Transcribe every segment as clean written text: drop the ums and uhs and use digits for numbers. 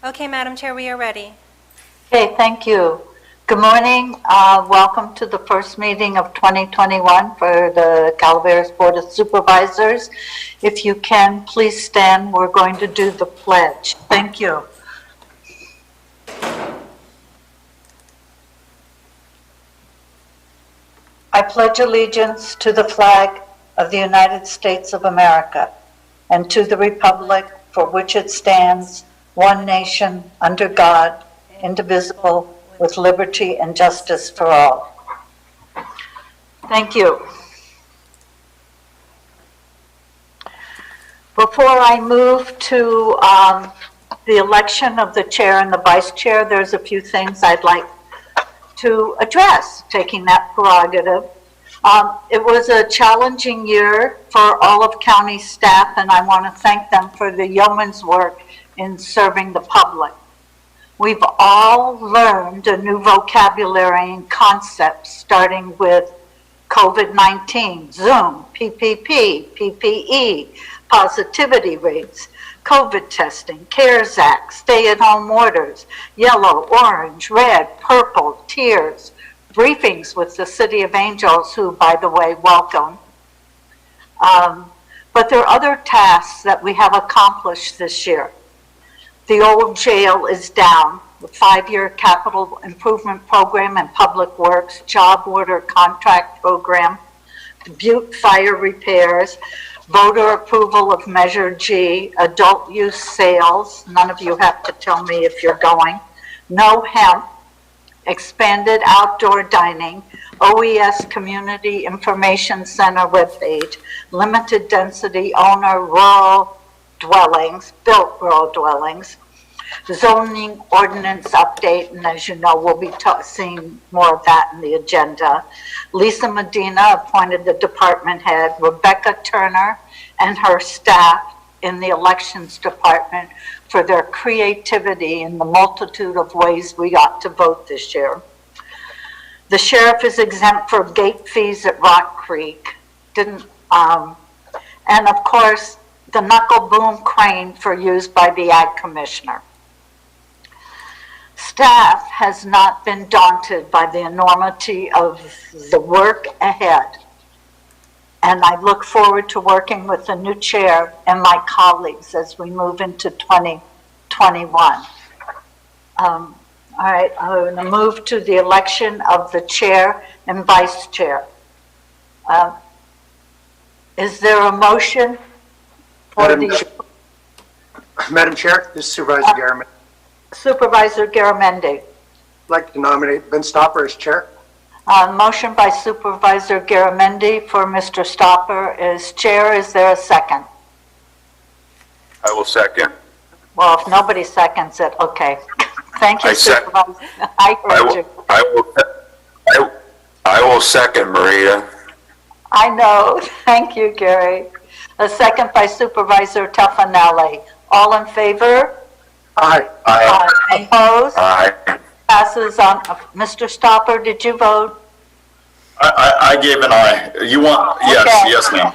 Okay, Madam Chair, we are ready. Okay, thank you. Good morning. Welcome to the first meeting of 2021 for the Calaveras Board of Supervisors. If you can, please stand. We're going to do the pledge. Thank you. I pledge allegiance to the flag of the United States of America and to the republic for which it stands, one nation, under God, indivisible, with liberty and justice for all. Thank you. Before I move to the election of the chair and the vice chair, there's a few things I'd like to address, taking that prerogative. It was a challenging year for all of county staff, and I want to thank them for the yeoman's work in serving the public. We've all learned a new vocabulary and concepts, starting with COVID-19, Zoom, PPP, PPE, positivity rates, COVID testing, CARES Act, stay-at-home orders, yellow, orange, red, purple, tiers, briefings with the City of Angels, who, by the way, welcome. But there are other tasks that we have accomplished this year. The old jail is down. The 5-year capital improvement program and public works, job order contract program, Butte fire repairs, voter approval of Measure G, adult use sales, none of you have to tell me if you're going, no hemp, expanded outdoor dining, OES Community Information Center webpage, limited density owner rural dwellings, built rural dwellings, zoning ordinance update, and as you know, we'll be seeing more of that in the agenda. Lisa Medina appointed the department head, Rebecca Turner and her staff in the elections department for their creativity in the multitude of ways we got to vote this year. The sheriff is exempt for gate fees at Rock Creek. And of course, the knuckle boom crane for use by the Ag Commissioner. Staff has not been daunted by the enormity of the work ahead. And I look forward to working with the new chair and my colleagues as we move into 2021. All right, I'm going to move to the election of the chair and vice chair. Is there a motion for Madam Chair, this is Supervisor Garamendi. Supervisor Garamendi. I'd like to nominate Ben Stopper as chair. Motion by Supervisor Garamendi for Mr. Stopper as chair. Is there a second? I will second. Well, if nobody seconds it, okay. Thank you, Supervisor. I heard you. I will second, Marita. I know. Thank you, Gary. A second by Supervisor Tuffanelli. All in favor? Aye. Aye. Opposed? Aye. Passes on. Mr. Stopper, did you vote? I gave an aye. You want? Okay. Yes, ma'am.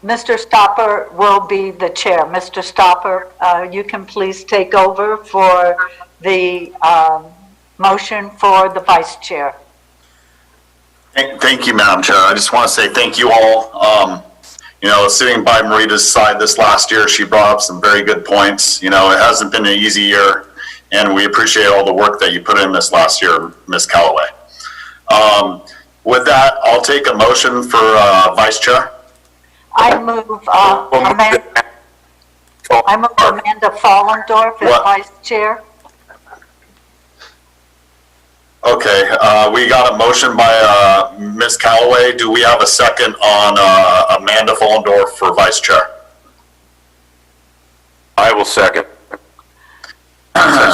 Mr. Stopper will be the chair. Mr. Stopper, you can please take over for the motion for the vice chair. Thank you, Madam Chair. I just want to say thank you all. Sitting by Marita's side this last year, she brought up some very good points. It hasn't been an easy year, and we appreciate all the work that you put in this last year, Ms. Callaway. With that, I'll take a motion for vice chair. I move Amanda Follendorf as vice chair. Okay, we got a motion by Ms. Callaway. Do we have a second on Amanda Follendorf for vice chair? I will second.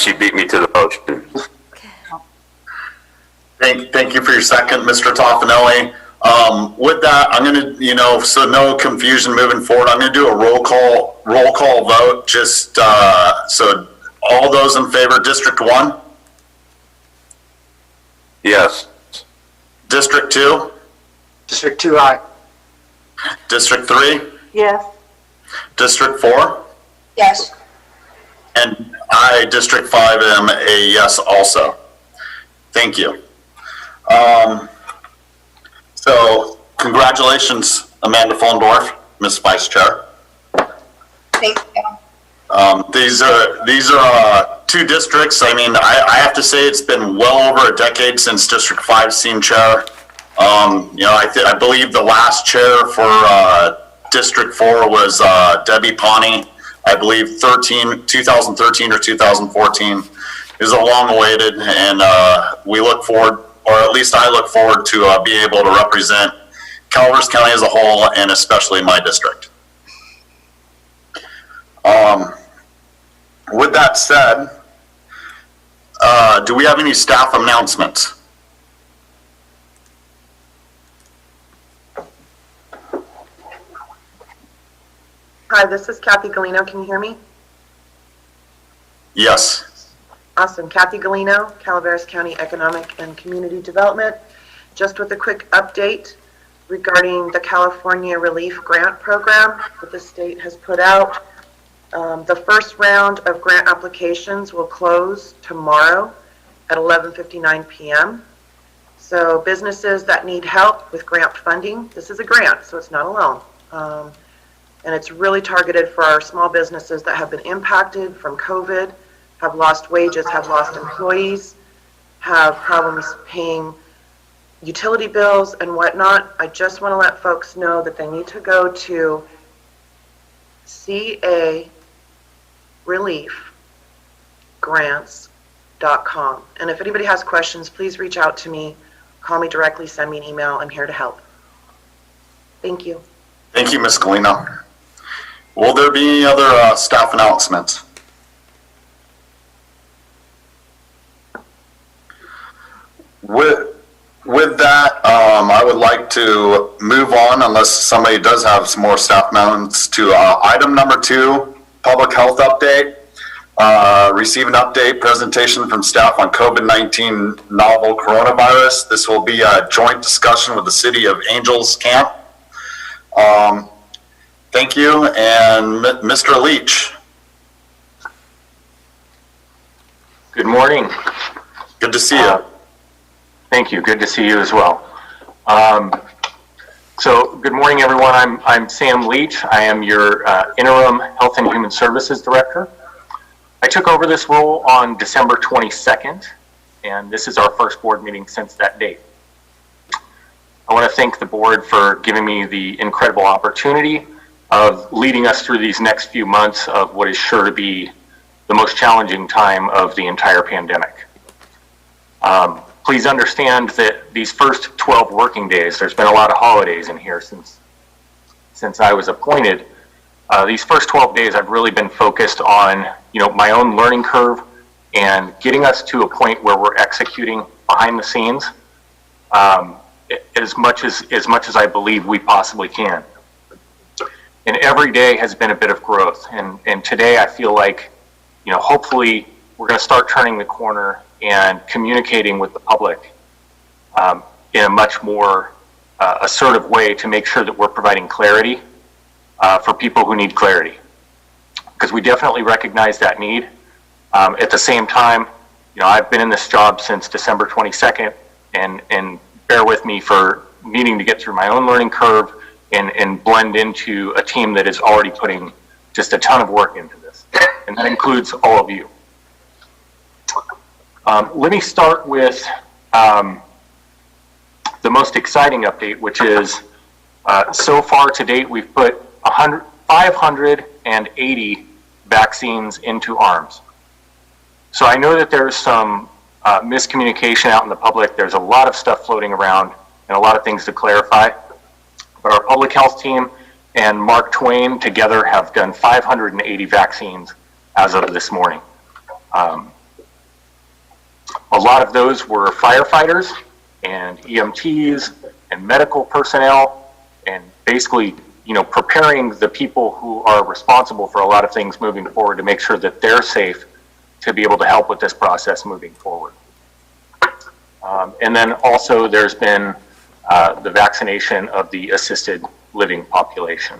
She beat me to the motion. Thank you for your second, Mr. Toffanelli. With that, I'm going to, so no confusion moving forward, I'm going to do a roll call vote. Just so all those in favor, District 1? Yes. District 2? District 2, aye. District 3? Yes. District 4? Yes. And I, District 5, am a yes also. Thank you. So congratulations, Amanda Fullendorf, Ms. Vice Chair. Thank you. These are two districts. I mean, I have to say it's been well over a decade since District 5's seen chair. You know, I believe the last chair for District 4 was Debbie Pawnee. I believe 2013 or 2014. It was a long awaited, and we look forward, or at least I look forward to being able to represent Calaveras County as a whole, and especially my district. With that said, do we have any staff announcements? Hi, this is Kathy Galino. Can you hear me? Yes. Awesome. Kathy Galino, Calaveras County Economic and Community Development. Just with a quick update regarding the California Relief Grant Program that the state has put out. The first round of grant applications will close tomorrow at 11:59 p.m. So businesses that need help with grant funding, this is a grant, so it's not a loan. And it's really targeted for our small businesses that have been impacted from COVID, have lost wages, have lost employees, have problems paying utility bills and whatnot. I just want to let folks know that they need to go to careliefgrants.com. And if anybody has questions, please reach out to me, call me directly, send me an email. I'm here to help. Thank you. Thank you, Ms. Galino. Will there be any other staff announcements? With that, I would like to move on, unless somebody does have some more staff announcements, to item number 2, public health update. Receive an update presentation from staff on COVID-19 novel coronavirus. This will be a joint discussion with the City of Angels Camp. Thank you, and Mr. Leach. Good morning. Good to see you. Thank you. Good to see you as well. So good morning, everyone. I'm Sam Leach. I am your Interim Health and Human Services Director. I took over this role on December 22nd, and this is our first board meeting since that date. I want to thank the board for giving me the incredible opportunity of leading us through these next few months of what is sure to be the most challenging time of the entire pandemic. Please understand that these first 12 working days, there's been a lot of holidays in here since I was appointed. These first 12 days, I've really been focused on, my own learning curve and getting us to a point where we're executing behind the scenes as much as I believe we possibly can. And every day has been a bit of growth. And today I feel like, hopefully we're going to start turning the corner and communicating with the public in a much more assertive way to make sure that we're providing clarity for people who need clarity. Because we definitely recognize that need. At the same time, I've been in this job since December 22nd, and bear with me for needing to get through my own learning curve and blend into a team that is already putting just a ton of work into this. And that includes all of you. Let me start with the most exciting update, which is so far to date, we've put 580 vaccines into arms. So I know that there's some miscommunication out in the public. There's a lot of stuff floating around and a lot of things to clarify. But our public health team and Mark Twain together have done 580 vaccines as of this morning. A lot of those were firefighters and EMTs and medical personnel, and basically, preparing the people who are responsible for a lot of things moving forward to make sure that they're safe to be able to help with this process moving forward. And then also there's been the vaccination of the assisted living population.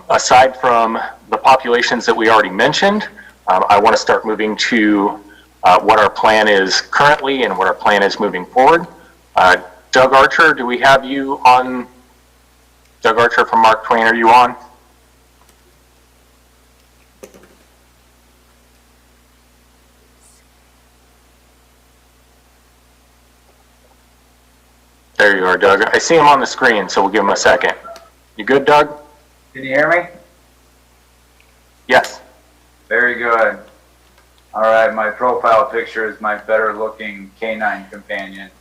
Aside from the populations that we already mentioned, I want to start moving to what our plan is currently and what our plan is moving forward. Doug Archer, do we have you on? Doug Archer from Mark Twain, are you on? There you are, Doug. I see him on the screen, so we'll give him a second. You good, Doug? Can you hear me? Yes. Very good. All right, my profile picture is my better looking canine companion.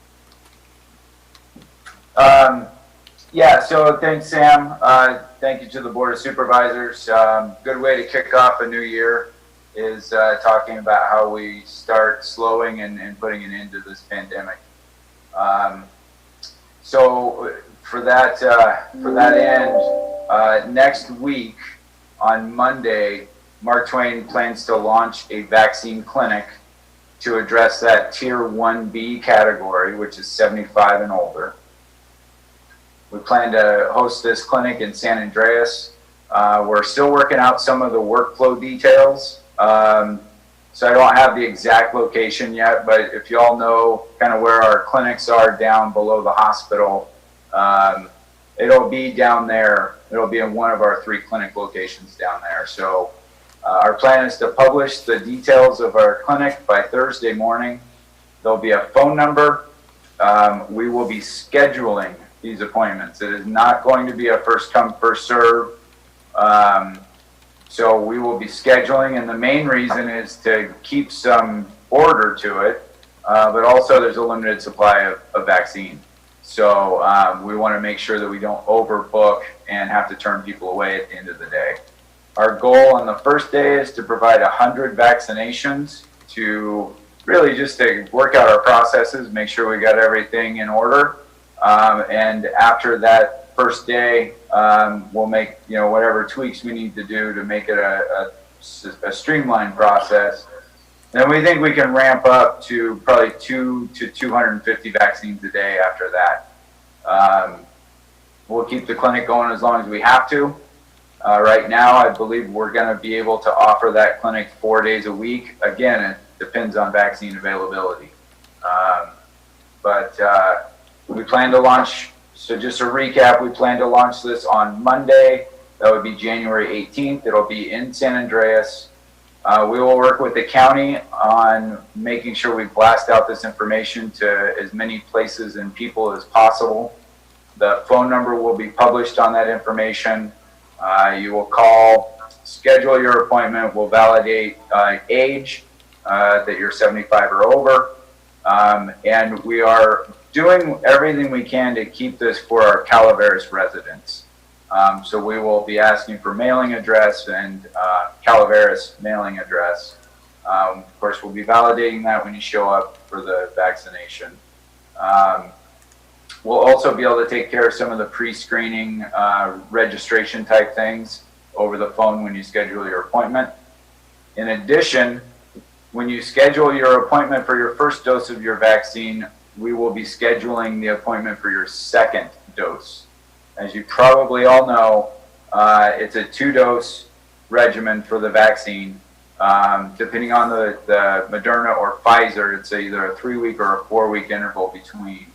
Yeah, so thanks, Sam. Thank you to the Board of Supervisors. Good way to kick off a new year is talking about how we start slowing and putting an end to this pandemic. So for that end, next week on Monday, Mark Twain plans to launch a vaccine clinic to address that Tier 1B category, which is 75 and older. We plan to host this clinic in San Andreas. We're still working out some of the workflow details. So I don't have the exact location yet, but if you all know kind of where our clinics are down below the hospital, it'll be down there. It'll be in one of our 3 clinic locations down there. So our plan is to publish the details of our clinic by Thursday morning. There'll be a phone number. We will be scheduling these appointments. It is not going to be a first come, first serve. So we will be scheduling, and the main reason is to keep some order to it, but also there's a limited supply of vaccine. So we want to make sure that we don't overbook and have to turn people away at the end of the day. Our goal on the first day is to provide 100 vaccinations to really just to work out our processes, make sure we got everything in order. And after that first day, we'll make whatever tweaks we need to do to make it a streamlined process. Then we think we can ramp up to probably 200 to 250 vaccines a day after that. We'll keep the clinic going as long as we have to. Right now, I believe we're going to be able to offer that clinic 4 days a week. Again, it depends on vaccine availability. But we plan to launch, so just a recap, we plan to launch this on Monday. That would be January 18th. It'll be in San Andreas. We will work with the county on making sure we blast out this information to as many places and people as possible. The phone number will be published on that information. You will call, schedule your appointment, we'll validate age, that you're 75 or over. And we are doing everything we can to keep this for our Calaveras residents. So we will be asking for mailing address and Calaveras mailing address. Of course, we'll be validating that when you show up for the vaccination. We'll also be able to take care of some of the pre-screening registration type things over the phone when you schedule your appointment. In addition, when you schedule your appointment for your first dose of your vaccine, we will be scheduling the appointment for your second dose. As you probably all know, it's a 2-dose regimen for the vaccine. Depending on the Moderna or Pfizer, it's either a 3-week or a 4-week interval between.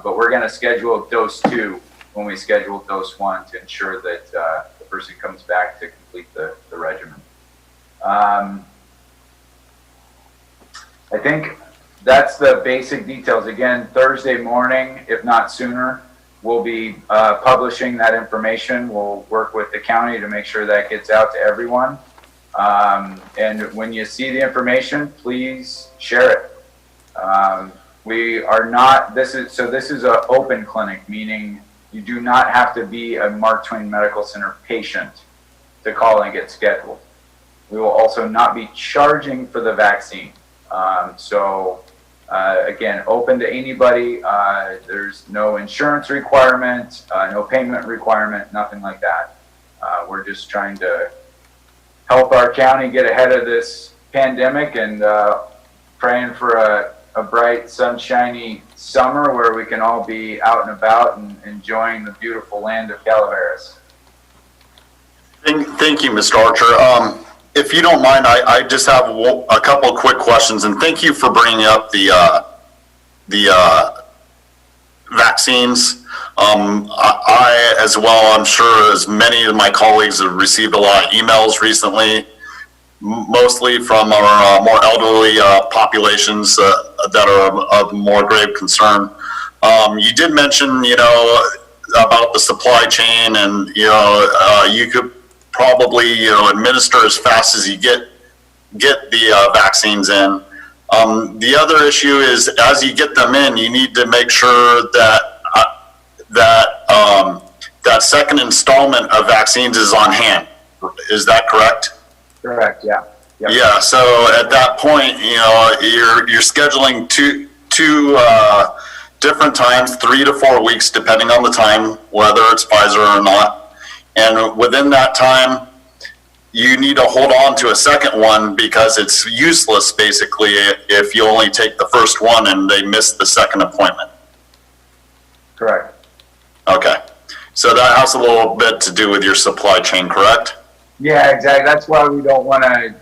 But we're going to schedule dose 2 when we schedule dose 1 to ensure that the person comes back to complete the regimen. I think that's the basic details. Again, Thursday morning, if not sooner, we'll be publishing that information. We'll work with the county to make sure that gets out to everyone. And when you see the information, please share it. We are not, this is an open clinic, meaning you do not have to be a Mark Twain Medical Center patient to call and get scheduled. We will also not be charging for the vaccine. Again, open to anybody. There's no insurance requirement, no payment requirement, nothing like that. We're just trying to help our county get ahead of this pandemic and praying for a bright, sunshiny summer where we can all be out and about and enjoying the beautiful land of Calaveras. Thank you, Mr. Archer. If you don't mind, I just have a couple of quick questions, and thank you for bringing up the vaccines. I, as well, I'm sure as many of my colleagues have received a lot of emails recently, mostly from our more elderly populations that are of more grave concern. You did mention, about the supply chain, and, you could probably, administer as fast as you get the vaccines in. The other issue is, as you get them in, you need to make sure that that second installment of vaccines is on hand. Is that correct? Correct, yeah. Yep. Yeah. So at that point, you're scheduling two different times, 3 to 4 weeks, depending on the time, whether it's Pfizer or not. And within that time, you need to hold on to a second one, because it's useless, basically, if you only take the first one and they miss the second appointment. Correct. Okay. So that has a little bit to do with your supply chain, correct? Yeah, exactly. That's why we don't want to,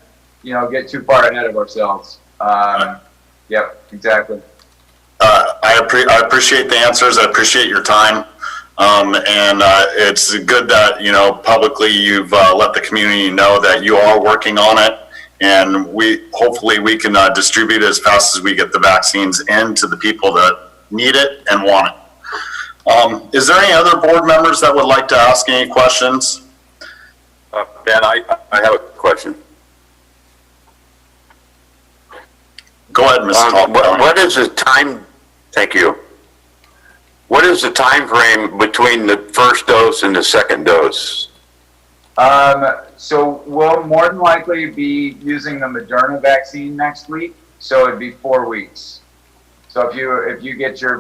get too far ahead of ourselves. Yep, exactly. I appreciate the answers. I appreciate your time. And it's good that, publicly you've let the community know that you are working on it. And hopefully we can distribute as fast as we get the vaccines into the people that need it and want it. Is there any other board members that would like to ask any questions? Ben, I have a question. Go ahead, Mr. Topper. What is the time? Thank you. What is the time frame between the first dose and the second dose? So we'll more than likely be using the Moderna vaccine next week. So it'd be 4 weeks. So if you get your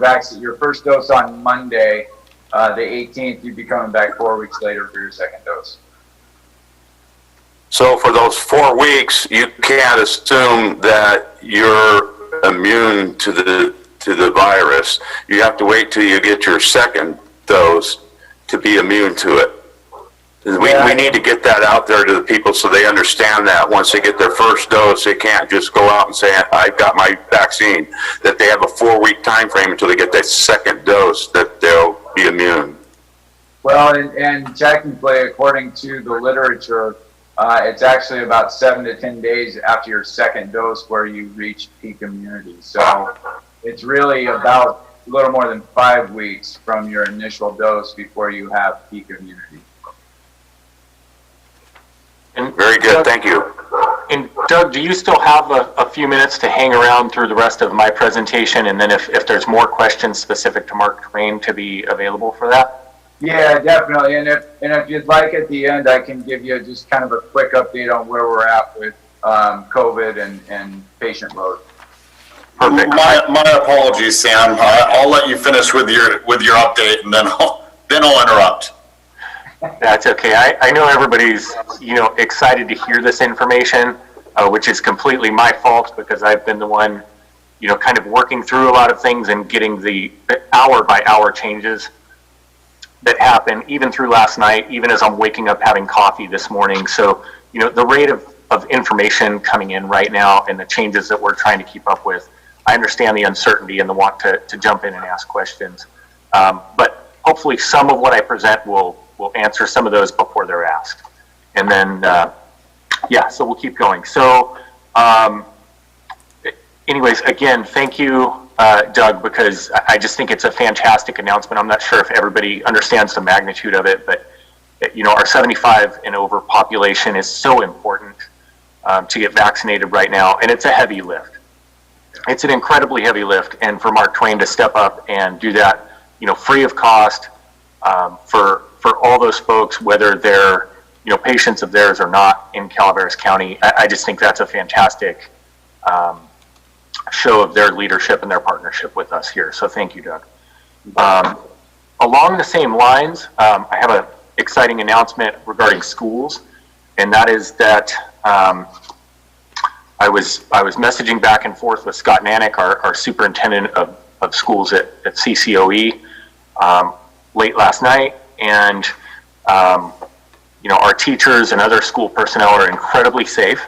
first dose on Monday, the 18th, you'd be coming back 4 weeks later for your second dose. So for those 4 weeks, you can't assume that you're immune to the virus. You have to wait till you get your second dose to be immune to it. We need to get that out there to the people so they understand that once they get their first dose, they can't just go out and say, I've got my vaccine, that they have a 4 week time frame until they get that second dose that they'll be immune. Well, and technically, according to the literature, it's actually about 7 to 10 days after your second dose where you reach peak immunity. So it's really about a little more than 5 weeks from your initial dose before you have peak immunity. And Very good, Doug, thank you. And Doug, do you still have a few minutes to hang around through the rest of my presentation? And then if there's more questions specific to Mark Twain, to be available for that? Yeah, definitely. And if you'd like at the end, I can give you just kind of a quick update on where we're at with COVID and patient load. Perfect. My apologies, Sam. I'll let you finish with your update, and then I'll interrupt. That's okay. I know everybody's, excited to hear this information, which is completely my fault because I've been the one, kind of working through a lot of things and getting the hour by hour changes that happen, even through last night, even as I'm waking up having coffee this morning. So, the rate of information coming in right now and the changes that we're trying to keep up with, I understand the uncertainty and the want to jump in and ask questions. But hopefully some of what I present will answer some of those before they're asked. And then, so we'll keep going. So anyways, again, thank you, Doug, because I just think it's a fantastic announcement. I'm not sure if everybody understands the magnitude of it, but our 75 and over population is so important to get vaccinated right now, and it's a heavy lift. It's an incredibly heavy lift, and for Mark Twain to step up and do that, free of cost, for all those folks, whether they're, patients of theirs or not in Calaveras County, I just think that's a fantastic show of their leadership and their partnership with us here. So thank you, Doug. Along the same lines, I have an exciting announcement regarding schools, and that is that I was messaging back and forth with Scott Nanick, our superintendent of schools at CCOE, late last night, and our teachers and other school personnel are incredibly safe,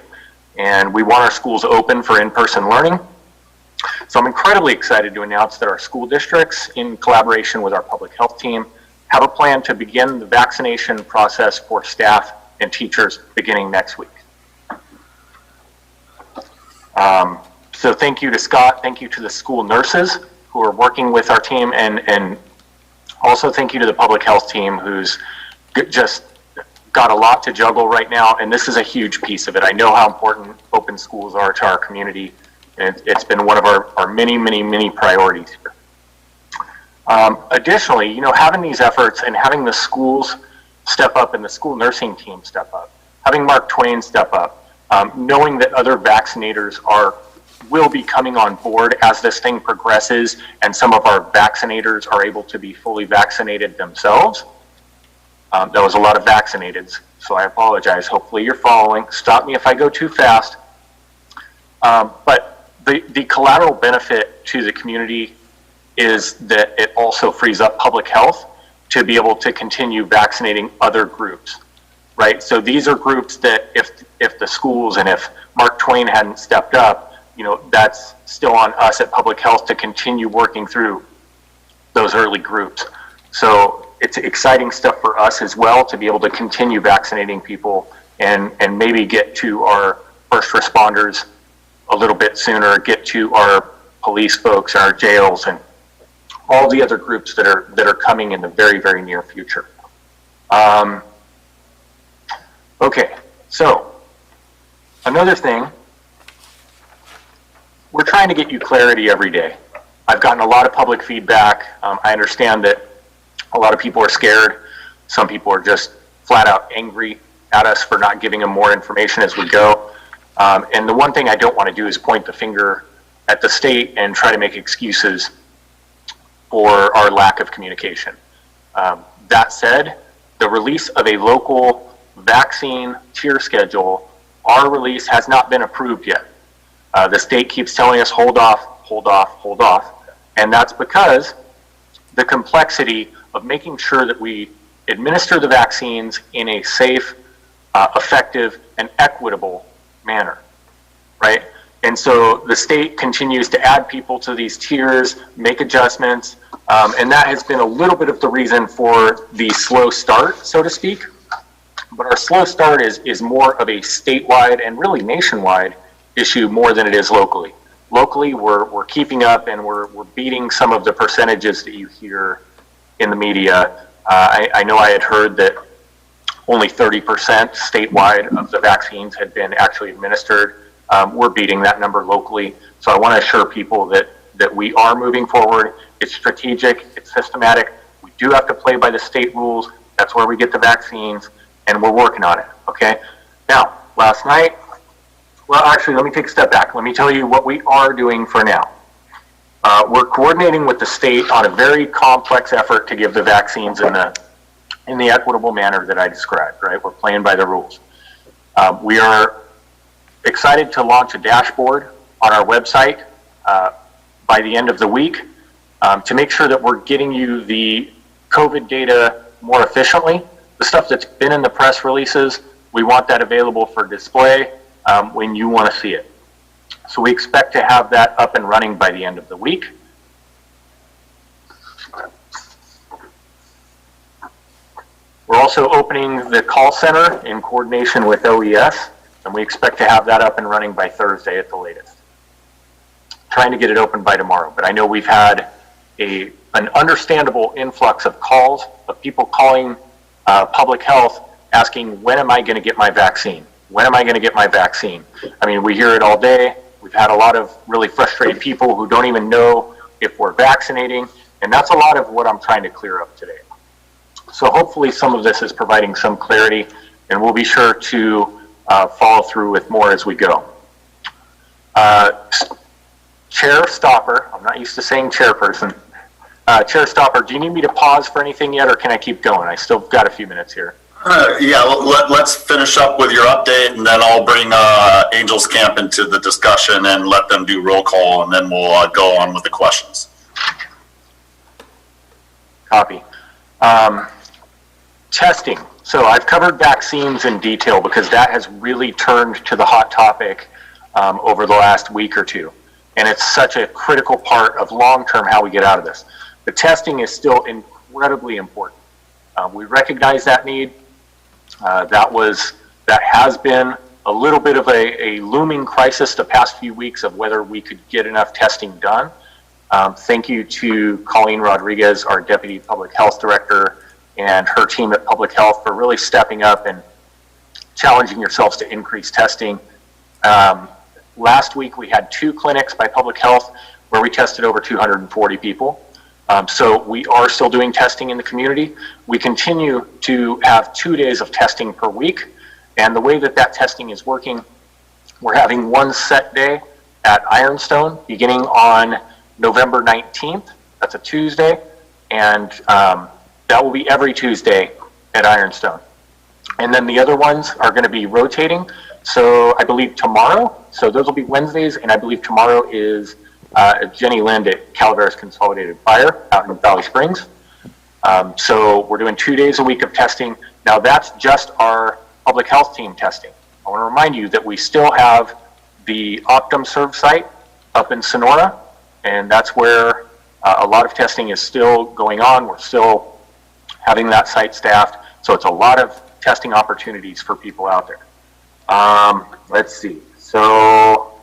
and we want our schools open for in-person learning. So I'm incredibly excited to announce that our school districts, in collaboration with our public health team, have a plan to begin the vaccination process for staff and teachers beginning next week. So thank you to Scott, thank you to the school nurses who are working with our team, and also thank you to the public health team who's just got a lot to juggle right now, and this is a huge piece of it. I know how important open schools are to our community, and it's been one of our many, many, many priorities here. Additionally, having these efforts and having the schools step up and the school nursing team step up, having Mark Twain step up, knowing that other vaccinators will be coming on board as this thing progresses and some of our vaccinators are able to be fully vaccinated themselves. That was a lot of vaccinated, so I apologize. Hopefully you're following. Stop me if I go too fast. But the collateral benefit to the community is that it also frees up public health to be able to continue vaccinating other groups, right? So these are groups that if the schools and if Mark Twain hadn't stepped up, that's still on us at public health to continue working through those early groups. So it's exciting stuff for us as well to be able to continue vaccinating people and maybe get to our first responders a little bit sooner, get to our police folks, our jails, and all the other groups that are coming in the very, very near future. Okay, so another thing, we're trying to get you clarity every day. I've gotten a lot of public feedback. I understand that a lot of people are scared. Some people are just flat out angry at us for not giving them more information as we go. And the one thing I don't want to do is point the finger at the state and try to make excuses for our lack of communication. That said, the release of a local vaccine tier schedule, our release has not been approved yet. The state keeps telling us hold off, hold off, hold off. And that's because the complexity of making sure that we administer the vaccines in a safe, effective, and equitable manner, right? And so the state continues to add people to these tiers, make adjustments, and that has been a little bit of the reason for the slow start, so to speak. But our slow start is more of a statewide and really nationwide issue more than it is locally. Locally, we're keeping up and we're beating some of the percentages that you hear in the media. I know I had heard that only 30% statewide of the vaccines had been actually administered. We're beating that number locally. So I want to assure people that we are moving forward. It's strategic, it's systematic. We do have to play by the state rules. That's where we get the vaccines, and we're working on it, okay? Now, last night, well, actually, let me take a step back. Let me tell you what we are doing for now. We're coordinating with the state on a very complex effort to give the vaccines in the equitable manner that I described, right? We're playing by the rules. We are excited to launch a dashboard on our website by the end of the week to make sure that we're getting you the COVID data more efficiently. The stuff that's been in the press releases, we want that available for display when you want to see it. So we expect to have that up and running by the end of the week. We're also opening the call center in coordination with OES, and we expect to have that up and running by Thursday at the latest. Trying to get it open by tomorrow, but I know we've had an understandable influx of calls of people calling public health asking, when am I going to get my vaccine? When am I going to get my vaccine? I mean, we hear it all day. We've had a lot of really frustrated people who don't even know if we're vaccinating, and that's a lot of what I'm trying to clear up today. So hopefully some of this is providing some clarity, and we'll be sure to follow through with more as we go. Chair Stopper, I'm not used to saying chairperson. Chair Stopper, do you need me to pause for anything yet, or can I keep going? I still got a few minutes here. Yeah, let's finish up with your update, and then I'll bring Angels Camp into the discussion and let them do roll call, and then we'll go on with the questions. Copy. Testing. So I've covered vaccines in detail because that has really turned to the hot topic over the last week or two. And it's such a critical part of long-term how we get out of this. The testing is still incredibly important. We recognize that need. That has been a little bit of a looming crisis the past few weeks of whether we could get enough testing done. Thank you to Colleen Rodriguez, our Deputy Public Health Director, and her team at Public Health for really stepping up and challenging yourselves to increase testing. Last week we had 2 clinics by Public Health where we tested over 240 people. So we are still doing testing in the community. We continue to have 2 days of testing per week. And the way that testing is working, we're having one set day at Ironstone beginning on November 19th. That's a Tuesday. And that will be every Tuesday at Ironstone. And then the other ones are going to be rotating. So I believe tomorrow, so those will be Wednesdays, and I believe tomorrow is Jenny Lind at Calaveras Consolidated Fire out in Valley Springs. So we're doing 2 days a week of testing. Now that's just our public health team testing. I want to remind you that we still have the OptumServe site up in Sonora, and that's where a lot of testing is still going on. We're still having that site staffed, so it's a lot of testing opportunities for people out there. Let's see. So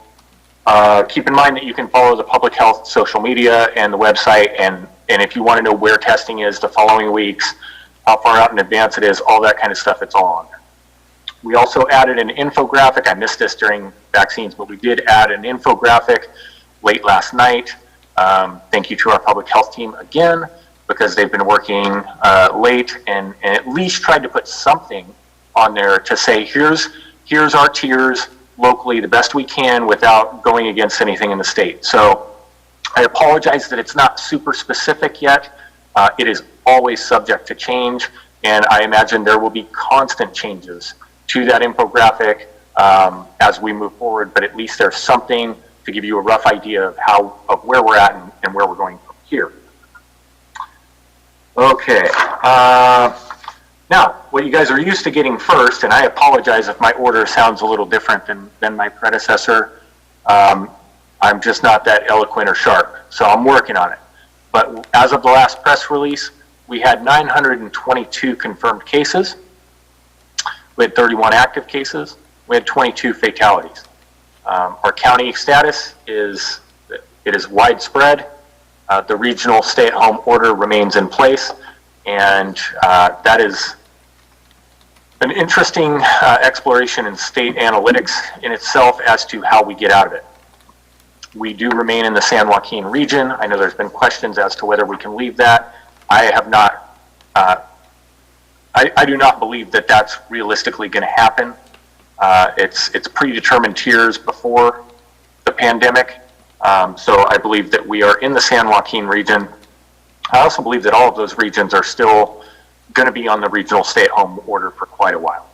keep in mind that you can follow the public health social media and the website, and if you want to know where testing is the following weeks, how far out in advance it is, all that kind of stuff, it's all on there. We also added an infographic. I missed this during vaccines, but we did add an infographic late last night. Thank you to our public health team again, because they've been working late and at least tried to put something on there to say, here's our tiers locally the best we can without going against anything in the state. So I apologize that it's not super specific yet. It is always subject to change, and I imagine there will be constant changes to that infographic as we move forward, but at least there's something to give you a rough idea of where we're at and where we're going from here. Okay. Now, what you guys are used to getting first, and I apologize if my order sounds a little different than my predecessor. I'm just not that eloquent or sharp, so I'm working on it. But as of the last press release, we had 922 confirmed cases. We had 31 active cases. We had 22 fatalities. Our county status is widespread. The regional stay-at-home order remains in place, and that is an interesting exploration in state analytics in itself as to how we get out of it. We do remain in the San Joaquin region. I know there's been questions as to whether we can leave that. I have not. I do not believe that that's realistically going to happen. It's predetermined tiers before the pandemic. So I believe that we are in the San Joaquin region. I also believe that all of those regions are still going to be on the regional stay-at-home order for quite a while.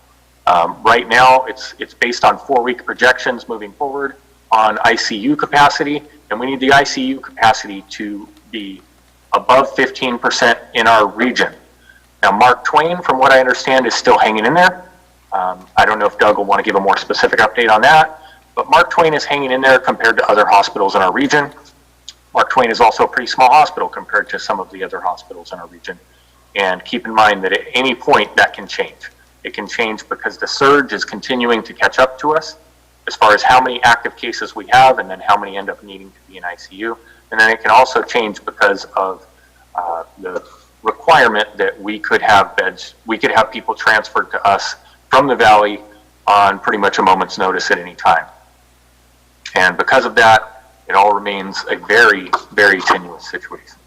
Right now, it's based on 4-week projections moving forward on ICU capacity, and we need the ICU capacity to be above 15% in our region. Now, Mark Twain, from what I understand, is still hanging in there. I don't know if Doug will want to give a more specific update on that, but Mark Twain is hanging in there compared to other hospitals in our region. Mark Twain is also a pretty small hospital compared to some of the other hospitals in our region. And keep in mind that at any point that can change. It can change because the surge is continuing to catch up to us as far as how many active cases we have and then how many end up needing to be in ICU. And then it can also change because of the requirement that we could have beds, we could have people transferred to us from the valley on pretty much a moment's notice at any time. And because of that, it all remains a very, very tenuous situation.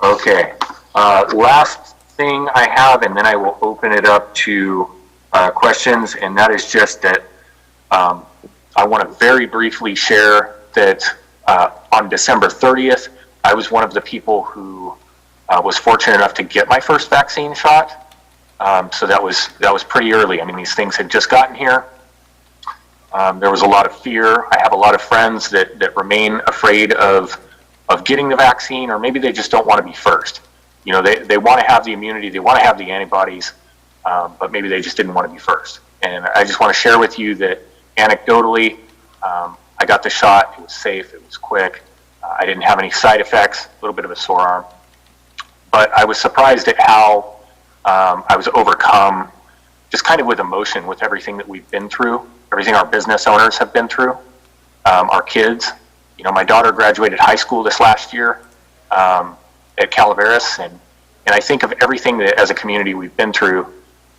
Okay, last thing I have, and then I will open it up to questions, and that is just that I want to very briefly share that on December 30th, I was one of the people who was fortunate enough to get my first vaccine shot. So that was pretty early. I mean, these things had just gotten here. There was a lot of fear. I have a lot of friends that remain afraid of getting the vaccine, or maybe they just don't want to be first. You know, they want to have the immunity, they want to have the antibodies, but maybe they just didn't want to be first. And I just want to share with you that anecdotally, I got the shot. It was safe. It was quick. I didn't have any side effects, a little bit of a sore arm. But I was surprised at how I was overcome just kind of with emotion with everything that we've been through, everything our business owners have been through, our kids. You know, my daughter graduated high school this last year at Calaveras, and I think of everything that as a community we've been through.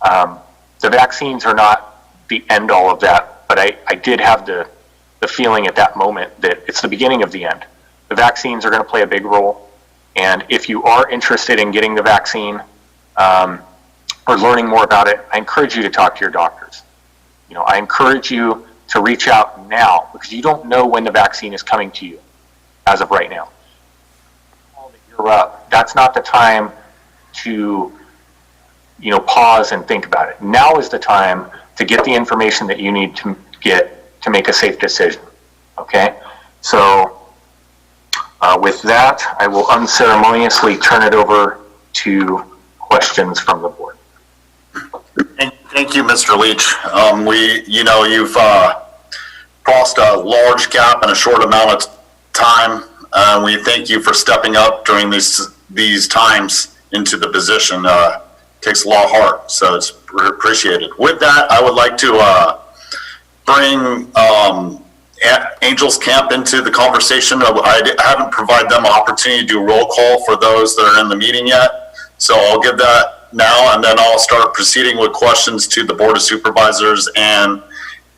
The vaccines are not the end all of that, but I did have the feeling at that moment that it's the beginning of the end. The vaccines are going to play a big role, and if you are interested in getting the vaccine or learning more about it, I encourage you to talk to your doctors. You know, I encourage you to reach out now because you don't know when the vaccine is coming to you as of right now. You're up. That's not the time to, you know, pause and think about it. Now is the time to get the information that you need to get to make a safe decision. Okay? So with that, I will unceremoniously turn it over to questions from the board. Thank you, Mr. Leach. You've crossed a large gap in a short amount of time. We thank you for stepping up during these times into the position. Takes a lot of heart, so it's appreciated. With that, I would like to bring Angels Camp into the conversation. I haven't provided them an opportunity to do a roll call for those that are in the meeting yet, so I'll give that now, and then I'll start proceeding with questions to the Board of Supervisors and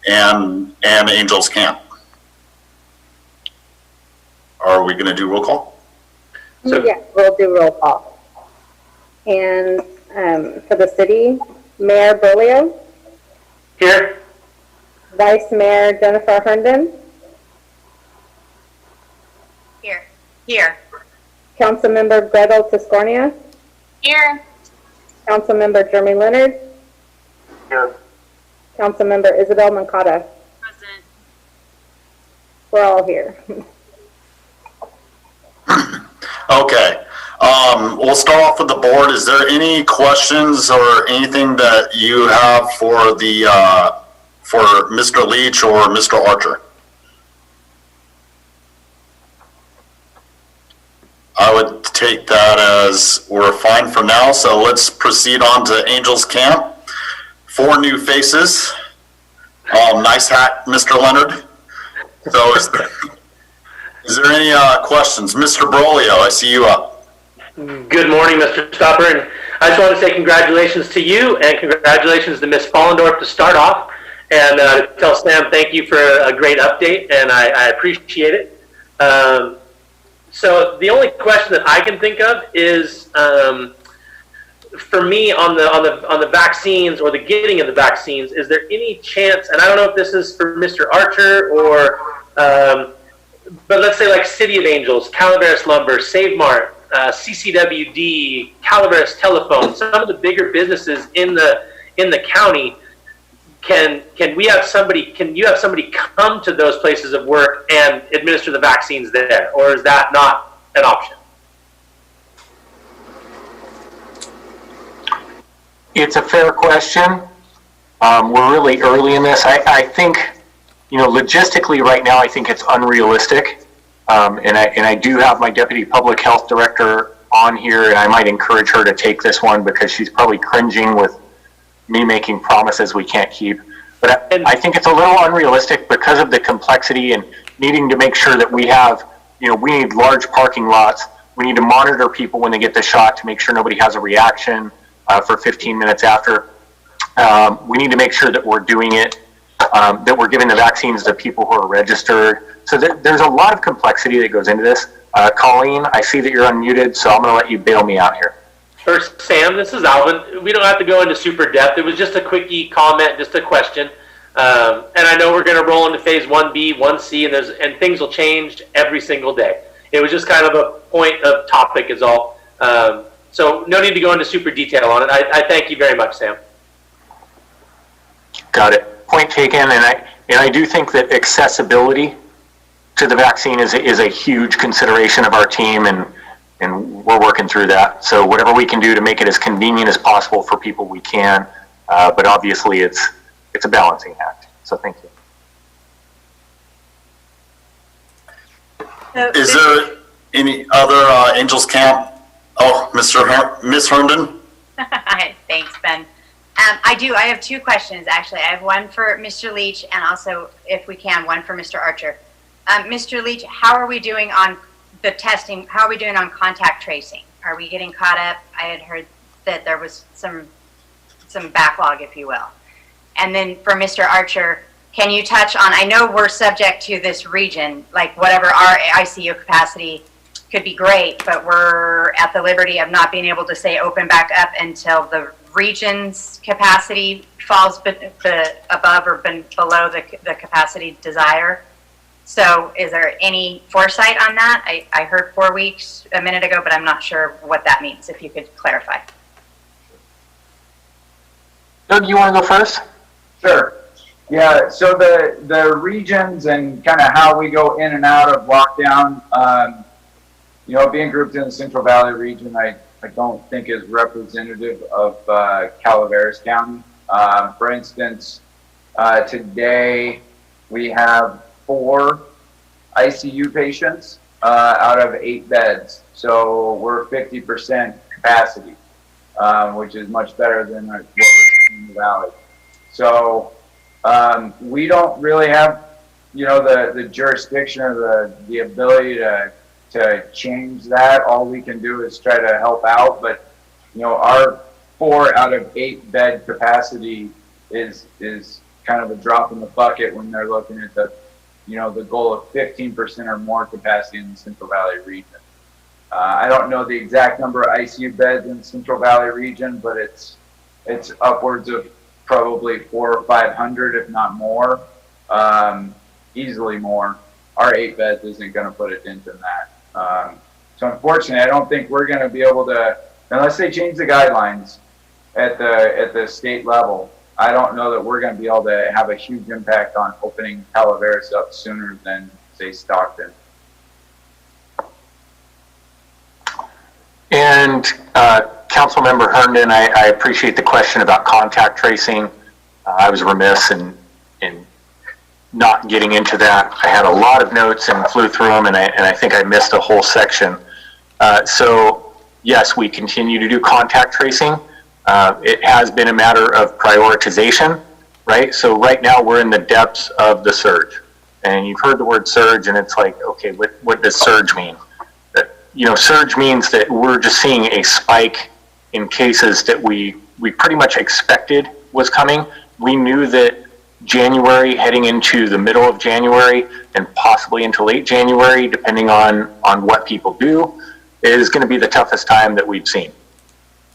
Angels Camp. Are we going to do roll call? Yeah, we'll do roll call. And for the city, Mayor Berlio. Here. Vice Mayor Jennifer Herndon. Here. Councilmember Gretel Tiscornia. Here. Councilmember Jeremy Leonard. Here. Councilmember Isabel Mancata. Present. We're all here. Okay. We'll start off with the board. Is there any questions or anything that you have for for Mr. Leach or Mr. Archer? I would take that as we're fine for now. So let's proceed on to Angels Camp. 4 new faces. Nice hat, Mr. Leonard. So is there any questions? Mr. Brolio, I see you up. Good morning, Mr. Stopper, and I just want to say congratulations to you and congratulations to Ms. Follendorf to start off, and tell Sam thank you for a great update, and I appreciate it. So the only question that I can think of is, for me on the vaccines or the getting of the vaccines, is there any chance? And I don't know if this is for Mr. Archer or, but let's say like City of Angels, Calaveras Lumber, Save Mart, CCWD, Calaveras Telephone, some of the bigger businesses in the county. Can you have somebody come to those places of work and administer the vaccines there, or is that not an option? It's a fair question. We're really early in this. I think, you know, logistically right now, I think it's unrealistic. And I do have my deputy public health director on here, and I might encourage her to take this one because she's probably cringing with me making promises we can't keep. But I think it's a little unrealistic because of the complexity and needing to make sure that we have, you know, we need large parking lots. We need to monitor people when they get the shot to make sure nobody has a reaction for 15 minutes after. We need to make sure that we're doing it, that we're giving the vaccines to people who are registered. So there's a lot of complexity that goes into this. Colleen, I see that you're unmuted, so I'm going to let you bail me out here. First, Sam, this is Alvin. We don't have to go into super depth. It was just a quickie comment, just a question. And I know we're going to roll into phase 1B, 1C, and things will change every single day. It was just kind of a point of topic is all. So no need to go into super detail on it. I thank you very much, Sam. Got it. Point taken. And I do think that accessibility to the vaccine is a huge consideration of our team, and we're working through that. So whatever we can do to make it as convenient as possible for people, we can. But obviously it's a balancing act. So thank you. Is there any other Angels Camp? Oh, Miss Herndon? Hi, thanks, Ben. I have two questions, actually. I have one for Mr. Leach and also, if we can, one for Mr. Archer. Mr. Leach, how are we doing on the testing? How are we doing on contact tracing? Are we getting caught up? I had heard that there was some backlog, if you will. And then for Mr. Archer, can you touch on, I know we're subject to this region, like whatever our ICU capacity could be great, but we're at the liberty of not being able to say open back up until the region's capacity falls above or below the capacity desire. So is there any foresight on that? I heard 4 weeks a minute ago, but I'm not sure what that means, if you could clarify. Doug, you want to go first? Sure. Yeah, so the regions and kind of how we go in and out of lockdown, being grouped in the Central Valley region, I don't think is representative of Calaveras County. For instance, today we have 4 ICU patients out of 8 beds. So we're 50% capacity, which is much better than what we're seeing in the valley. So we don't really have, the jurisdiction or the ability to change that. All we can do is try to help out. But, our 4 out of 8 bed capacity is kind of a drop in the bucket when they're looking at the goal of 15% or more capacity in the Central Valley region. I don't know the exact number of ICU beds in the Central Valley region, but it's upwards of probably 400 or 500, if not more, easily more. Our 8 beds isn't going to put a dent in that. So unfortunately, I don't think we're going to be able to, unless they change the guidelines at the state level. I don't know that we're going to be able to have a huge impact on opening Calaveras up sooner than, say, Stockton. And Councilmember Herndon, I appreciate the question about contact tracing. I was remiss in not getting into that. I had a lot of notes and flew through them, and I think I missed a whole section. So yes, we continue to do contact tracing. It has been a matter of prioritization, right? So right now we're in the depths of the surge, and you've heard the word surge, and it's like, okay, what does surge mean? Surge means that we're just seeing a spike in cases that we pretty much expected was coming. We knew that January, heading into the middle of January and possibly into late January, depending on what people do, is going to be the toughest time that we've seen.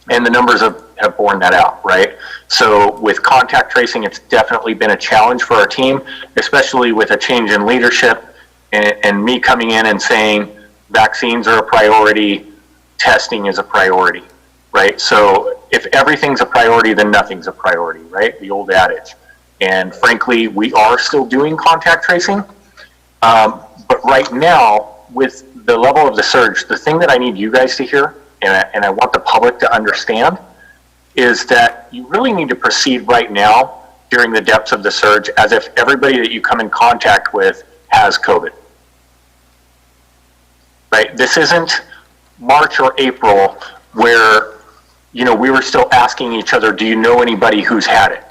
And the numbers have borne that out, right? So with contact tracing, it's definitely been a challenge for our team, especially with a change in leadership and me coming in and saying vaccines are a priority, testing is a priority, right? So if everything's a priority, then nothing's a priority, right? The old adage. And frankly, we are still doing contact tracing. But right now, with the level of the surge, the thing that I need you guys to hear, and I want the public to understand, is that you really need to proceed right now during the depths of the surge as if everybody that you come in contact with has COVID. Right? This isn't March or April where, we were still asking each other, do you know anybody who's had it?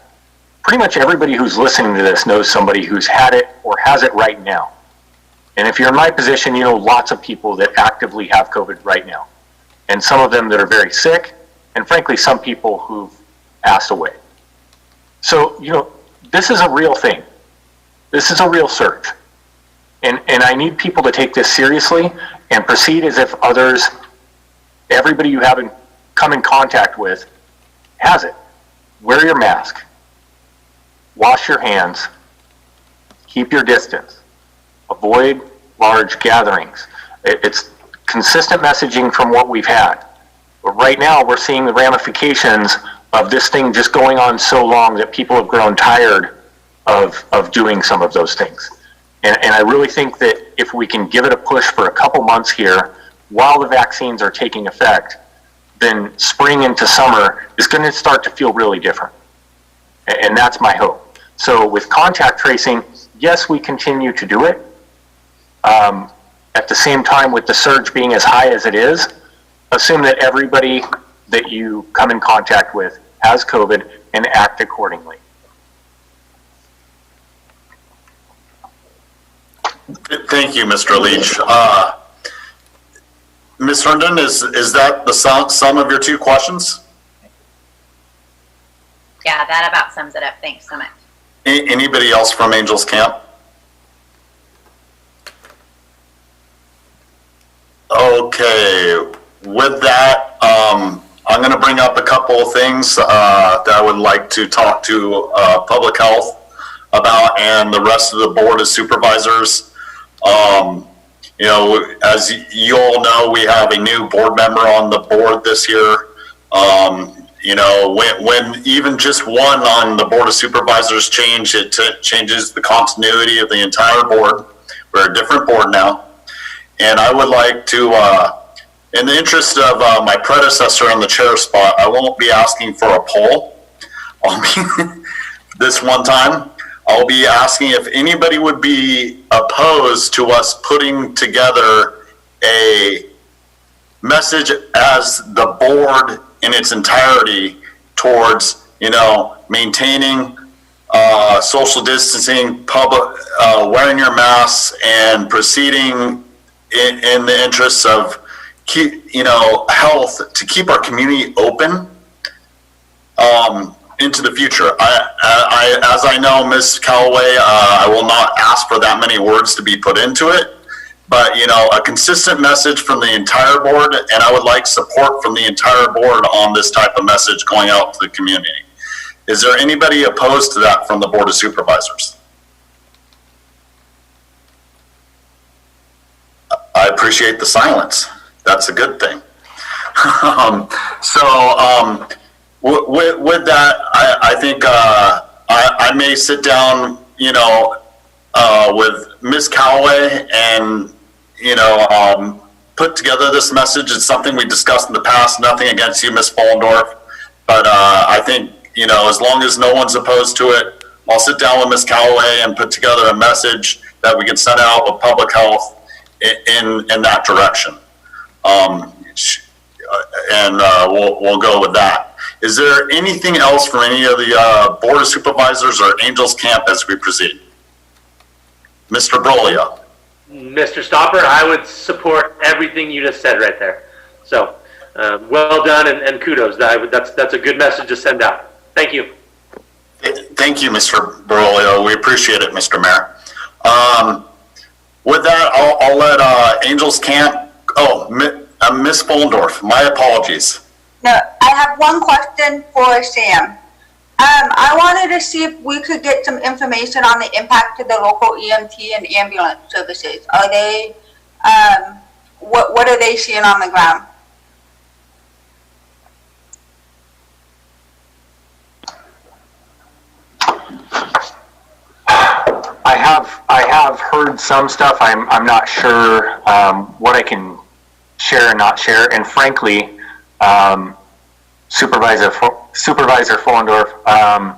Pretty much everybody who's listening to this knows somebody who's had it or has it right now. And if you're in my position, you know lots of people that actively have COVID right now. And some of them that are very sick, and frankly, some people who've passed away. So, this is a real thing. This is a real surge. And I need people to take this seriously and proceed as if everybody you haven't come in contact with has it. Wear your mask. Wash your hands. Keep your distance. Avoid large gatherings. It's consistent messaging from what we've had. But right now we're seeing the ramifications of this thing just going on so long that people have grown tired of doing some of those things. And I really think that if we can give it a push for a couple months here while the vaccines are taking effect, then spring into summer is going to start to feel really different. And that's my hope. So with contact tracing, yes, we continue to do it. At the same time, with the surge being as high as it is, assume that everybody that you come in contact with has COVID and act accordingly. Thank you, Mr. Leach. Ms. Herndon, is that the sum of your two questions? Yeah, that about sums it up. Thanks so much. Anybody else from Angels Camp? Okay, with that, I'm going to bring up a couple of things that I would like to talk to Public Health about and the rest of the Board of Supervisors. You know, as you all know, we have a new board member on the board this year. You know, when even just one on the Board of Supervisors change, it changes the continuity of the entire board. We're a different board now. And I would like to, in the interest of my predecessor in the chair spot, I won't be asking for a poll. This one time, I'll be asking if anybody would be opposed to us putting together a message as the board in its entirety towards, you know, maintaining social distancing, public wearing your masks, and proceeding in the interests of health to keep our community open into the future. As I know, Ms. Callaway, I will not ask for that many words to be put into it, but you know, a consistent message from the entire board, and I would like support from the entire board on this type of message going out to the community. Is there anybody opposed to that from the Board of Supervisors? I appreciate the silence. That's a good thing. With that, I think I may sit down, you know, with Ms. Callaway and, you know, put together this message. It's something we discussed in the past. Nothing against you, Ms. Follendorf, but I think, you know, as long as no one's opposed to it, I'll sit down with Ms. Callaway and put together a message that we can send out with Public Health in that direction. We'll go with that. Is there anything else from any of the Board of Supervisors or Angels Camp as we proceed? Mr. Broglio. Mr. Stopper, I would support everything you just said right there. So, well done and kudos. That's a good message to send out. Thank you. Thank you, Mr. Broglio. We appreciate it, Mr. Mayor. With that, I'll let Angels Camp. Oh, Ms. Follendorf, my apologies. No, I have one question for Sam. I wanted to see if we could get some information on the impact of the local EMT and ambulance services. Are they, what are they seeing on the ground? I have heard some stuff. I'm not sure what I can share and not share. And frankly, Supervisor Follendorf, I'm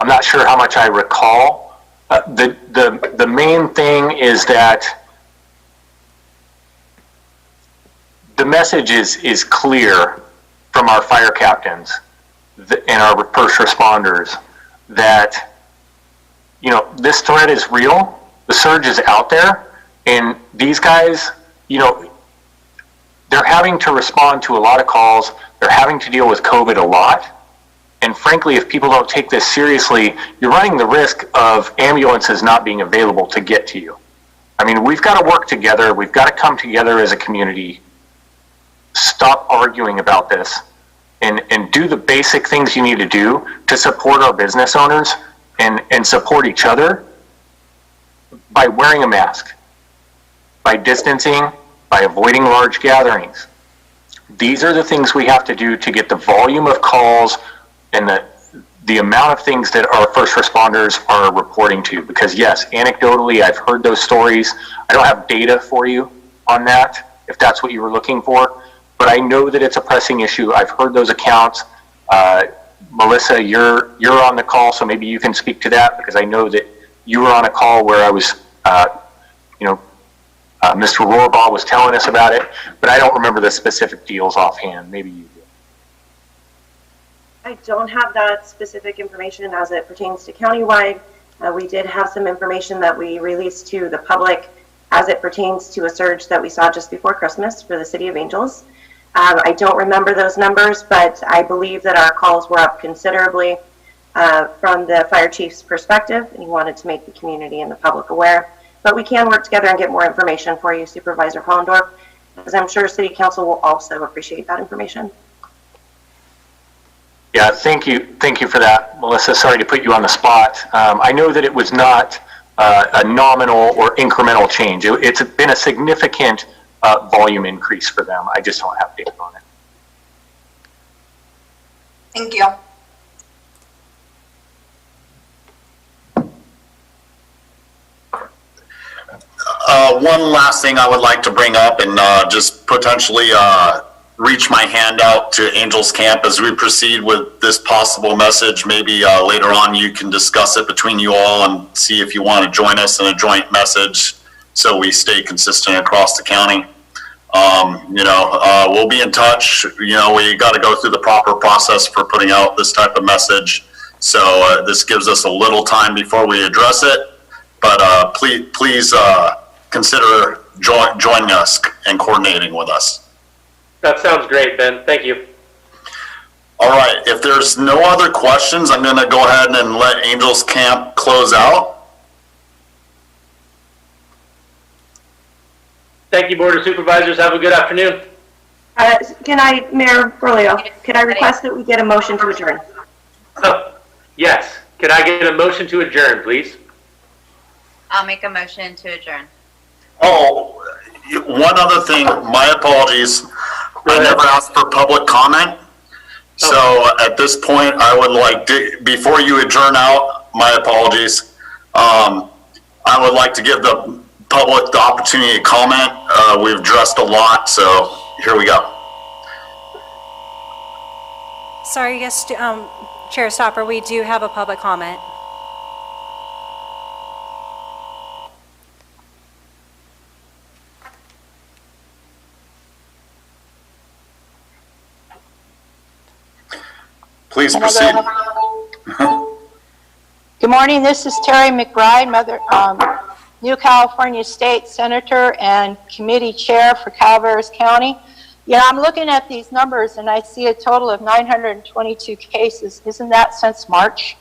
not sure how much I recall. The main thing is that the message is clear from our fire captains and our first responders that, you know, this threat is real. The surge is out there, and these guys, you know, they're having to respond to a lot of calls. They're having to deal with COVID a lot. And frankly, if people don't take this seriously, you're running the risk of ambulances not being available to get to you. I mean, we've got to work together. We've got to come together as a community, stop arguing about this, and do the basic things you need to do to support our business owners and support each other by wearing a mask, by distancing, by avoiding large gatherings. These are the things we have to do to get the volume of calls and the amount of things that our first responders are reporting to. Because yes, anecdotally, I've heard those stories. I don't have data for you on that, if that's what you were looking for, but I know that it's a pressing issue. I've heard those accounts. Melissa, you're on the call, so maybe you can speak to that, because I know that you were on a call where I was, Mr. Rohrbaugh was telling us about it, but I don't remember the specific deals offhand. Maybe you do. I don't have that specific information as it pertains to countywide. We did have some information that we released to the public as it pertains to a surge that we saw just before Christmas for the City of Angels. I don't remember those numbers, but I believe that our calls were up considerably from the fire chief's perspective, and he wanted to make the community and the public aware. But we can work together and get more information for you, Supervisor Hollendorf, as I'm sure City Council will also appreciate that information. Yeah, thank you for that, Melissa. Sorry to put you on the spot. I know that it was not a nominal or incremental change. It's been a significant volume increase for them. I just don't have data on it. Thank you. One last thing I would like to bring up and just potentially reach my hand out to Angels Camp as we proceed with this possible message. Maybe later on you can discuss it between you all and see if you want to join us in a joint message so we stay consistent across the county. We'll be in touch. We got to go through the proper process for putting out this type of message. So this gives us a little time before we address it. But please consider joining us and coordinating with us. That sounds great, Ben. Thank you. All right. If there's no other questions, I'm going to go ahead and let Angels Camp close out. Thank you, Board of Supervisors. Have a good afternoon. Mayor Berlio, could I request that we get a motion to adjourn? Oh, yes. Could I get a motion to adjourn, please? I'll make a motion to adjourn. Oh, one other thing. My apologies. I never asked for public comment. So at this point, I would like to, before you adjourn out, my apologies. I would like to give the public the opportunity to comment. We've addressed a lot, so here we go. Sorry, yes, Chair Stopper, we do have a public comment. Please proceed. Good morning. This is Terry McBride, New California State Senator and Committee Chair for Calaveras County. Yeah, I'm looking at these numbers and I see a total of 922 cases. Isn't that since March?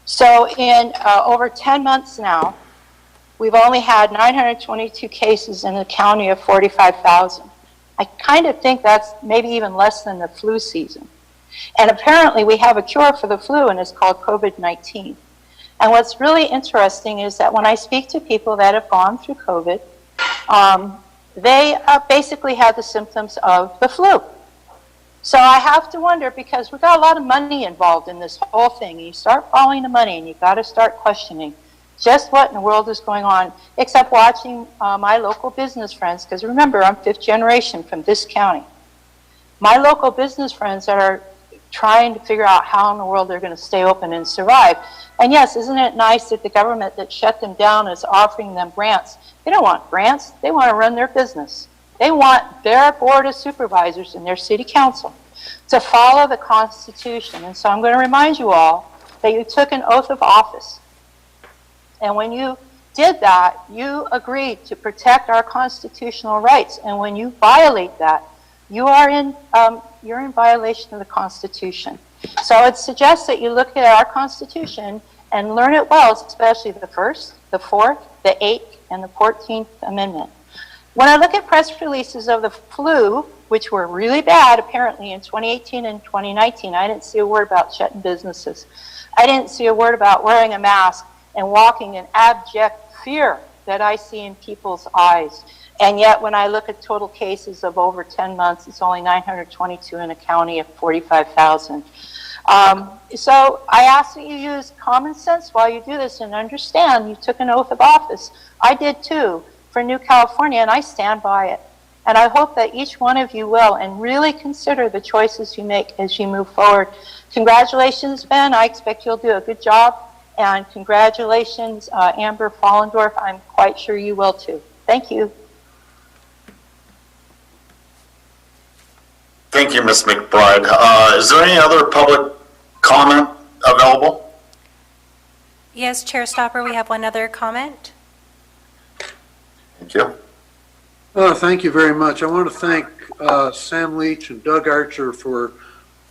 So in over 10 months now, we've only had 922 cases in a county of 45,000. I kind of think that's maybe even less than the flu season. And apparently we have a cure for the flu, and it's called COVID-19. And what's really interesting is that when I speak to people that have gone through COVID, they basically have the symptoms of the flu. So I have to wonder, because we've got a lot of money involved in this whole thing, and you start following the money and you got to start questioning just what in the world is going on, except watching my local business friends, because remember, I'm 5th generation from this county. My local business friends that are trying to figure out how in the world they're going to stay open and survive. And yes, isn't it nice that the government that shut them down is offering them grants? They don't want grants. They want to run their business. They want their Board of Supervisors and their City Council to follow the Constitution. And so I'm going to remind you all that you took an oath of office. And when you did that, you agreed to protect our constitutional rights. And when you violate that, you are you're in violation of the Constitution. So I would suggest that you look at our Constitution and learn it well, especially the 1st, the 4th, the 8th, and the 14th Amendment. When I look at press releases of the flu, which were really bad apparently in 2018 and 2019, I didn't see a word about shutting businesses. I didn't see a word about wearing a mask and walking in abject fear that I see in people's eyes. And yet, when I look at total cases of over 10 months, it's only 922 in a county of 45,000. So I ask that you use common sense while you do this and understand you took an oath of office. I did too for New California, and I stand by it. And I hope that each one of you will, and really consider the choices you make as you move forward. Congratulations, Ben. I expect you'll do a good job. And congratulations, Amber Follendorf. I'm quite sure you will too. Thank you. Thank you, Ms. McBride. Is there any other public comment available? Yes, Chair Stopper, we have one other comment. Thank you. Thank you very much. I want to thank Sam Leach and Doug Archer for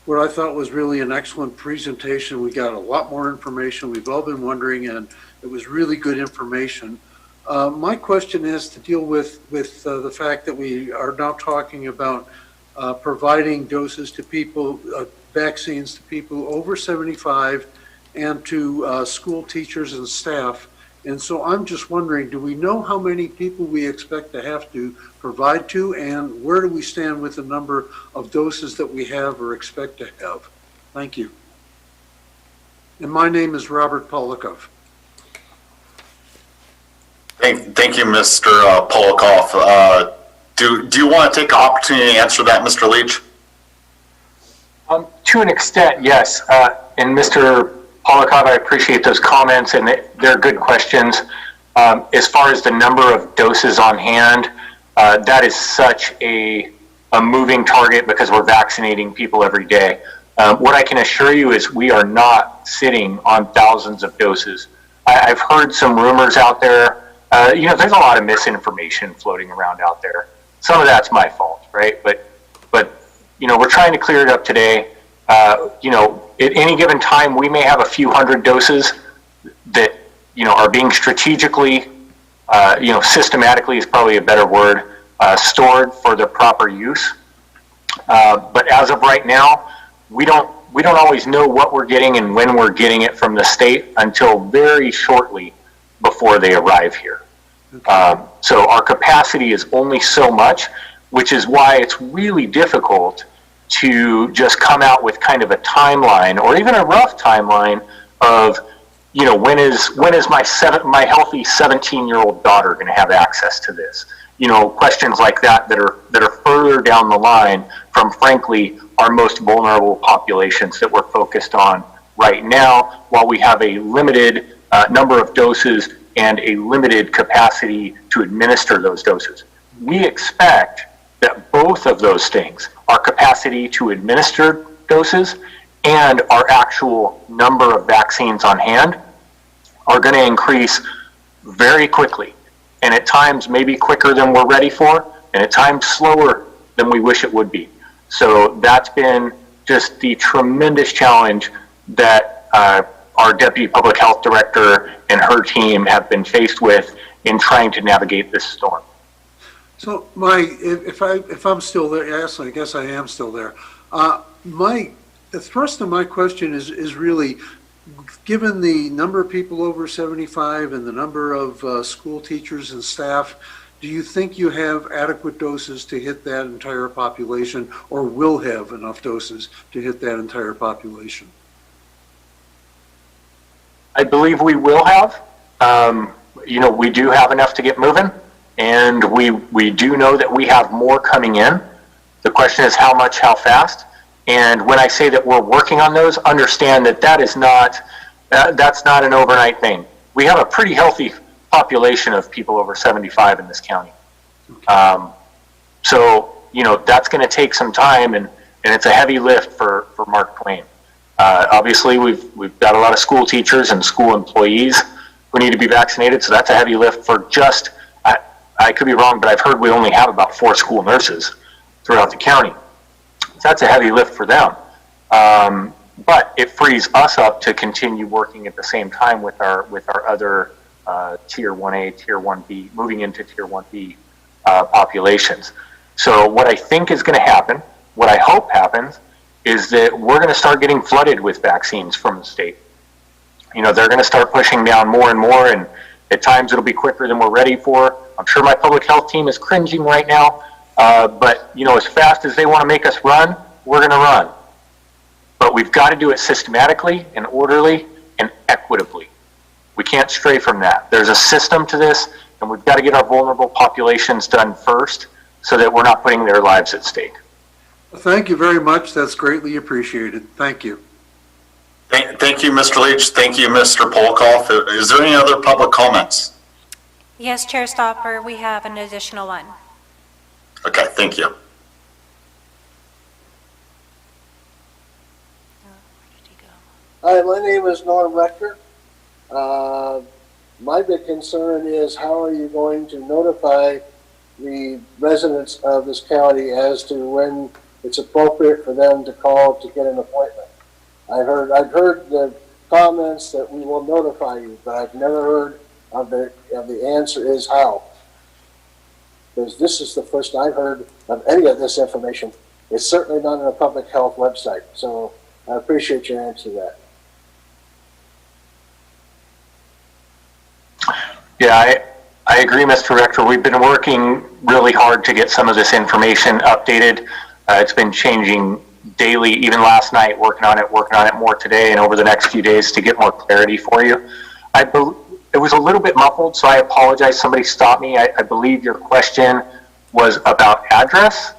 what I thought was really an excellent presentation. We got a lot more information we've all been wondering, and it was really good information. My question is to deal with the fact that we are now talking about providing doses to people, vaccines to people over 75 and to school teachers and staff. And so I'm just wondering, do we know how many people we expect to have to provide to, and where do we stand with the number of doses that we have or expect to have? Thank you. And my name is Robert Polikoff. Thank you, Mr. Polikoff. Do you want to take the opportunity to answer that, Mr. Leach? To an extent, yes. And Mr. Polikoff, I appreciate those comments, and they're good questions. As far as the number of doses on hand, that is such a moving target because we're vaccinating people every day. What I can assure you is we are not sitting on thousands of doses. I've heard some rumors out there. There's a lot of misinformation floating around out there. Some of that's my fault, right? But we're trying to clear it up today. At any given time, we may have a few hundred doses that, are being strategically, systematically is probably a better word, stored for the proper use. But as of right now, we don't always know what we're getting and when we're getting it from the state until very shortly before they arrive here. So our capacity is only so much, which is why it's really difficult to just come out with kind of a timeline or even a rough timeline of, when is my healthy 17-year-old daughter going to have access to this? Questions like that are further down the line from, frankly, our most vulnerable populations that we're focused on right now, while we have a limited number of doses and a limited capacity to administer those doses. We expect that both of those things, our capacity to administer doses and our actual number of vaccines on hand, are going to increase very quickly. And at times maybe quicker than we're ready for, and at times slower than we wish it would be. So that's been just the tremendous challenge that our Deputy Public Health Director and her team have been faced with in trying to navigate this storm. So if I'm still there, yes, I guess I am still there. The thrust of my question is really, given the number of people over 75 and the number of school teachers and staff, do you think you have adequate doses to hit that entire population, or will have enough doses to hit that entire population? I believe we will have. We do have enough to get moving, and we do know that we have more coming in. The question is how much, how fast. And when I say that we're working on those, understand that that's not an overnight thing. We have a pretty healthy population of people over 75 in this county. So that's going to take some time, and it's a heavy lift for Mark Twain. Obviously, we've got a lot of school teachers and school employees who need to be vaccinated, so that's a heavy lift for just, I could be wrong, but I've heard we only have about 4 school nurses throughout the county. So that's a heavy lift for them. But it frees us up to continue working at the same time with our other Tier 1A, Tier 1B, moving into Tier 1B populations. So what I think is going to happen, what I hope happens, is that we're going to start getting flooded with vaccines from the state. They're going to start pushing down more and more, and at times it'll be quicker than we're ready for. I'm sure my public health team is cringing right now, but as fast as they want to make us run, we're going to run. But we've got to do it systematically and orderly and equitably. We can't stray from that. There's a system to this, and we've got to get our vulnerable populations done first, so that we're not putting their lives at stake. Thank you very much. That's greatly appreciated. Thank you. Thank you, Mr. Leach. Thank you, Mr. Polkoff. Is there any other public comments? Yes, Chair Stopper, we have an additional one. Okay, thank you. Hi, my name is Norm Rector. My big concern is how are you going to notify the residents of this county as to when it's appropriate for them to call to get an appointment? I've heard the comments that we will notify you, but I've never heard of the answer is how. Because this is the first I've heard of any of this information. It's certainly not on a public health website, so I appreciate your answer to that. Yeah, I agree, Mr. Rector. We've been working really hard to get some of this information updated. It's been changing daily, even last night, working on it more today and over the next few days to get more clarity for you. It was a little bit muffled, so I apologize. Somebody stopped me. I believe your question was about address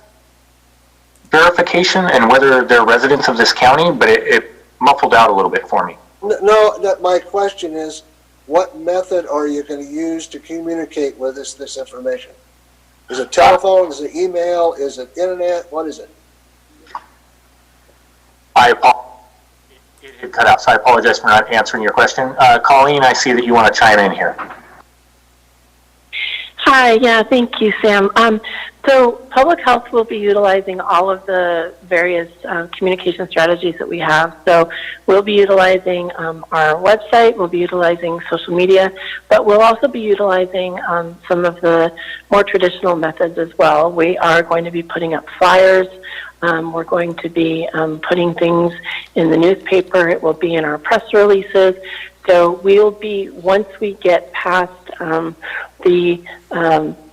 verification and whether they're residents of this county, but it muffled out a little bit for me. No, my question is, what method are you going to use to communicate with us this information? Is it telephone? Is it email? Is it internet? What is it? It cut out, so I apologize for not answering your question. Colleen, I see that you want to chime in here. Hi, yeah, thank you, Sam. So public health will be utilizing all of the various communication strategies that we have. So we'll be utilizing our website, we'll be utilizing social media, but we'll also be utilizing some of the more traditional methods as well. We are going to be putting up flyers. We're going to be putting things in the newspaper. It will be in our press releases. So we'll be, once we get past the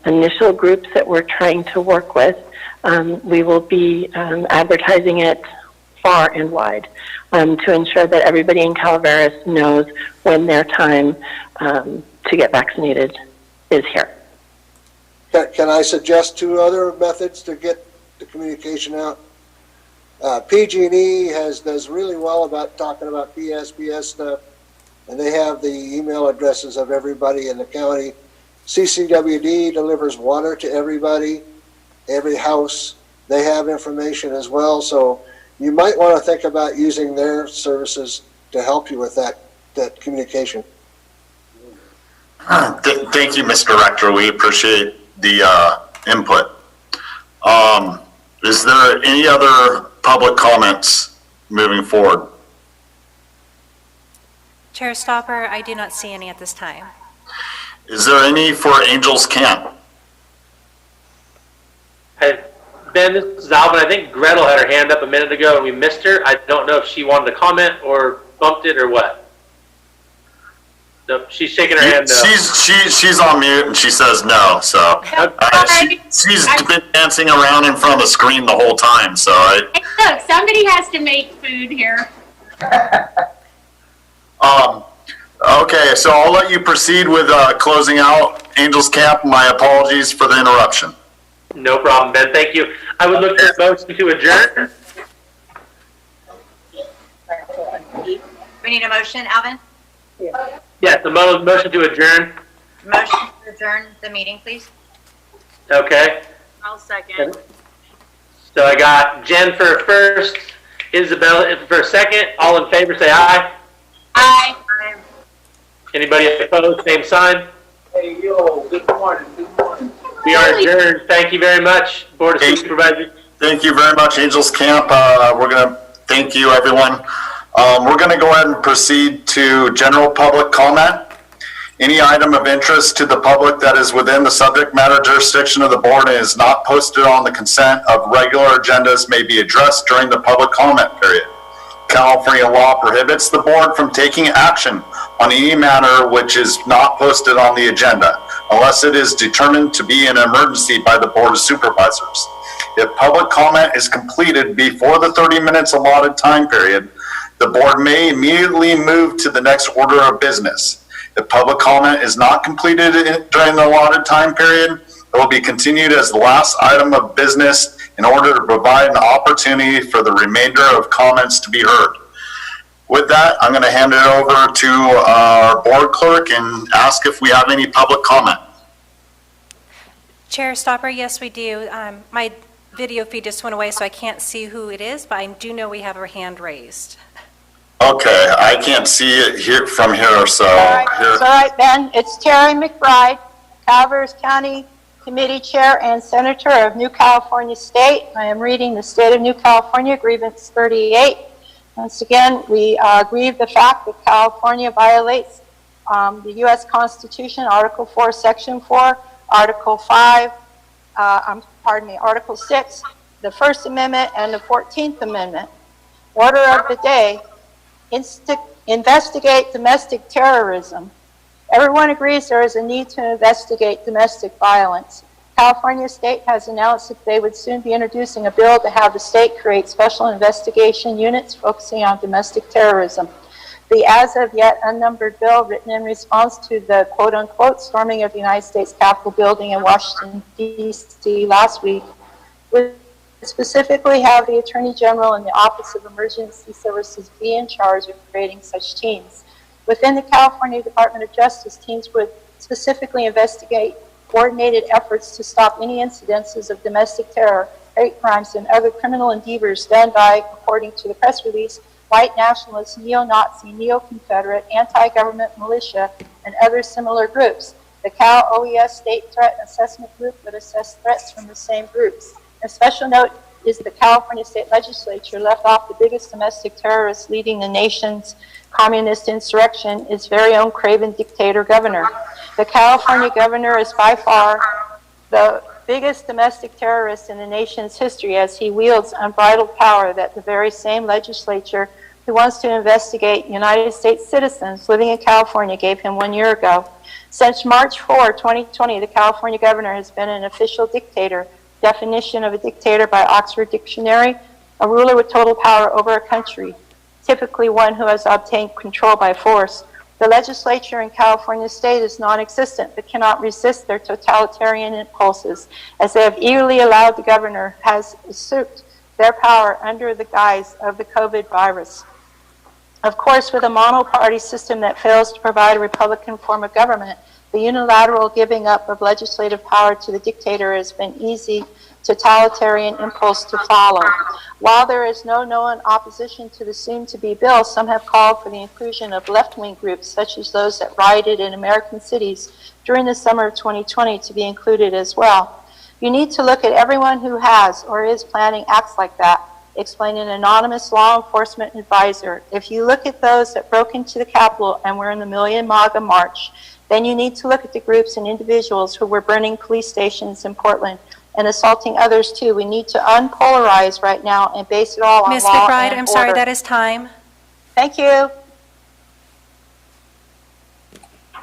initial groups that we're trying to work with, we will be advertising it far and wide to ensure that everybody in Calaveras knows when their time to get vaccinated is here. Can I suggest two other methods to get the communication out? PG&E does really well about talking about PSPS stuff, and they have the email addresses of everybody in the county. CCWD delivers water to everybody, every house. They have information as well, so you might want to think about using their services to help you with that communication. Thank you, Mr. Rector. We appreciate the input. Is there any other public comments moving forward? Chair Stopper, I do not see any at this time. Is there any for Angels Camp? Ben, this is Alvin. I think Gretel had her hand up a minute ago and we missed her. I don't know if she wanted to comment or bumped it or what. No, she's shaking her hand no. She's on mute and she says no. So she's been dancing around in front of the screen the whole time. So Hey, look, somebody has to make food here. Okay, so I'll let you proceed with closing out Angels Camp. My apologies for the interruption. No problem, Ben. Thank you. I would look for a motion to adjourn. We need a motion, Alvin? Yes, the motion to adjourn. Motion to adjourn the meeting, please. Okay. I'll second. So I got Jen for first, Isabel for second. All in favor, say aye. Aye. Anybody opposed, same sign. Hey, yo, good morning, good morning. We are adjourned. Thank you very much, Board of Supervisors. Thank you very much, Angels Camp. We're going to thank you, everyone. We're going to go ahead and proceed to general public comment. Any item of interest to the public that is within the subject matter jurisdiction of the board and is not posted on the consent of regular agendas may be addressed during the public comment period. California law prohibits the board from taking action on any matter which is not posted on the agenda, unless it is determined to be an emergency by the Board of Supervisors. If public comment is completed before the 30 minutes allotted time period, the board may immediately move to the next order of business. If public comment is not completed during the allotted time period, It will be continued as the last item of business in order to provide an opportunity for the remainder of comments to be heard. With that, I'm going to hand it over to our board clerk and ask if we have any public comment. Chair Stopper, yes, we do. My video feed just went away, so I can't see who it is, but I do know we have our hand raised. Okay, I can't see it here from here, so. It's all right, Ben. It's Terry McBride, Calaveras County Committee Chair and Senator of New California State. I am reading the State of New California Grievance 38. Once again, we grieve the fact that California violates the U.S. Constitution, Article 4, Section 4, Article 5, Article 6, the First Amendment, and the 14th Amendment. Order of the day, investigate domestic terrorism. Everyone agrees there is a need to investigate domestic violence. California State has announced that they would soon be introducing a bill to have the state create special investigation units focusing on domestic terrorism. The as of yet unnumbered bill written in response to the quote-unquote storming of the United States Capitol building in Washington, D.C. last week would specifically have the Attorney General and the Office of Emergency Services be in charge of creating such teams. Within the California Department of Justice, teams would specifically investigate coordinated efforts to stop any incidences of domestic terror, hate crimes, and other criminal endeavors done by, according to the press release, white nationalists, neo-Nazi, neo-Confederate, anti-government militia, and other similar groups. The Cal OES State Threat Assessment Group would assess threats from the same groups. A special note is the California State Legislature left off the biggest domestic terrorist leading the nation's communist insurrection, its very own craven dictator governor. The California governor is by far the biggest domestic terrorist in the nation's history, as he wields unbridled power that the very same legislature who wants to investigate United States citizens living in California gave him 1 year ago. Since March 4, 2020, the California governor has been an official dictator. Definition of a dictator by Oxford Dictionary: a ruler with total power over a country, typically one who has obtained control by force. The legislature in California State is non-existent but cannot resist their totalitarian impulses, as they have eagerly allowed the governor has usurped their power under the guise of the COVID virus. Of course, with a monoparty system that fails to provide a Republican form of government, the unilateral giving up of legislative power to the dictator has been easy totalitarian impulse to follow. While there is no known opposition to the soon-to-be bill, some have called for the inclusion of left-wing groups, such as those that rioted in American cities during the summer of 2020, to be included as well. You need to look at everyone who has or is planning acts like that, explained an anonymous law enforcement advisor. If you look at those that broke into the Capitol and were in the Million MAGA March, then you need to look at the groups and individuals who were burning police stations in Portland and assaulting others too. We need to unpolarize right now and base it all on Ms. law McBride, and I'm sorry, order. that is time. Thank you.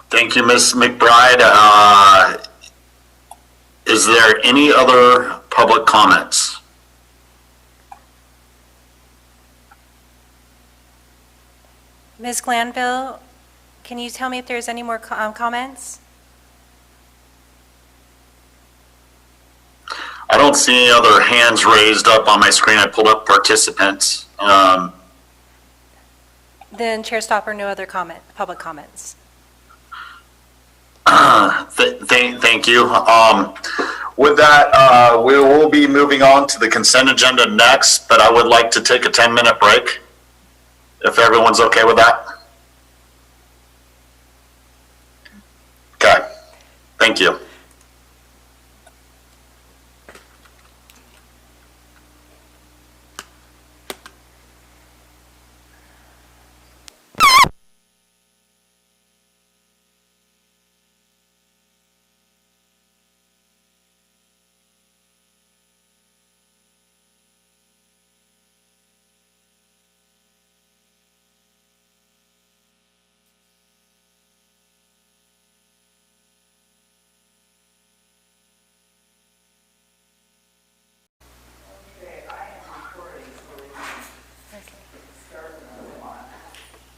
Thank you, Ms. McBride. Is there any other public comments? Ms. Glanville, can you tell me if there's any more comments? I don't see any other hands raised up on my screen. I pulled up participants. Then Chair Stopper, no other public comments. Thank you. With that, we will be moving on to the consent agenda next, but I would like to take a 10-minute break, if everyone's okay with that. Okay, thank you.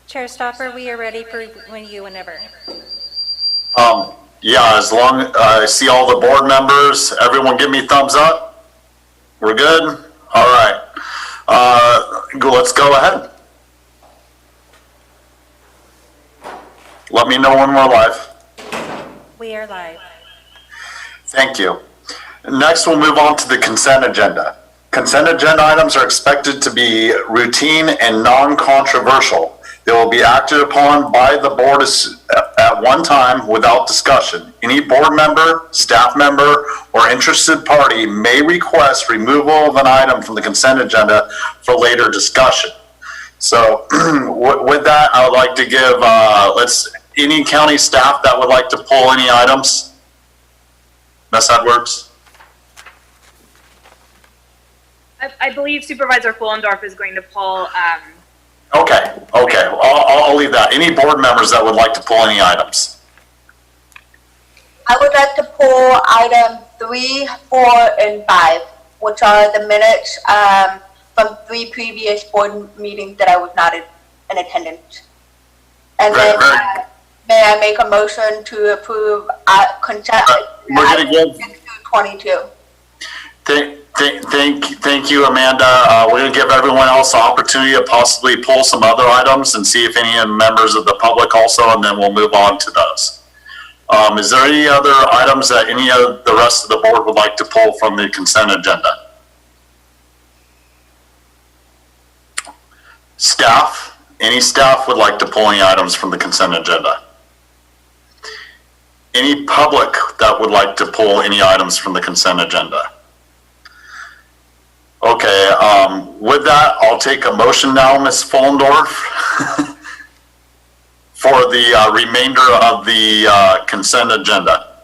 Chair Stopper, we are ready for you whenever. Yeah, as long, I see all the board members, everyone give me thumbs up. We're good? All right. Let's go ahead. Let me know when we're live. We are live. Thank you. Next, we'll move on to the consent agenda. Consent agenda items are expected to be routine and non-controversial. They will be acted upon by the board at one time without discussion. Any board member, staff member, or interested party may request removal of an item from the consent agenda for later discussion. So with that, I would like to give, any county staff that would like to pull any items? Ms. Edwards? I believe Supervisor Fullendorf is going to pull, Okay. I'll leave that. Any board members that would like to pull any items? I would like to pull item 3, 4, and 5, which are the minutes from 3 previous board meetings that I was not in attendance. And then may I make a motion to approve consent We're going to give 6 through 22. Thank you, Amanda. We're going to give everyone else an opportunity to possibly pull some other items and see if any members of the public also, and then we'll move on to those. Is there any other items that any of the rest of the board would like to pull from the consent agenda? Staff? Any staff would like to pull any items from the consent agenda? Any public that would like to pull any items from the consent agenda? Okay, with that, I'll take a motion now, Ms. Fullendorf, for the remainder of the consent agenda.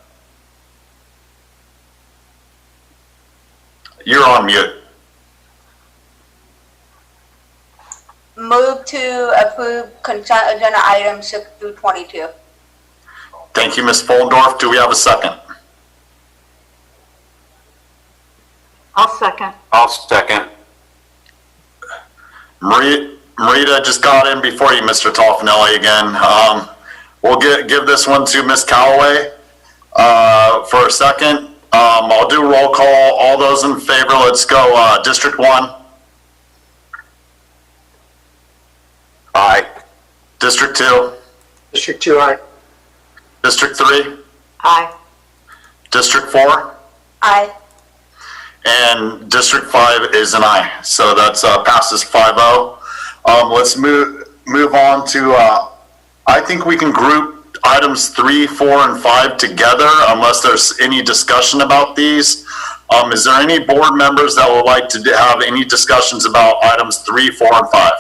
You're on mute. Move to approve consent agenda items 6 through 22. Thank you, Ms. Fullendorf. Do we have a second? I'll second. I'll second. Marita just got in before you, Mr. Toffanelli, again. We'll give this one to Ms. Callaway for a second. I'll do roll call. All those in favor, let's go. District 1. Aye. District 2. District 2, aye. District 3. Aye. District 4. Aye. And District 5 is an aye. So that's passes 5-0. Let's move on to, I think we can group items 3, 4, and 5 together unless there's any discussion about these. Is there any board members that would like to have any discussions about items 3, 4, and 5?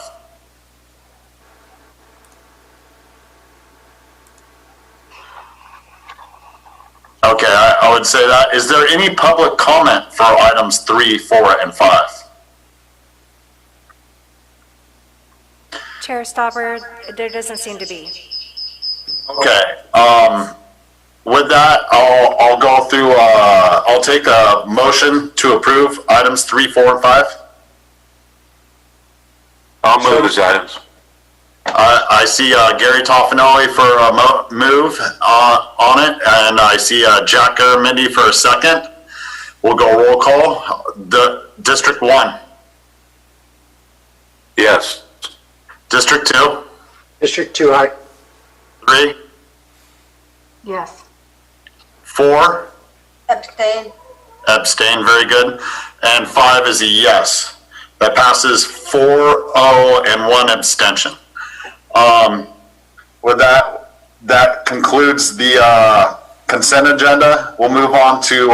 Okay, I would say that. Is there any public comment for items 3, 4, and 5? Chair Stopper, there doesn't seem to be. Okay, with that, I'll go through, I'll take a motion to approve items 3, 4, and 5. I'll move those items. I see Gary Toffanelli for a move on it, and I see Jack Garamendi for a second. We'll go roll call. The District 1. Yes. District 2. District 2, aye. 3. Yes. 4. Abstain. Abstain, very good. And 5 is a yes. That passes 4-0 and 1 abstention. With that concludes the consent agenda. We'll move on to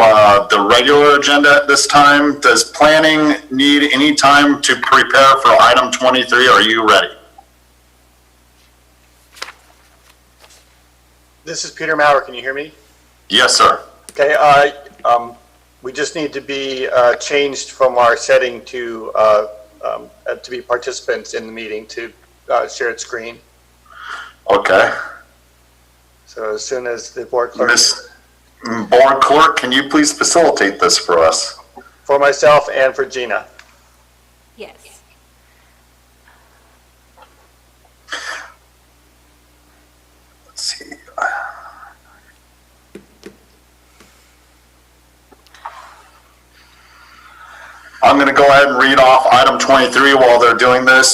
the regular agenda at this time. Does planning need any time to prepare for item 23? Are you ready? This is Peter Maurer. Can you hear me? Yes, sir. Okay, we just need to be changed from our setting to be participants in the meeting to shared screen. Okay. So as soon as the board clerk... Miss Board Clerk, can you please facilitate this for us? For myself and for Gina. Yes. Let's see. I'm going to go ahead and read off item 23 while they're doing this.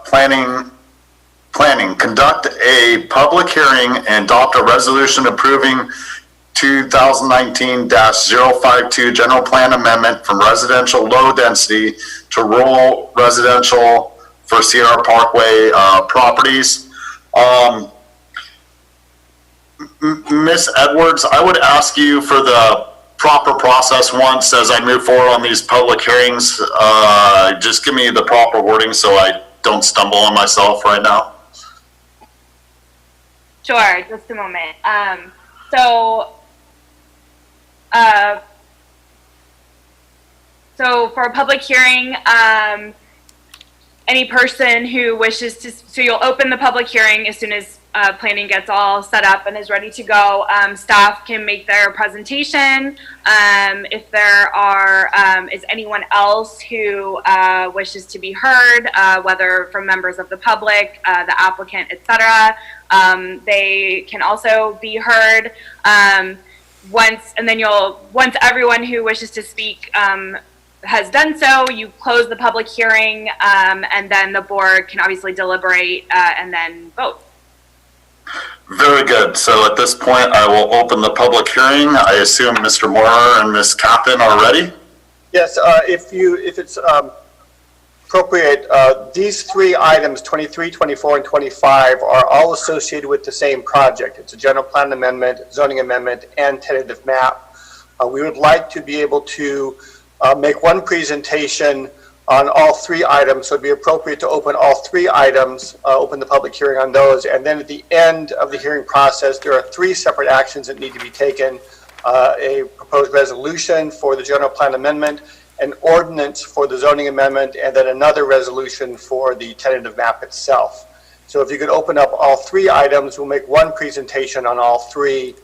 Planning, conduct a public hearing and adopt a resolution approving 2019-052 general plan amendment from residential low density to rural residential for Sierra Parkway properties. Ms. Edwards, I would ask you for the proper process once as I move forward on these public hearings. Just give me the proper wording so I don't stumble on myself right now. Sure, just a moment. So for a public hearing, any person who wishes to, so you'll open the public hearing as soon as planning gets all set up and is ready to go. Staff can make their presentation. If there is anyone else who wishes to be heard, whether from members of the public, the applicant, etc., they can also be heard. Once everyone who wishes to speak has done so, you close the public hearing, and then the board can obviously deliberate and then vote. Very good. So at this point, I will open the public hearing. I assume Mr. Moore and Ms. Captain are ready? Yes, if it's appropriate, these three items, 23, 24, and 25, are all associated with the same project. It's a general plan amendment, zoning amendment, and tentative map. We would like to be able to make one presentation on all three items, so it'd be appropriate to open all three items, open the public hearing on those, and then at the end of the hearing process, there are three separate actions that need to be taken: a proposed resolution for the general plan amendment, an ordinance for the zoning amendment, and then another resolution for the tentative map itself. So if you could open up all three items, we'll make one presentation on all three,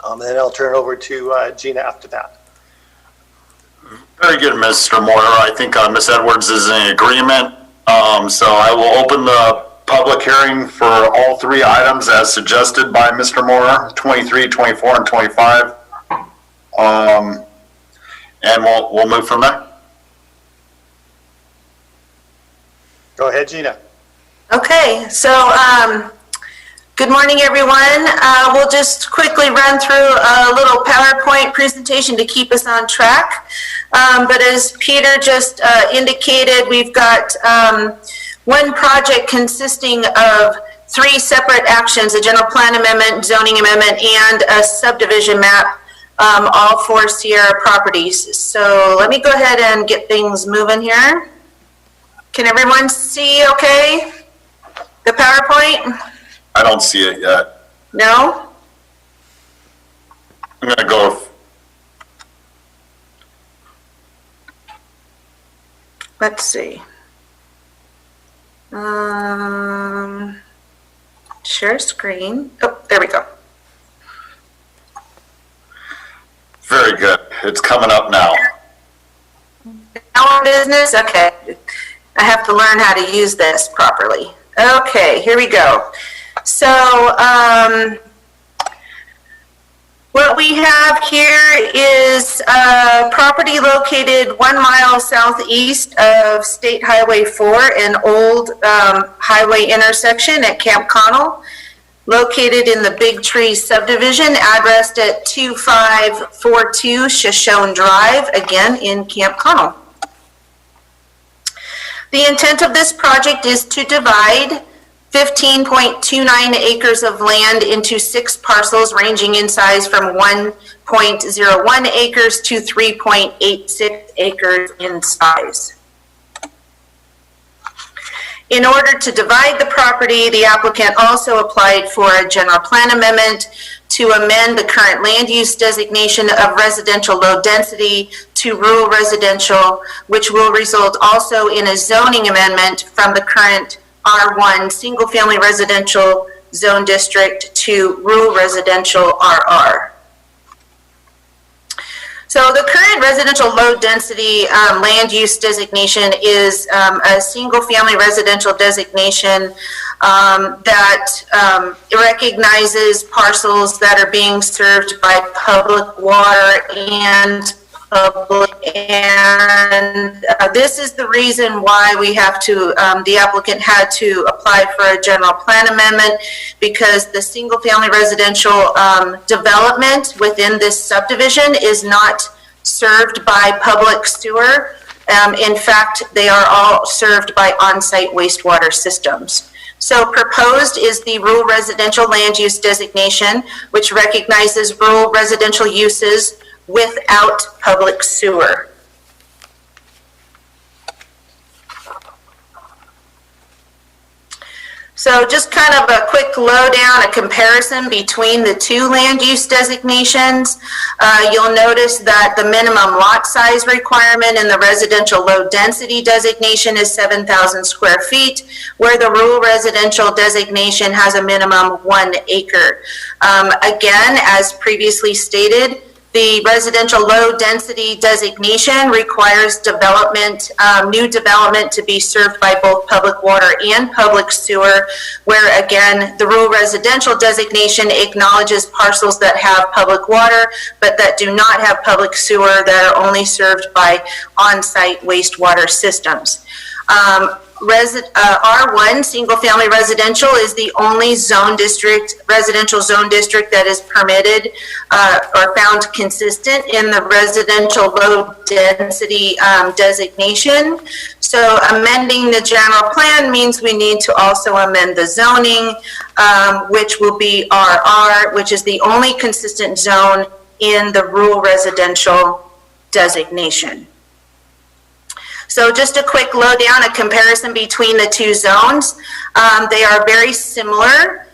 and then I'll turn it over to Gina after that. Very good, Mr. Moore. I think Ms. Edwards is in agreement. So I will open the public hearing for all three items as suggested by Mr. Moore, 23, 24, and 25. And we'll move from there. Go ahead, Gina. Okay, so good morning, everyone. We'll just quickly run through a little PowerPoint presentation to keep us on track. But as Peter just indicated, we've got one project consisting of three separate actions: a general plan amendment, zoning amendment, and a subdivision map, all for Sierra properties. So let me go ahead and get things moving here. Can everyone see okay? The PowerPoint? I don't see it yet. No? I'm going to go. Let's see. Share screen. Oh, there we go. Very good. It's coming up now. Now on business? Okay. I have to learn how to use this properly. Okay, here we go. So, what we have here is a property located 1 mile southeast of State Highway 4, an old highway intersection at Camp Connell, located in the Big Tree subdivision, addressed at 2542 Shoshone Drive, again in Camp Connell. The intent of this project is to divide 15.29 acres of land into 6 parcels ranging in size from 1.01 acres to 3.86 acres in size. In order to divide the property, the applicant also applied for a general plan amendment to amend the current land use designation of residential low density to rural residential, which will result also in a zoning amendment from the current R1 single family residential zone district to rural residential RR. So the current residential low density land use designation is a single family residential designation that recognizes parcels that are being served by public water and public, and this is the reason why we have to, the applicant had to apply for a general plan amendment, because the single family residential development within this subdivision is not served by public sewer. In fact, they are all served by on-site wastewater systems. So proposed is the rural residential land use designation, which recognizes rural residential uses without public sewer. So just kind of a quick lowdown, a comparison between the two land use designations. You'll notice that the minimum lot size requirement in the residential low density designation is 7,000 square feet, where the rural residential designation has a minimum 1 acre. Again, as previously stated, the residential low density designation requires development, new development to be served by both public water and public sewer, where again, the rural residential designation acknowledges parcels that have public water, but that do not have public sewer, that are only served by on-site wastewater systems. R1, single family residential, is the only zone district, residential zone district that is permitted or found consistent in the residential low density designation. So amending the general plan means we need to also amend the zoning, which will be RR, which is the only consistent zone in the rural residential designation. So just a quick lowdown, a comparison between the two zones. They are very similar.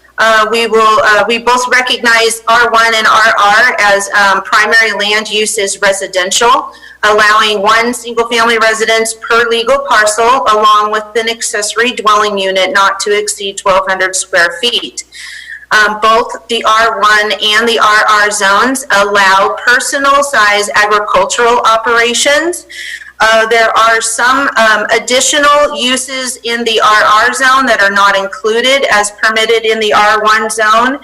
We both recognize R1 and RR as primary land use is residential, allowing one single family residence per legal parcel along with an accessory dwelling unit not to exceed 1,200 square feet. Both the R1 and the RR zones allow personal size agricultural operations. There are some additional uses in the RR zone that are not included as permitted in the R1 zone,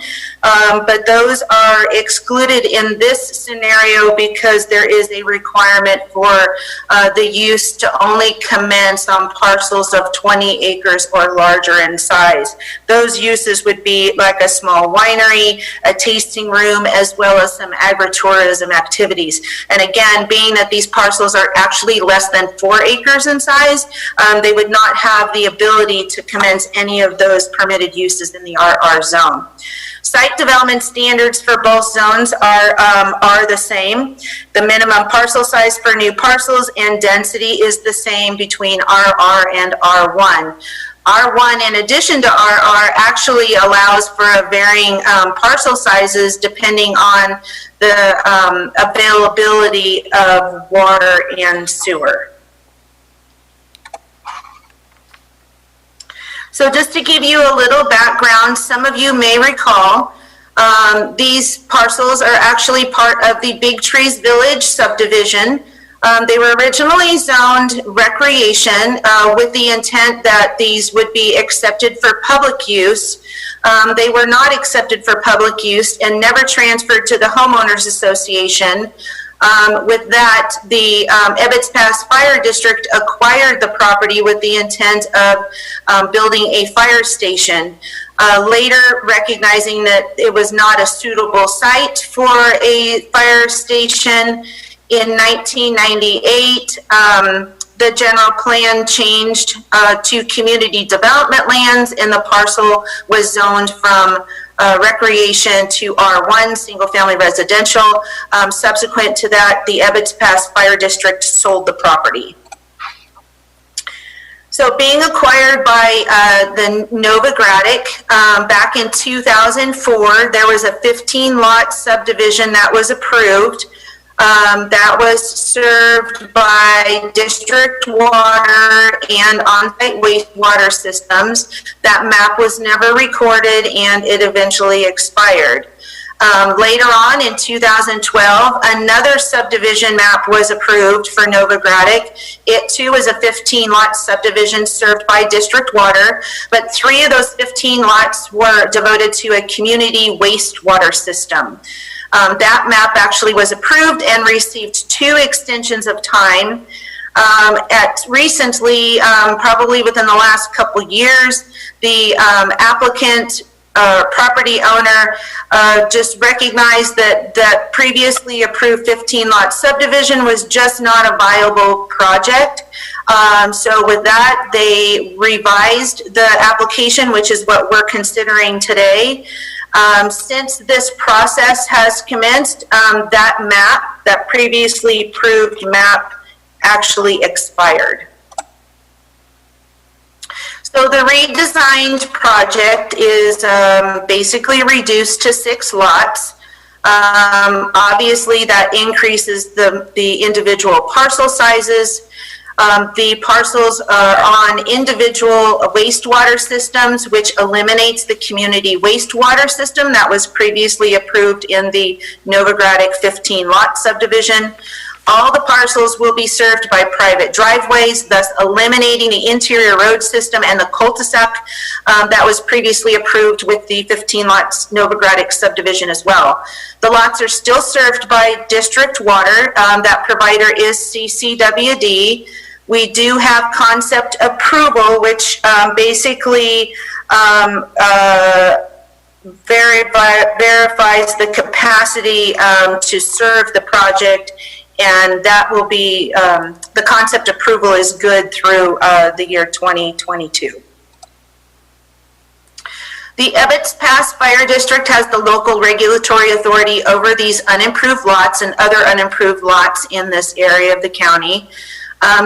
but those are excluded in this scenario because there is a requirement for the use to only commence on parcels of 20 acres or larger in size. Those uses would be like a small winery, a tasting room, as well as some agritourism activities. And again, being that these parcels are actually less than 4 acres in size, they would not have the ability to commence any of those permitted uses in the RR zone. Site development standards for both zones are the same. The minimum parcel size for new parcels and density is the same between RR and R1. R1, in addition to RR, actually allows for a varying parcel sizes depending on the availability of water and sewer. So just to give you a little background, some of you may recall these parcels are actually part of the Big Trees Village subdivision. They were originally zoned recreation with the intent that these would be accepted for public use. They were not accepted for public use and never transferred to the homeowners association. With that, the Ebbets Pass Fire District acquired the property with the intent of building a fire station. Later, recognizing that it was not a suitable site for a fire station, in 1998, the general plan changed to community development lands, and the parcel was zoned from recreation to R1, single family residential. Subsequent to that, the Ebbets Pass Fire District sold the property. So being acquired by the Novogradac back in 2004, there was a 15-lot subdivision that was approved. That was served by district water and on-site wastewater systems. That map was never recorded and it eventually expired. Later on in 2012, another subdivision map was approved for Novogradac. It too is a 15-lot subdivision served by district water, but 3 of those 15 lots were devoted to a community wastewater system. That map actually was approved and received 2 extensions of time. Recently, probably within the last couple years, the applicant property owner just recognized that previously approved 15-lot subdivision was just not a viable project. So with that, they revised the application, which is what we're considering today. Since this process has commenced, that map, that previously approved map, actually expired. So the redesigned project is basically reduced to 6 lots. Obviously, that increases the individual parcel sizes. The parcels are on individual wastewater systems, which eliminates the community wastewater system that was previously approved in the Novogradic 15-lot subdivision. All the parcels will be served by private driveways, thus eliminating the interior road system and the cul-de-sac that was previously approved with the 15-lot Novogradic subdivision as well. The lots are still served by district water. That provider is CCWD. We do have concept approval, which basically verifies the capacity to serve the project, and that will be, the concept approval is good through the year 2022. The Ebbets Pass Fire District has the local regulatory authority over these unimproved lots and other unimproved lots in this area of the county.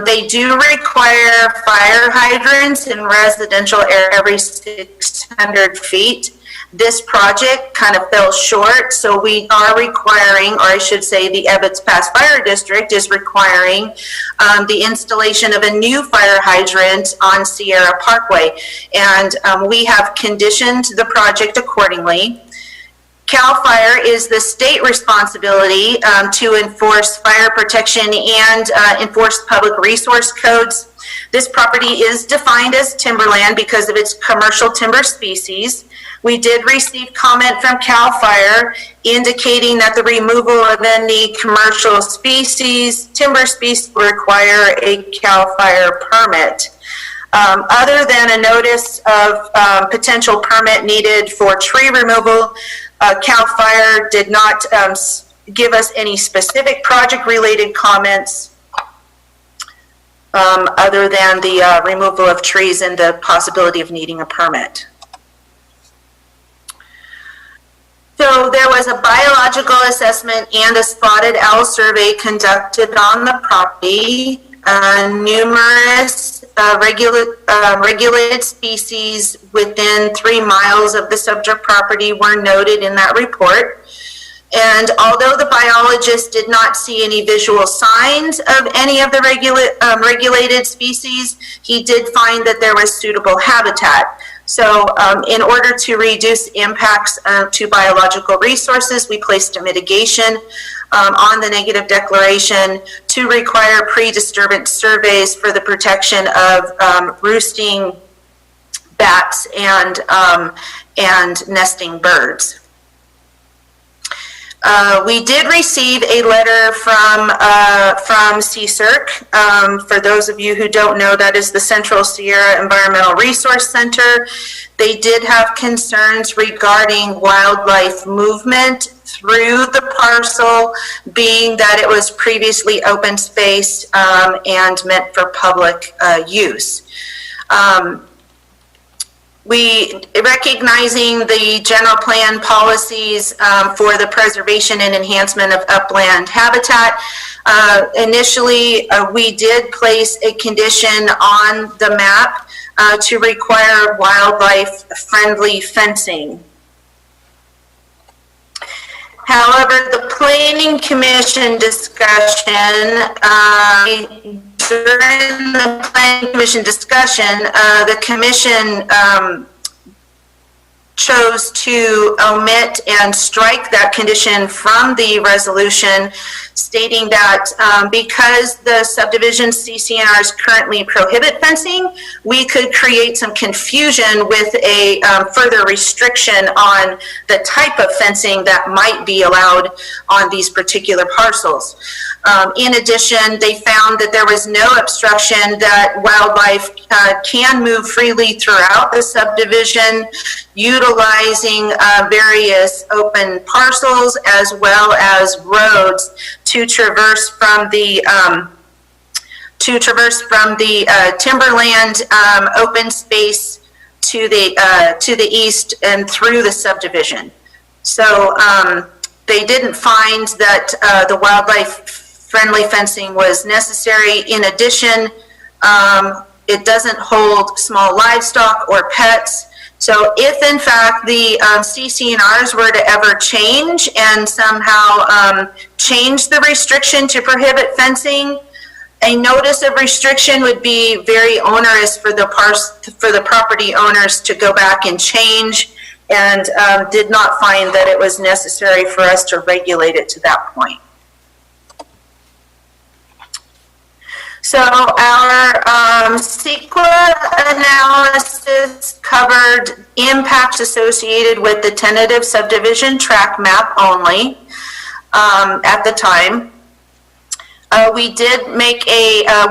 They do require fire hydrants in residential area every 600 feet. This project kind of fell short, so we are requiring, or I should say the Ebbets Pass Fire District is requiring the installation of a new fire hydrant on Sierra Parkway. And we have conditioned the project accordingly. CAL FIRE is the state responsibility to enforce fire protection and enforce public resource codes. This property is defined as timberland because of its commercial timber species. We did receive comment from CAL FIRE indicating that the removal of any commercial species, timber species, will require a CAL FIRE permit. Other than a notice of potential permit needed for tree removal, CAL FIRE did not give us any specific project-related comments other than the removal of trees and the possibility of needing a permit. So there was a biological assessment and a spotted owl survey conducted on the property. Numerous regulated species within 3 miles of the subject property were noted in that report. And although the biologist did not see any visual signs of any of the regulated species, he did find that there was suitable habitat. So in order to reduce impacts to biological resources, we placed a mitigation on the negative declaration to require pre-disturbance surveys for the protection of roosting bats and nesting birds. We did receive a letter from CSERC. For those of you who don't know, that is the Central Sierra Environmental Resource Center. They did have concerns regarding wildlife movement through the parcel, being that it was previously open space and meant for public use. We, recognizing the general plan policies for the preservation and enhancement of upland habitat, initially we did place a condition on the map to require wildlife-friendly fencing. However, the Planning Commission discussion, during the Planning Commission discussion, the Commission chose to omit and strike that condition from the resolution, stating that because the subdivision CCNRs currently prohibit fencing, we could create some confusion with a further restriction on the type of fencing that might be allowed on these particular parcels. In addition, they found that there was no obstruction, that wildlife can move freely throughout the subdivision, utilizing various open parcels as well as roads to traverse from the timberland open space to the east and through the subdivision. So they didn't find that the wildlife-friendly fencing was necessary. In addition, it doesn't hold small livestock or pets. So if in fact the CCNRs were to ever change and somehow change the restriction to prohibit fencing, a notice of restriction would be very onerous for the property owners to go back and change, and did not find that it was necessary for us to regulate it to that point. So our CEQA analysis covered impacts associated with the tentative subdivision tract map only at the time. We did make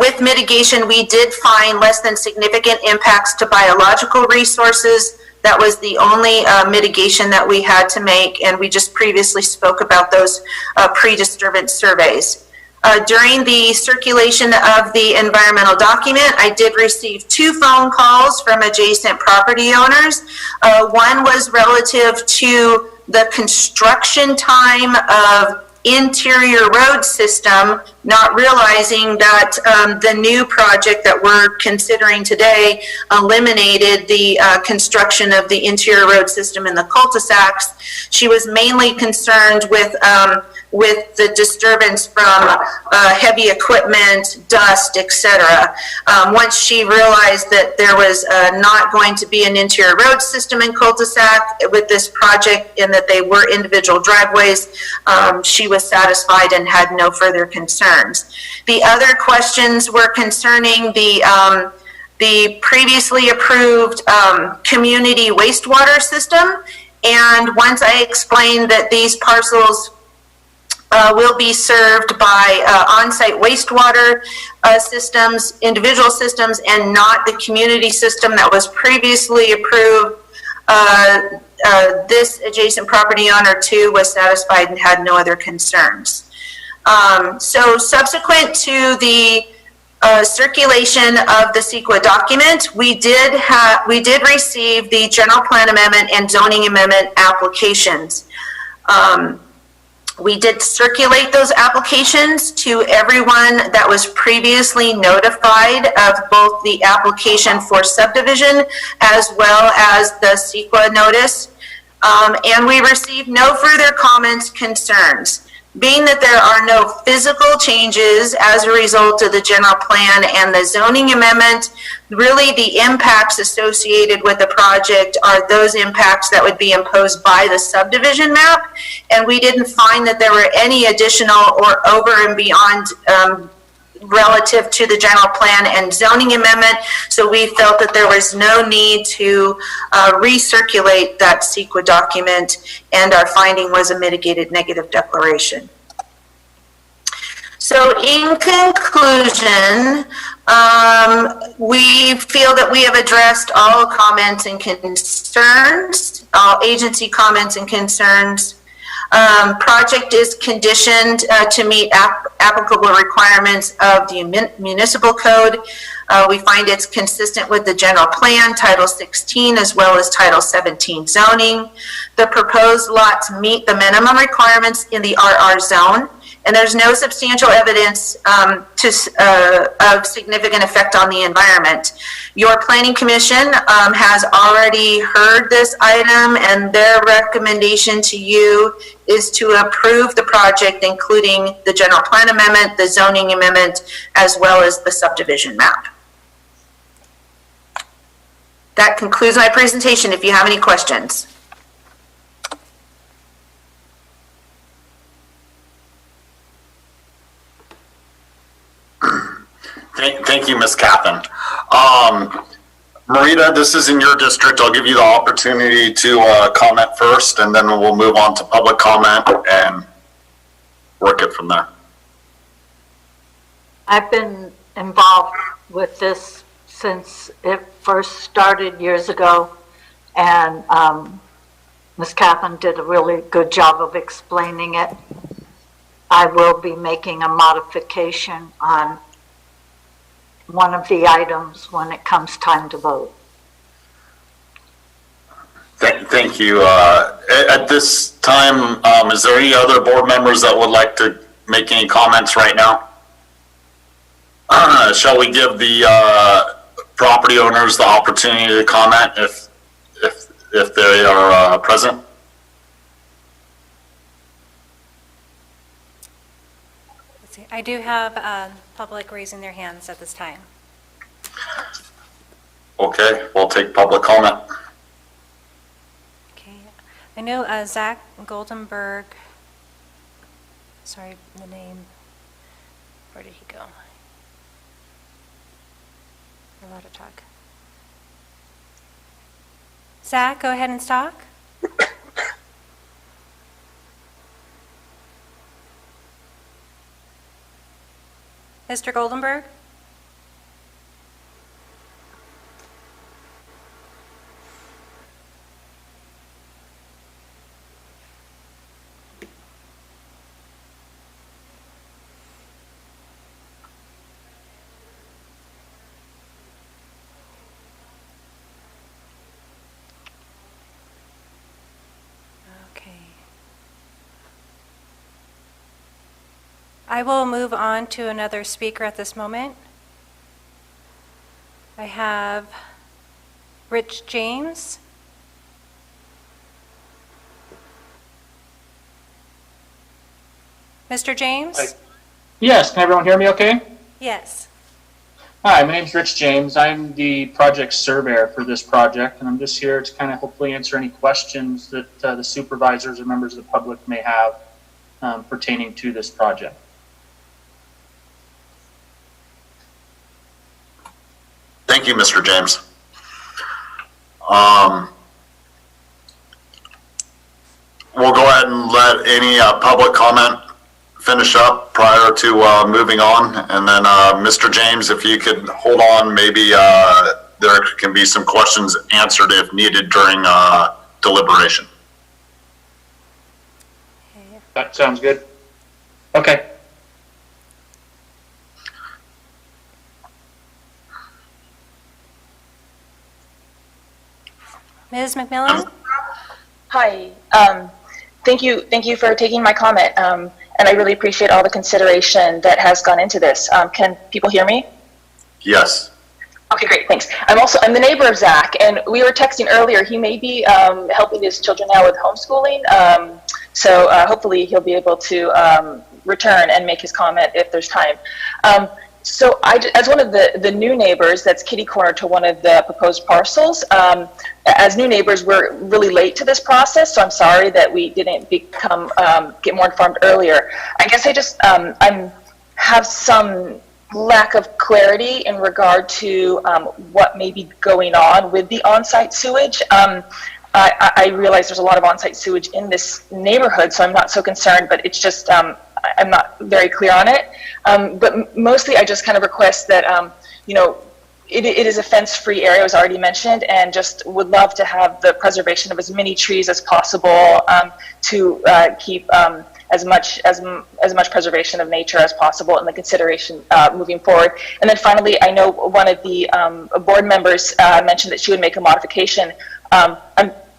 with mitigation, we did find less than significant impacts to biological resources. That was the only mitigation that we had to make, and we just previously spoke about those pre-disturbance surveys. During the circulation of the environmental document, I did receive 2 phone calls from adjacent property owners. One was relative to the construction time of interior road system, not realizing that the new project that we're considering today eliminated the construction of the interior road system in the cul-de-sacs. She was mainly concerned with the disturbance from heavy equipment, dust, etc. Once she realized that there was not going to be an interior road system in cul-de-sac with this project and that they were individual driveways, she was satisfied and had no further concerns. The other questions were concerning the previously approved community wastewater system. And once I explained that these parcels will be served by on-site wastewater systems, individual systems, and not the community system that was previously approved, this adjacent property owner too was satisfied and had no other concerns. So subsequent to the circulation of the CEQA document, we did receive the general plan amendment and zoning amendment applications. We did circulate those applications to everyone that was previously notified of both the application for subdivision as well as the CEQA notice. And we received no further comments, concerns. Being that there are no physical changes as a result of the general plan and the zoning amendment, really the impacts associated with the project are those impacts that would be imposed by the subdivision map. And we didn't find that there were any additional or over and beyond relative to the general plan and zoning amendment. So we felt that there was no need to recirculate that CEQA document, and our finding was a mitigated negative declaration. So in conclusion, we feel that we have addressed all comments and concerns, all agency comments and concerns. Project is conditioned to meet applicable requirements of the municipal code. We find it's consistent with the general plan, Title 16, as well as Title 17 zoning. The proposed lots meet the minimum requirements in the RR zone, and there's no substantial evidence of significant effect on the environment. Your Planning Commission has already heard this item, and their recommendation to you is to approve the project, including the general plan amendment, the zoning amendment, as well as the subdivision map. That concludes my presentation. If you have any questions. Thank you, Ms. Cathan. Marita, this is in your district. I'll give you the opportunity to comment first, and then we'll move on to public comment and work it from there. I've been involved with this since it first started years ago, and Ms. Cathan did a really good job of explaining it. I will be making a modification on one of the items when it comes time to vote. Thank you. At this time, is there any other board members that would like to make any comments right now? Shall we give the property owners the opportunity to comment if they are present? Let's see. I do have public raising their hands at this time. Okay, we'll take public comment. Okay. I know Zach Goldenberg, sorry, the name, where did he go? You're allowed to talk. Zach, go ahead and talk. Mr. Goldenberg? I will move on to another speaker at this moment. I have Rich James. Mr. James? Hi. Yes, can everyone hear me okay? Yes. Hi, my name's Rich James. I'm the project surveyor for this project, and I'm just here to kind of hopefully answer any questions that the supervisors or members of the public may have pertaining to this project. Thank you, Mr. James. We'll go ahead and let any public comment finish up prior to moving on. And then Mr. James, if you could hold on, maybe there can be some questions answered if needed during deliberation. That sounds good. Okay. Ms. McMillan? Hi. Thank you for taking my comment. And I really appreciate all the consideration that has gone into this. Can people hear me? Yes. Okay, great, thanks. I'm the neighbor of Zach, and we were texting earlier. He may be helping his children now with homeschooling. So hopefully he'll be able to return and make his comment if there's time. So as one of the new neighbors that's kitty corner to one of the proposed parcels, as new neighbors, we're really late to this process, so I'm sorry that we didn't get more informed earlier. I guess I just have some lack of clarity in regard to what may be going on with the on-site sewage. I realize there's a lot of on-site sewage in this neighborhood, so I'm not so concerned, but it's just I'm not very clear on it. But mostly I just kind of request that, it is a fence-free area, as already mentioned, and just would love to have the preservation of as many trees as possible to keep as much preservation of nature as possible in the consideration moving forward. And then finally, I know one of the board members mentioned that she would make a modification.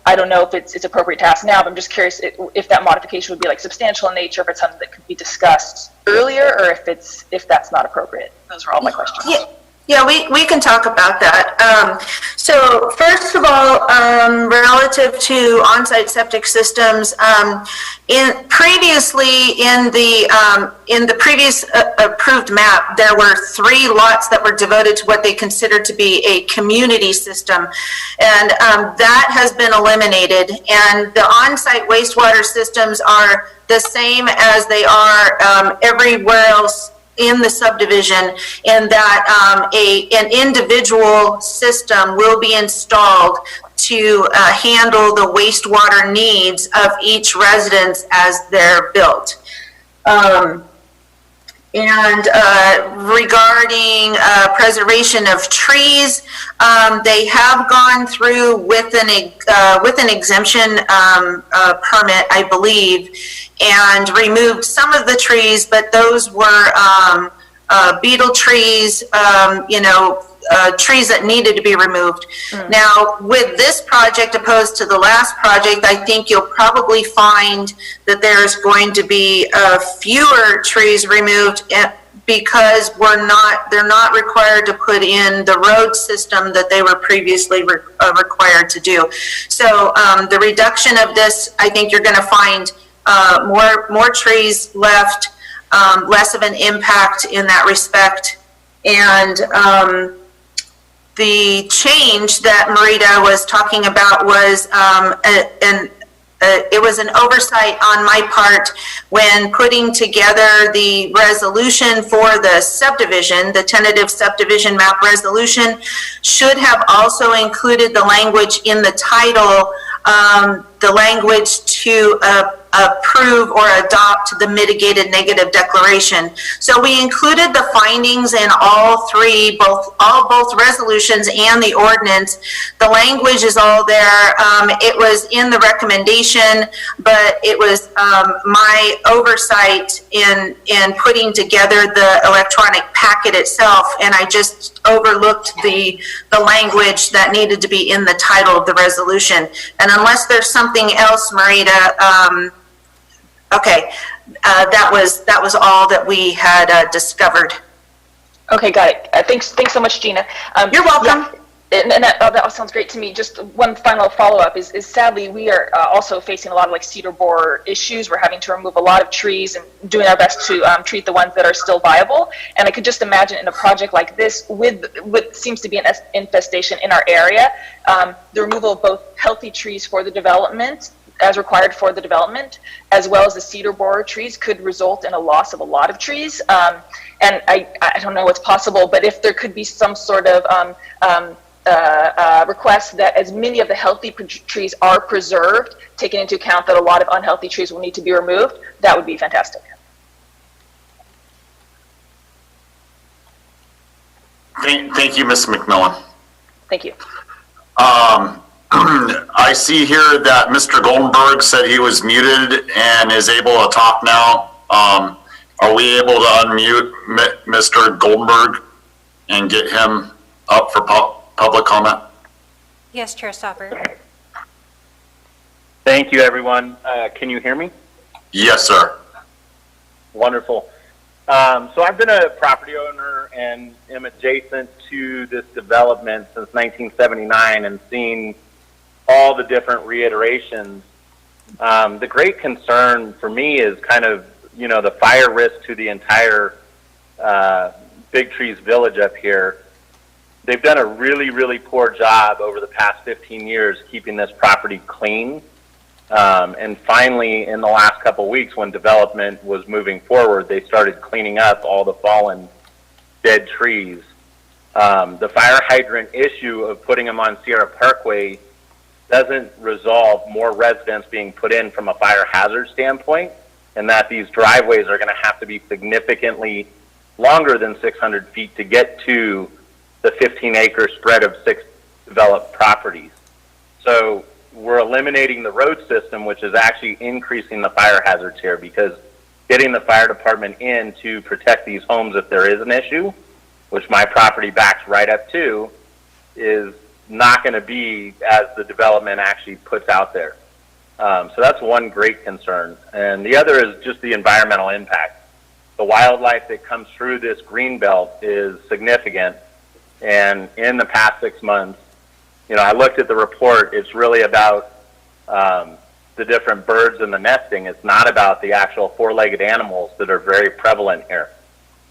I don't know if it's appropriate to ask now, but I'm just curious if that modification would be like substantial in nature, if it's something that could be discussed earlier, or if that's not appropriate. Those are all my questions. Yeah, we can talk about that. So first of all, relative to on-site septic systems, previously in the previous approved map, there were 3 lots that were devoted to what they considered to be a community system, and that has been eliminated. And the on-site wastewater systems are the same as they are everywhere else in the subdivision, in that an individual system will be installed to handle the wastewater needs of each residence as they're built. And regarding preservation of trees, they have gone through with an exemption permit, I believe, and removed some of the trees, but those were beetle trees, trees that needed to be removed. Now, with this project opposed to the last project, I think you'll probably find that there's going to be fewer trees removed because they're not required to put in the road system that they were previously required to do. So the reduction of this, I think you're going to find more trees left, less of an impact in that respect. And the change that Marita was talking about was it was an oversight on my part when putting together the resolution for the subdivision. The tentative subdivision map resolution should have also included the language in the title, the language to approve or adopt the mitigated negative declaration. So we included the findings in all three, both resolutions and the ordinance. The language is all there. It was in the recommendation, but it was my oversight in putting together the electronic packet itself, and I just overlooked the language that needed to be in the title of the resolution. And unless there's something else, Marita, okay, that was all that we had discovered. Okay, got it. Thanks so much, Gina. You're welcome. Yeah, and that all sounds great to me. Just one final follow-up is sadly we are also facing a lot of like cedar borer issues. We're having to remove a lot of trees and doing our best to treat the ones that are still viable. And I could just imagine in a project like this with what seems to be an infestation in our area, the removal of both healthy trees for the development as required for the development, as well as the cedar borer trees could result in a loss of a lot of trees. And I don't know what's possible, but if there could be some sort of request that as many of the healthy trees are preserved, taking into account that a lot of unhealthy trees will need to be removed, that would be fantastic. Thank you, Ms. McMillan. Thank you. I see here that Mr. Goldenberg said he was muted and is able to talk now. Are we able to unmute Mr. Goldenberg and get him up for public comment? Yes, Chair Stopper. Thank you, everyone. Can you hear me? Yes, sir. Wonderful. So I've been a property owner and am adjacent to this development since 1979 and seen all the different reiterations. The great concern for me is kind of, the fire risk to the entire Big Trees Village up here. They've done a really, really poor job over the past 15 years keeping this property clean. And finally, in the last couple of weeks, when development was moving forward, they started cleaning up all the fallen dead trees. The fire hydrant issue of putting them on Sierra Parkway doesn't resolve more residents being put in from a fire hazard standpoint, and that these driveways are going to have to be significantly longer than 600 feet to get to the 15-acre spread of 6 developed properties. So we're eliminating the road system, which is actually increasing the fire hazards here, because getting the fire department in to protect these homes if there is an issue, which my property backs right up to, is not going to be as the development actually puts out there. So that's one great concern. And the other is just the environmental impact. The wildlife that comes through this green belt is significant. And in the past 6 months, you know, I looked at the report. It's really about the different birds and the nesting. It's not about the actual four-legged animals that are very prevalent here.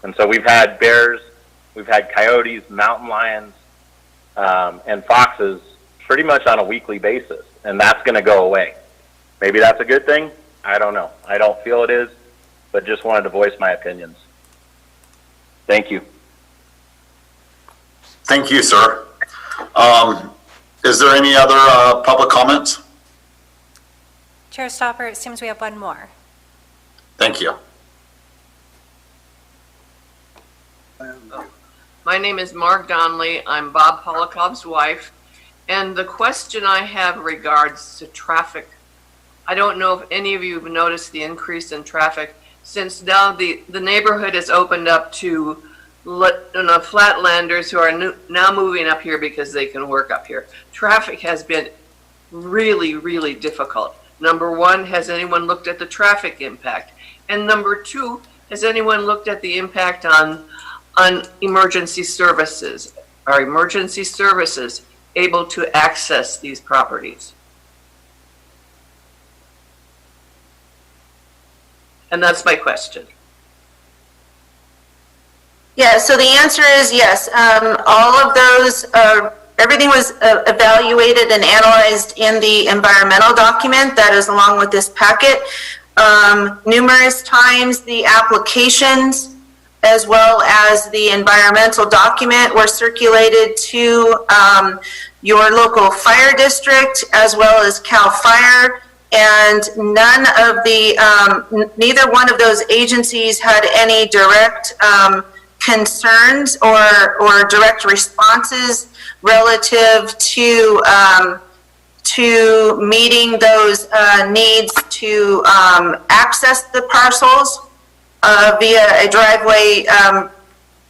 And so we've had bears, we've had coyotes, mountain lions, and foxes pretty much on a weekly basis. And that's going to go away. Maybe that's a good thing. I don't know. I don't feel it is, but just wanted to voice my opinions. Thank you. Thank you, sir. Is there any other public comments? Chair Stopper, it seems we have one more. Thank you. My name is Mark Donnelly. I'm Bob Polakov's wife. And the question I have regards to traffic. I don't know if any of you have noticed the increase in traffic since now the neighborhood has opened up to flatlanders who are now moving up here because they can work up here. Traffic has been really, really difficult. Number one, has anyone looked at the traffic impact? And number two, has anyone looked at the impact on emergency services? Are emergency services able to access these properties? And that's my question. Yeah, so the answer is yes. All of those, everything was evaluated and analyzed in the environmental document that is along with this packet. Numerous times the applications as well as the environmental document were circulated to your local fire district as well as CAL FIRE, and none of the, neither one of those agencies had any direct concerns or direct responses relative to meeting those needs to access the parcels via a driveway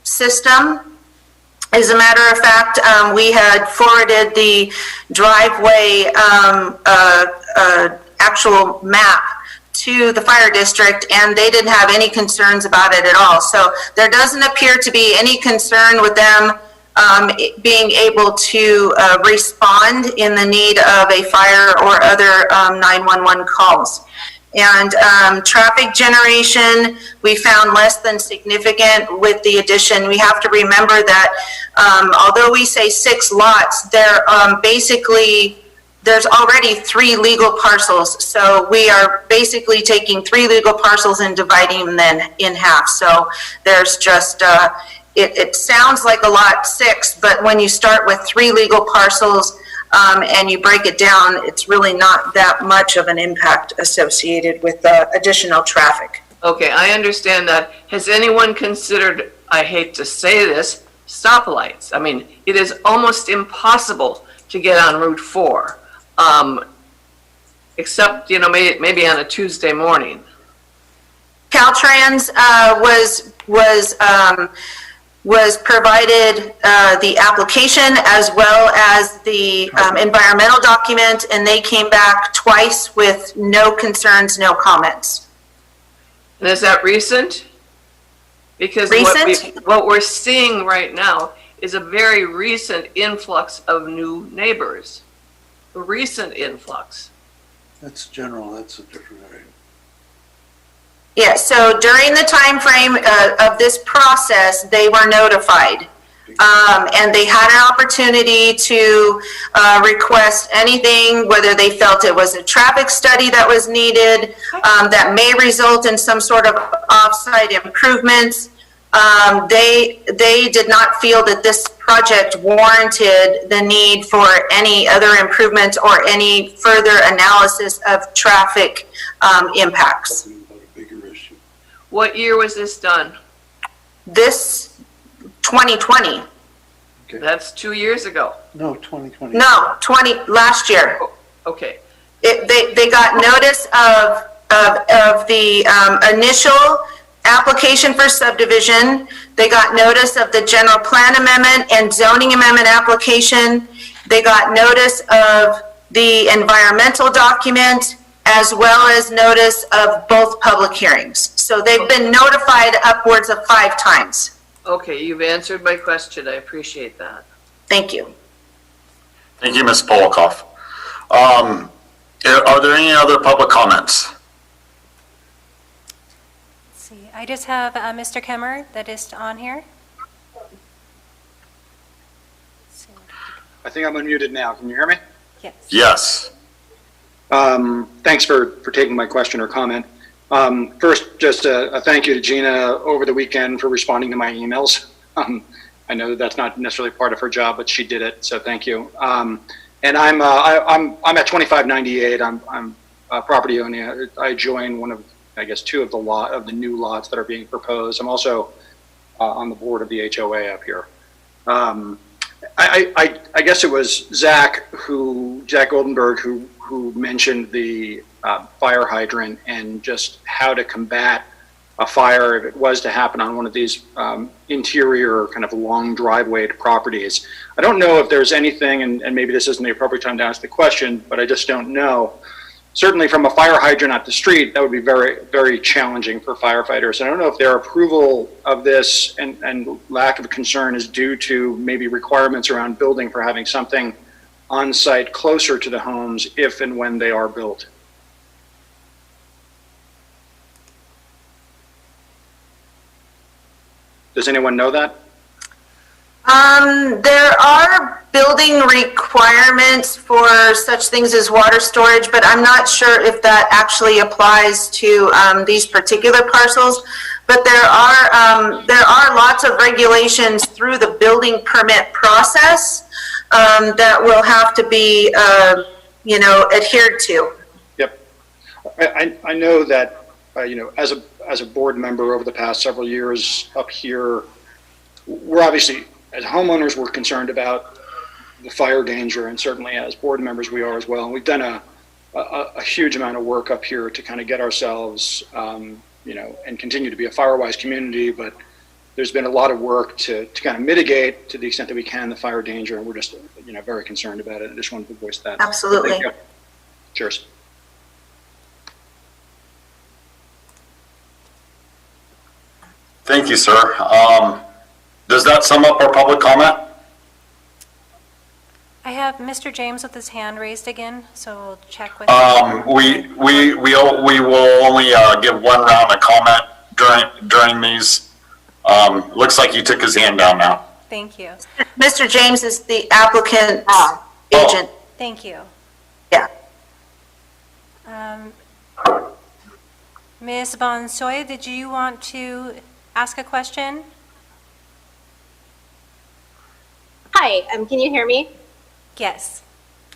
system. As a matter of fact, we had forwarded the driveway actual map to the fire district, and they didn't have any concerns about it at all. So there doesn't appear to be any concern with them being able to respond in the need of a fire or other 911 calls. And traffic generation, we found less than significant with the addition. We have to remember that although we say 6 lots, there basically there's already 3 legal parcels. So we are basically taking 3 legal parcels and dividing them in half. So there's just, it sounds like a lot 6, but when you start with 3 legal parcels and you break it down, it's really not that much of an impact associated with additional traffic. Okay, I understand that. Has anyone considered, I hate to say this, stoplights? I mean, it is almost impossible to get on Route 4. Except, you know, maybe on a Tuesday morning. Caltrans was provided the application as well as the environmental document, and they came back twice with no concerns, no comments. And is that recent? Because what we're seeing right now is a very recent influx of new neighbors. A recent influx. That's general, that's a different area. Yeah, so during the time frame of this process, they were notified. And they had an opportunity to request anything, whether they felt it was a traffic study that was needed, that may result in some sort of off-site improvements. They did not feel that this project warranted the need for any other improvements or any further analysis of traffic impacts. What year was this done? This 2020. Okay. That's 2 years ago. No, 2020. No, last year. Oh, okay. They got notice of the initial application for subdivision. They got notice of the general plan amendment and zoning amendment application. They got notice of the environmental document as well as notice of both public hearings. So they've been notified upwards of 5 times. Okay, you've answered my question. I appreciate that. Thank you. Thank you, Ms. Polikoff. Are there any other public comments? Let's see, I just have Mr. Kemmer that is on here. I think I'm unmuted now. Can you hear me? Yes. Yes. Thanks for taking my question or comment. First, just a thank you to Gina over the weekend for responding to my emails. I know that's not necessarily part of her job, but she did it, so thank you. And I'm at 2598. I'm a property owner. I join one of, I guess, two of the new lots that are being proposed. I'm also on the board of the HOA up here. I guess it was Zach Goldenberg who mentioned the fire hydrant and just how to combat a fire if it was to happen on one of these interior kind of long driveway properties. I don't know if there's anything, and maybe this isn't the appropriate time to ask the question, but I just don't know. Certainly from a fire hydrant at the street, that would be very, very challenging for firefighters. I don't know if their approval of this and lack of concern is due to maybe requirements around building for having something on site closer to the homes if and when they are built. Does anyone know that? There are building requirements for such things as water storage, but I'm not sure if that actually applies to these particular parcels. But there are lots of regulations through the building permit process that will have to be, adhered to. Yep. I know that, as a board member over the past several years up here, we're obviously, as homeowners, we're concerned about the fire danger, and certainly as board members we are as well. And we've done a huge amount of work up here to kind of get ourselves, and continue to be a fire-wise community, but there's been a lot of work to kind of mitigate to the extent that we can the fire danger, and we're just, very concerned about it. I just wanted to voice that. Absolutely. Thank you. Cheers. Thank you, sir. Does that sum up our public comment? I have Mr. James with his hand raised again, so we'll check with We will only give one round of comment during these. Looks like you took his hand down now. Thank you. Mr. James is the applicant's agent. Thank you. Yeah. Ms. Bonsoy, did you want to ask a question? Hi, can you hear me? Yes.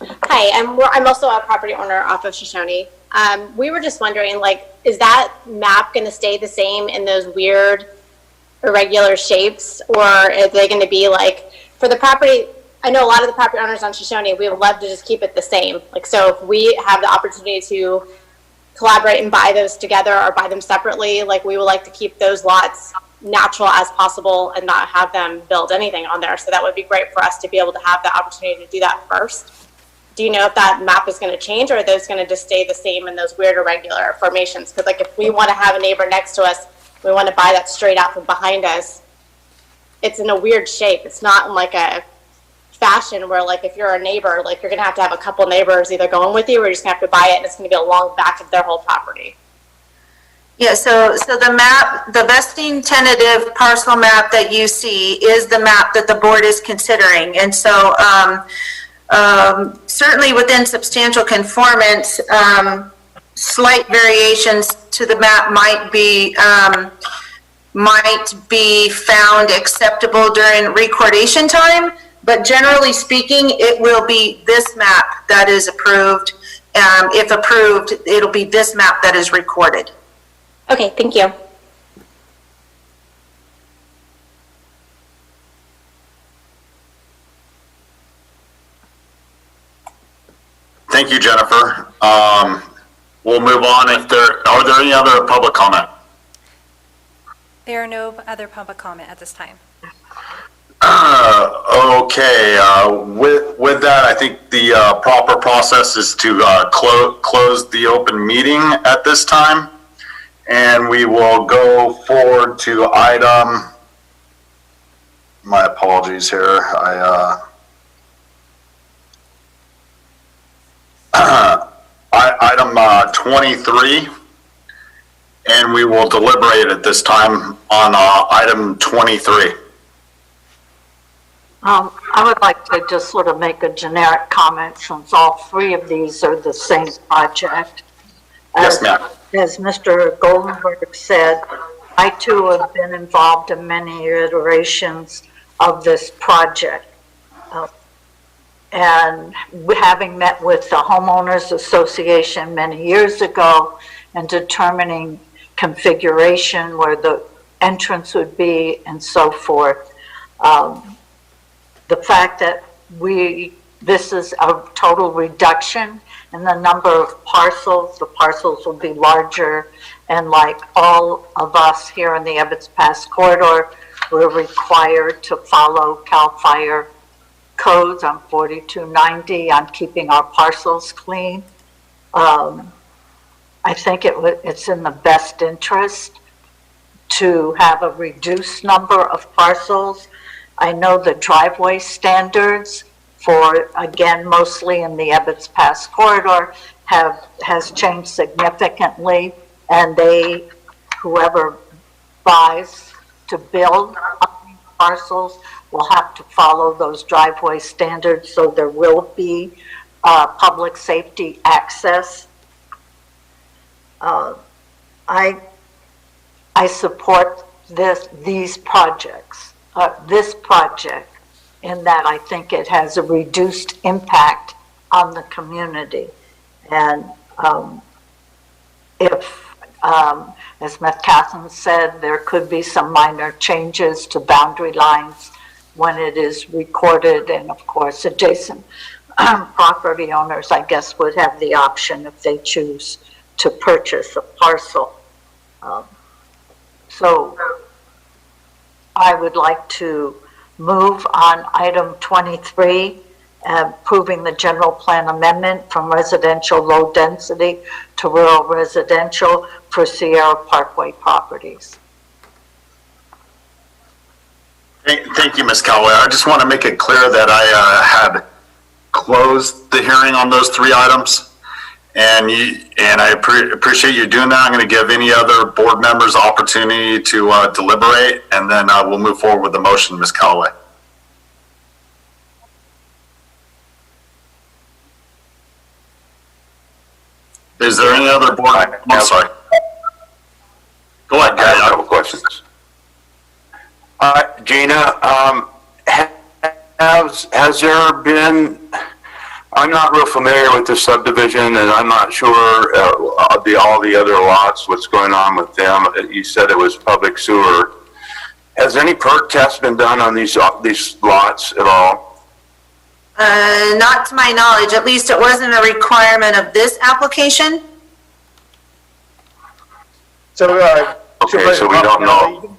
Hi, I'm also a property owner off of Shoshone. We were just wondering, is that map going to stay the same in those weird, irregular shapes, or are they going to be for the property? I know a lot of the property owners on Shoshone, we would love to just keep it the same. So if we have the opportunity to collaborate and buy those together or buy them separately, we would like to keep those lots natural as possible and not have them build anything on there. So that would be great for us to be able to have the opportunity to do that first. Do you know if that map is going to change, or are those going to just stay the same in those weird irregular formations? Because if we want to have a neighbor next to us, we want to buy that straight out from behind us. It's in a weird shape. It's not in a fashion where if you're a neighbor, you're going to have a couple neighbors either going with you, or you're just going to have to buy it and it's going to be along the back of their whole property. Yeah, so the map, the vesting tentative parcel map that you see is the map that the board is considering. And so certainly within substantial conformance, slight variations to the map might be found acceptable during recordation time, but generally speaking, it will be this map that is approved. If approved, it'll be this map that is recorded. Okay, thank you. Thank you, Jennifer. We'll move on. Are there any other public comment? There are no other public comment at this time. Okay. With that, I think the proper process is to close the open meeting at this time. And we will go forward to item My apologies here. Item 23, and we will deliberate at this time on item 23. I would like to just sort of make a generic comment since all three of these are the same project. Yes, ma'am. As Mr. Goldenberg said, I too have been involved in many iterations of this project. And having met with the Homeowners Association many years ago and determining configuration where the entrance would be and so forth, the fact that this is a total reduction in the number of parcels, the parcels will be larger, and like all of us here in the Ebbets Pass corridor, we're required to follow CAL FIRE codes on 4290 on keeping our parcels clean. I think it's in the best interest to have a reduced number of parcels. I know the driveway standards for, again, mostly in the Ebbets Pass corridor has changed significantly, and whoever buys to build parcels will have to follow those driveway standards, so there will be public safety access. I support these projects, this project, in that I think it has a reduced impact on the community. And if, as Ms. Catherine said, there could be some minor changes to boundary lines when it is recorded, and of course adjacent property owners, I guess, would have the option if they choose to purchase a parcel. So I would like to move on item 23, approving the general plan amendment from residential low density to rural residential for Sierra Parkway properties. Thank you, Ms. Calloway. I just want to make it clear that I had closed the hearing on those three items, and I appreciate you doing that. I'm going to give any other board members opportunity to deliberate, and then we'll move forward with the motion, Ms. Calloway. Is there any other board? I'm sorry. Go ahead, Gary. I have a couple questions. Gina, has there been, I'm not real familiar with the subdivision, and I'm not sure all the other lots, what's going on with them. You said it was public sewer. Has any perk test been done on these lots at all? Not to my knowledge, at least it wasn't a requirement of this application. So, okay, so we don't know.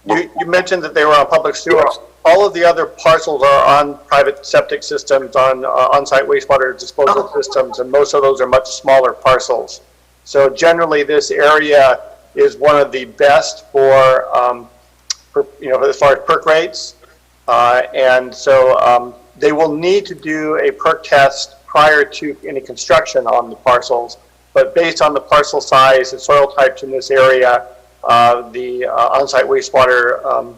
You mentioned that they were on public sewer. All of the other parcels are on private septic systems, on on-site wastewater disposal systems, and most of those are much smaller parcels. So generally, this area is one of the best for as far as perk rates, and so they will need to do a perk test prior to any construction on the parcels. But based on the parcel size and soil types in this area, the on-site wastewater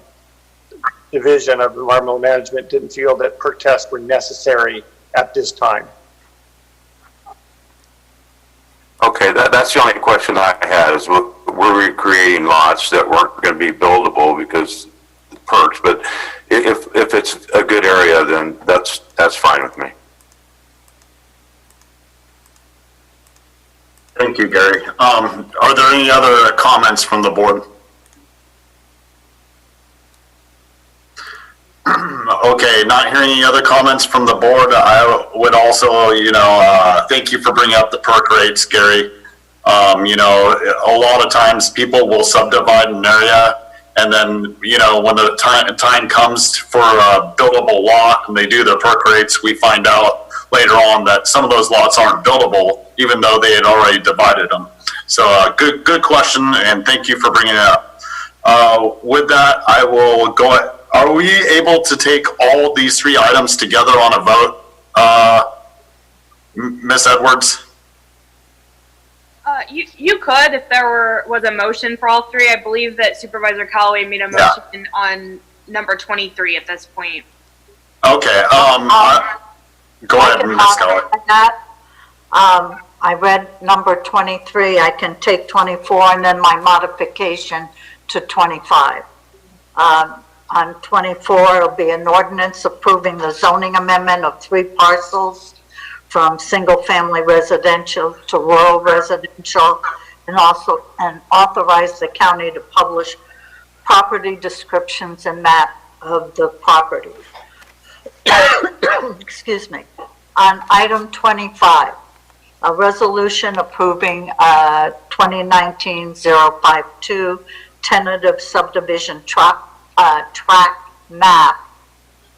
Division of Environmental Management didn't feel that perk tests were necessary at this time. Okay, that's the only question I had, is were we creating lots that weren't going to be buildable because of perks? But if it's a good area, then that's fine with me. Thank you, Gary. Are there any other comments from the board? Okay, not hearing any other comments from the board, I would also, thank you for bringing up the perk rates, Gary. A lot of times people will subdivide an area, and then, when the time comes for a buildable lot and they do their perk rates, we find out later on that some of those lots aren't buildable, even though they had already divided them. So good question, and thank you for bringing it up. With that, I will go are we able to take all of these three items together on a vote? Ms. Edwards? You could, if there was a motion for all three. I believe that Supervisor Callaway made a motion on number 23 at this point. Okay, go ahead, Ms. Callaway. I read number 23. I can take 24 and then my modification to 25. On 24, it'll be an ordinance approving the zoning amendment of 3 parcels from single-family residential to rural residential, and authorize the county to publish property descriptions and map of the property. Excuse me. On item 25, a resolution approving 2019-052 tentative subdivision track map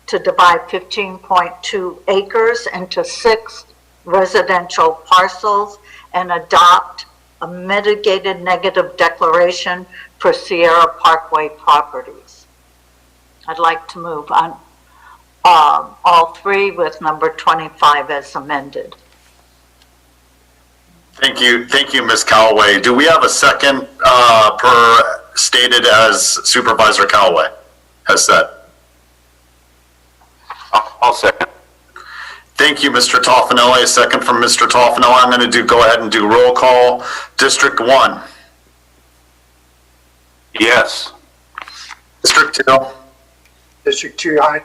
to divide 15.2 acres into 6 residential parcels and adopt a mitigated negative declaration for Sierra Parkway properties. I'd like to move on all 3 with number 25 as amended. Thank you, Ms. Callaway. Do we have a second per stated as Supervisor Callaway has said? I'll second. Thank you, Mr. Toffanelli. A second from Mr. Toffanelli. I'm going to go ahead and do roll call. District 1. Yes. District 2. District 2, aye.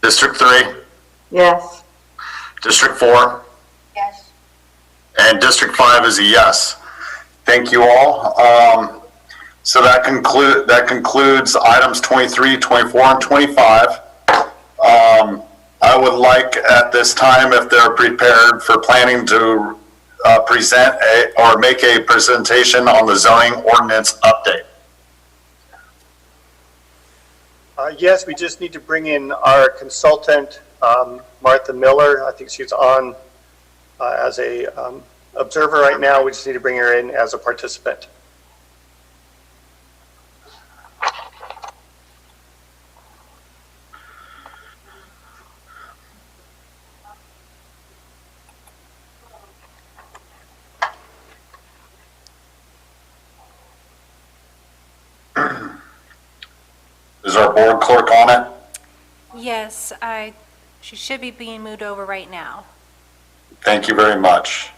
District 3. Yes. District 4. Yes. And District 5 is a yes. Thank you all. So that concludes items 23, 24, and 25. I would like at this time, if they're prepared for planning to present or make a presentation on the zoning ordinance update. Yes, we just need to bring in our consultant, Martha Miller. I think she's on as a observer right now. We just need to bring her in as a participant. Is our board clerk on it? Yes, she should be being moved over right now. Thank you very much.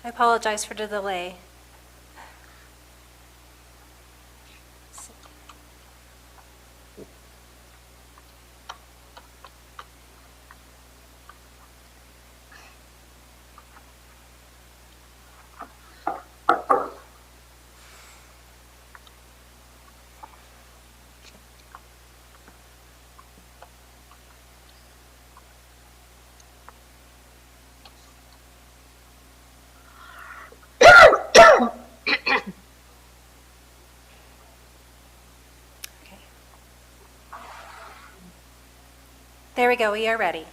I apologize for the delay. There we go, we are ready.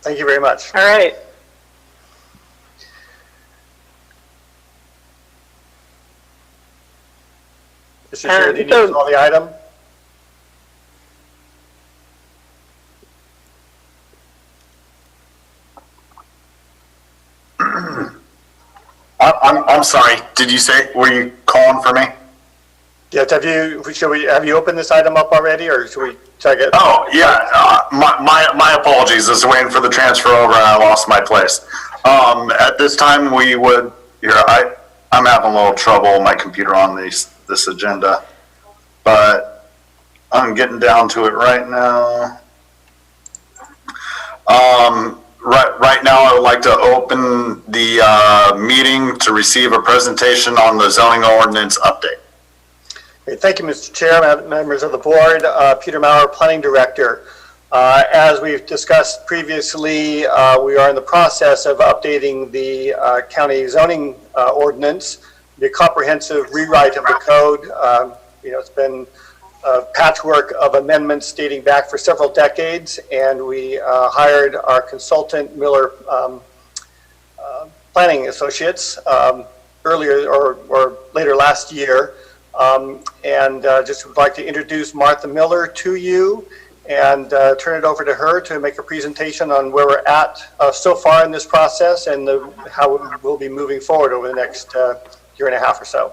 Thank you very much. All right. Mr. Chair, do you need to call the item? I'm sorry. Did you say, were you calling for me? Yes. Have you opened this item up already, or should we check it? Oh, yeah. My apologies. I was waiting for the transfer over and I lost my place. At this time, we would, I'm having a little trouble with my computer on this agenda, but I'm getting down to it right now. Right now, I would like to open the meeting to receive a presentation on the zoning ordinance update. Thank you, Mr. Chair, members of the board. Peter Maurer, Planning Director. As we've discussed previously, we are in the process of updating the county zoning ordinance, the comprehensive rewrite of the code. It's been a patchwork of amendments dating back for several decades, and we hired our consultant, Miller Planning Associates, earlier or later last year. Just would like to introduce Martha Miller to you and turn it over to her to make a presentation on where we're at so far in this process and how we'll be moving forward over the next year and a half or so.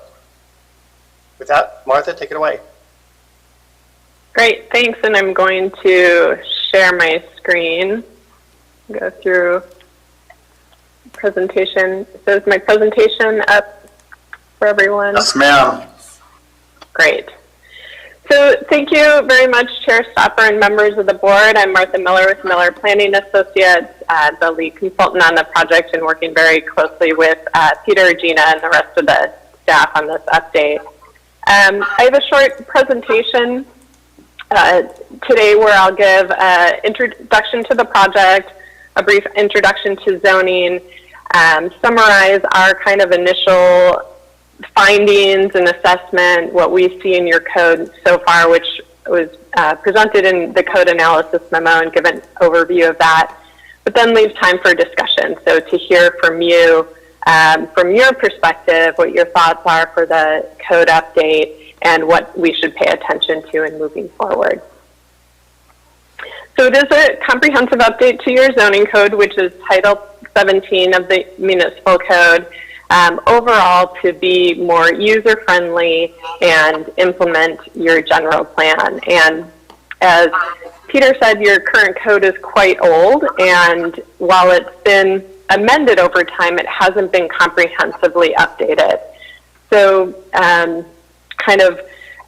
With that, Martha, take it away. Great, thanks. And I'm going to share my screen, go through presentation. So is my presentation up for everyone? Yes, ma'am. Great. So thank you very much, Chair Stopper and members of the board. I'm Martha Miller with Miller Planning Associates, the lead consultant on the project, and working very closely with Peter, Gina, and the rest of the staff on this update. I have a short presentation today where I'll give an introduction to the project, a brief introduction to zoning, summarize our kind of initial findings and assessment, what we see in your code so far, which was presented in the code analysis memo, and give an overview of that, but then leave time for discussion. So to hear from you, from your perspective, what your thoughts are for the code update and what we should pay attention to in moving forward. So it is a comprehensive update to your zoning code, which is Title 17 of the Municipal Code, overall to be more user-friendly and implement your general plan. And as Peter said, your current code is quite old, and while it's been amended over time, it hasn't been comprehensively updated. So kind of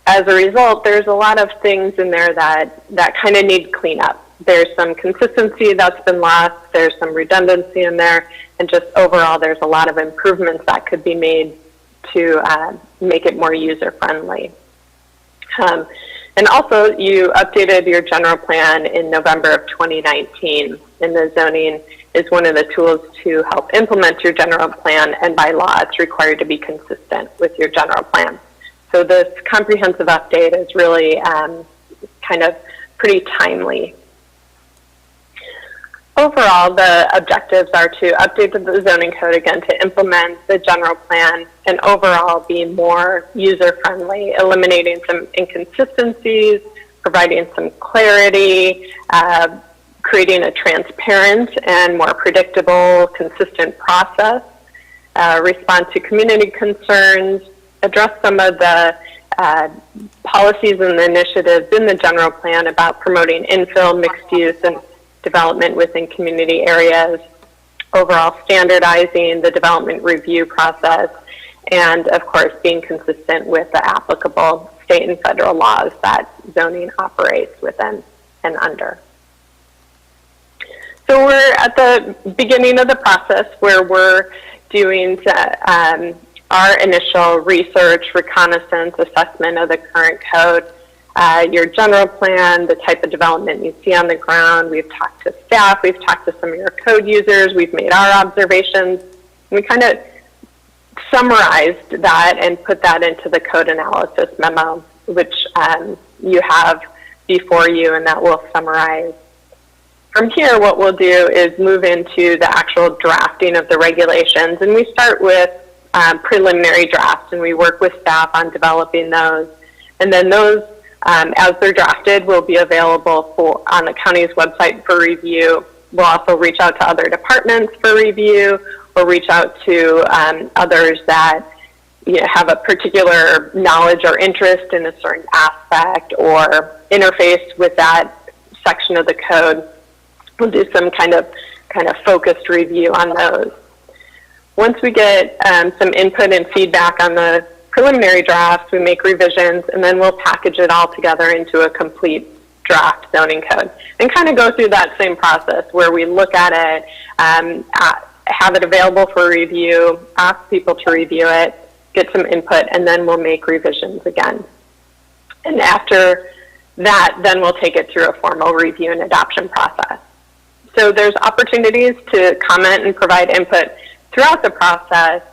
as a result, there's a lot of things in there that kind of need cleanup. There's some consistency that's been lost, there's some redundancy in there, and just overall there's a lot of improvements that could be made to make it more user-friendly. And also, you updated your general plan in November of 2019, and the zoning is one of the tools to help implement your general plan, and by law it's required to be consistent with your general plan. So this comprehensive update is really kind of pretty timely. Overall, the objectives are to update the zoning code again to implement the general plan and overall be more user-friendly, eliminating some inconsistencies, providing some clarity, creating a transparent and more predictable, consistent process, respond to community concerns, address some of the policies and the initiatives in the general plan about promoting infill, mixed use, and development within community areas, overall standardizing the development review process, and of course being consistent with the applicable state and federal laws that zoning operates within and under. So we're at the beginning of the process where we're doing our initial research, reconnaissance, assessment of the current code, your general plan, the type of development you see on the ground. We've talked to staff, we've talked to some of your code users, we've made our observations. We kind of summarized that and put that into the code analysis memo, which you have before you, and that will summarize. From here, what we'll do is move into the actual drafting of the regulations, and we start with preliminary drafts, and we work with staff on developing those. And then those, as they're drafted, will be available on the county's website for review. We'll also reach out to other departments for review, or reach out to others that have a particular knowledge or interest in a certain aspect or interface with that section of the code. We'll do some kind of focused review on those. Once we get some input and feedback on the preliminary drafts, we make revisions, and then we'll package it all together into a complete draft zoning code and kind of go through that same process where we look at it, have it available for review, ask people to review it, get some input, and then we'll make revisions again. And after that then will take it through a formal review and adoption process. So there's opportunities to comment and provide input throughout the process.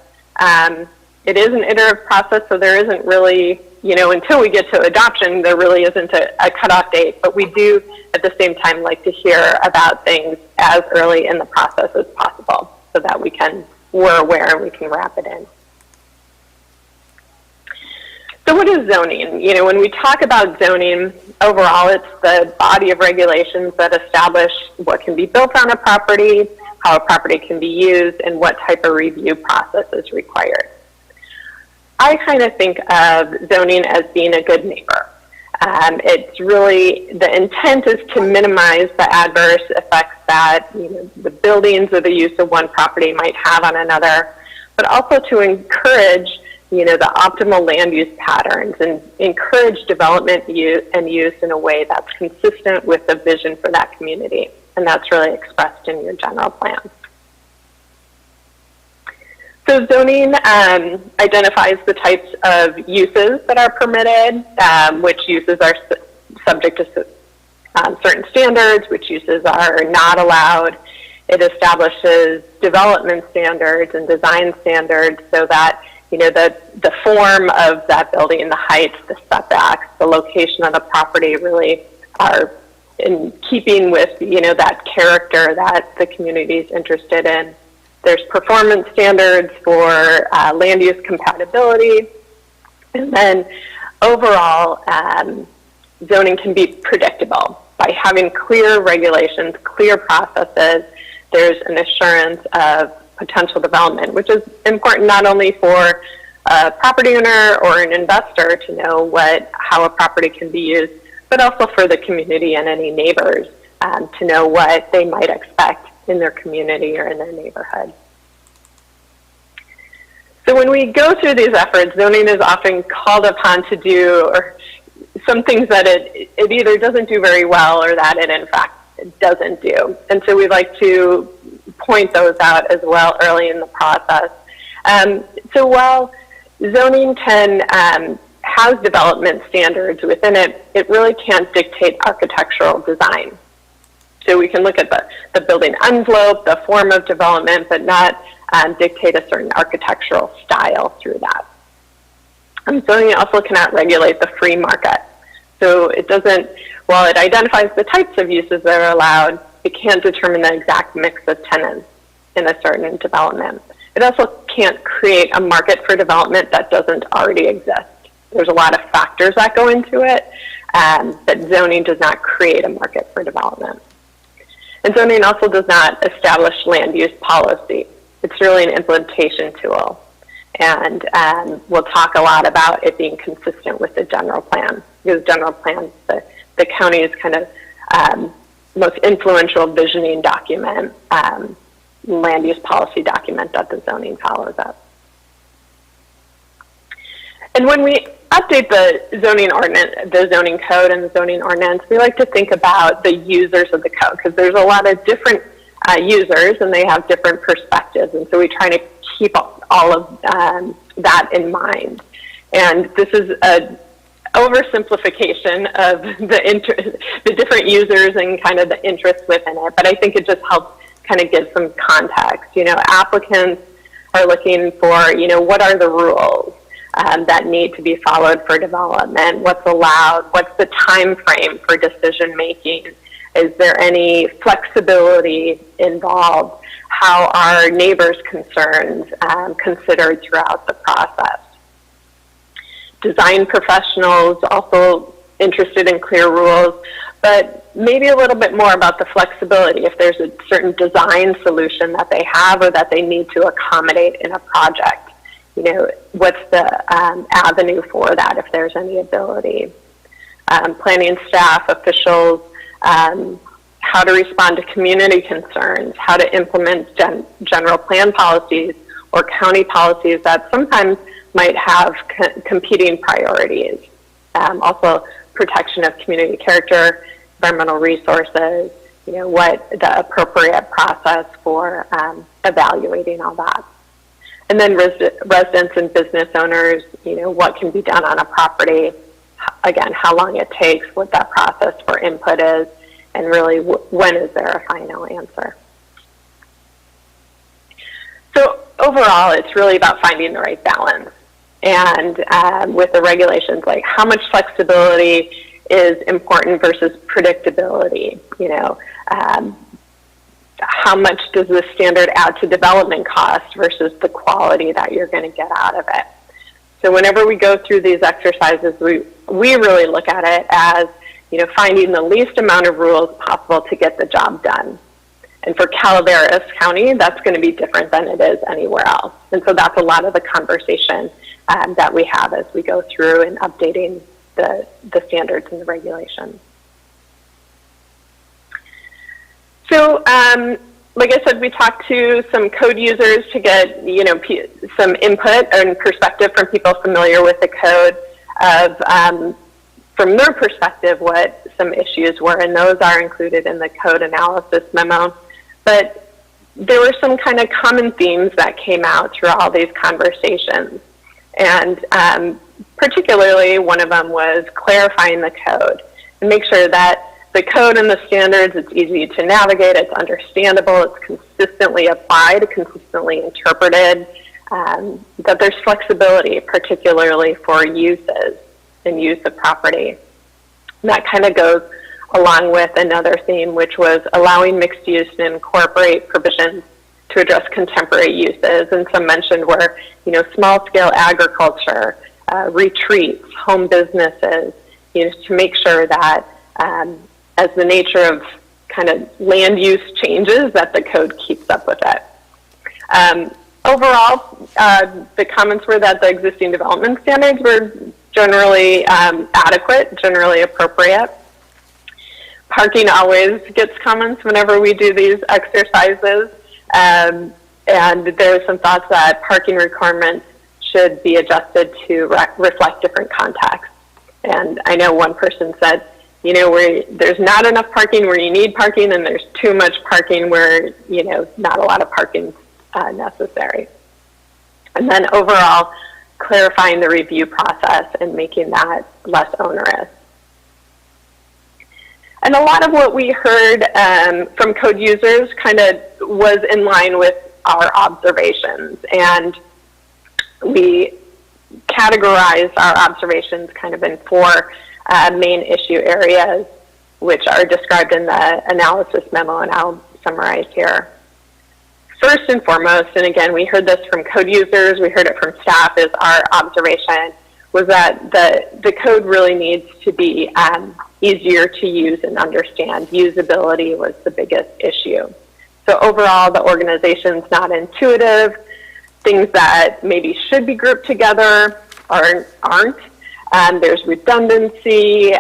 It is an iterative process, so there isn't really, until we get to adoption, there really isn't a cutoff date, but we do at the same time like to hear about things as early in the process as possible so that we're aware and we can wrap it in. So what is zoning? When we talk about zoning, overall it's the body of regulations that establish what can be built on a property, how a property can be used, and what type of review process is required. I kind of think of zoning as being a good neighbor. It's really, the intent is to minimize the adverse effects that the buildings or the use of one property might have on another, but also to encourage the optimal land use patterns and encourage development and use in a way that's consistent with the vision for that community. And that's really expressed in your general plan. So zoning identifies the types of uses that are permitted, which uses are subject to certain standards, which uses are not allowed. It establishes development standards and design standards so that the form of that building, the heights, the setbacks, the location of the property really are in keeping with that character that the community is interested in. There's performance standards for land use compatibility. And then overall, zoning can be predictable. By having clear regulations, clear processes, there's an assurance of potential development, which is important not only for a property owner or an investor to know how a property can be used, but also for the community and any neighbors to know what they might expect in their community or in their neighborhood. So when we go through these efforts, zoning is often called upon to do some things that it either doesn't do very well or that it in fact doesn't do. And so we like to point those out as well early in the process. So while zoning can house development standards within it, it really can't dictate architectural design. So we can look at the building envelope, the form of development, but not dictate a certain architectural style through that. Zoning also cannot regulate the free market. So it doesn't, while it identifies the types of uses that are allowed, it can't determine the exact mix of tenants in a certain development. It also can't create a market for development that doesn't already exist. There's a lot of factors that go into it, but zoning does not create a market for development. And zoning also does not establish land use policy. It's really an implementation tool. And we'll talk a lot about it being consistent with the general plan, because general plan, the county's kind of most influential visioning document, land use policy document that the zoning follows up. And when we update the zoning ordinance, the zoning code and the zoning ordinance, we like to think about the users of the code, because there's a lot of different users and they have different perspectives. And so we try to keep all of that in mind. And this is an oversimplification of the different users and kind of the interests within it. But I think it just helps kind of give some context. Applicants are looking for, what are the rules that need to be followed for development? What's allowed? What's the time frame for decision making? Is there any flexibility involved? How are neighbors' concerns considered throughout the process? Design professionals also interested in clear rules, but maybe a little bit more about the flexibility if there's a certain design solution that they have or that they need to accommodate in a project. What's the avenue for that if there's any ability? Planning staff, officials, how to respond to community concerns, how to implement general plan policies or county policies that sometimes might have competing priorities. Also, protection of community character, environmental resources, what the appropriate process for evaluating all that. And then residents and business owners, what can be done on a property, again, how long it takes, what that process for input is, and really when is there a final answer. So overall, it's really about finding the right balance. And with the regulations, like how much flexibility is important versus predictability, you know, how much does the standard add to development cost versus the quality that you're going to get out of it. So whenever we go through these exercises, we really look at it as, you know, finding the least amount of rules possible to get the job done. And for Calaveras County, that's going to be different than it is anywhere else. And so that's a lot of the conversation that we have as we go through and updating the standards and the regulations. So, like I said, we talked to some code users to get, you know, some input and perspective from people familiar with the code of, from their perspective, what some issues were, and those are included in the code analysis memo. But there were some kind of common themes that came out through all these conversations. And particularly one of them was clarifying the code and make sure that the code and the standards, it's easy to navigate, it's understandable, it's consistently applied, consistently interpreted, that there's flexibility, particularly for uses and use of property. And that kind of goes along with another theme, which was allowing mixed use and incorporate provisions to address contemporary uses. And some mentioned were, you know, small scale agriculture, retreats, home businesses, you know, to make sure that as the nature of kind of land use changes, that the code keeps up with it. Overall, the comments were that the existing development standards were generally adequate, generally appropriate. Parking always gets comments whenever we do these exercises. And there are some thoughts that parking requirements should be adjusted to reflect different contexts. And I know one person said, you know, where there's not enough parking where you need parking, and there's too much parking where, you know, not a lot of parking necessary. And then overall, clarifying the review process and making that less onerous. And a lot of what we heard from code users kind of was in line with our observations. And we categorized our observations kind of in four main issue areas, which are described in the analysis memo, and I'll summarize here. First and foremost, and again, we heard this from code users, we heard it from staff, is our observation was that the code really needs to be easier to use and understand. Usability was the biggest issue. So overall, the organization's not intuitive. Things that maybe should be grouped together aren't. There's redundancy.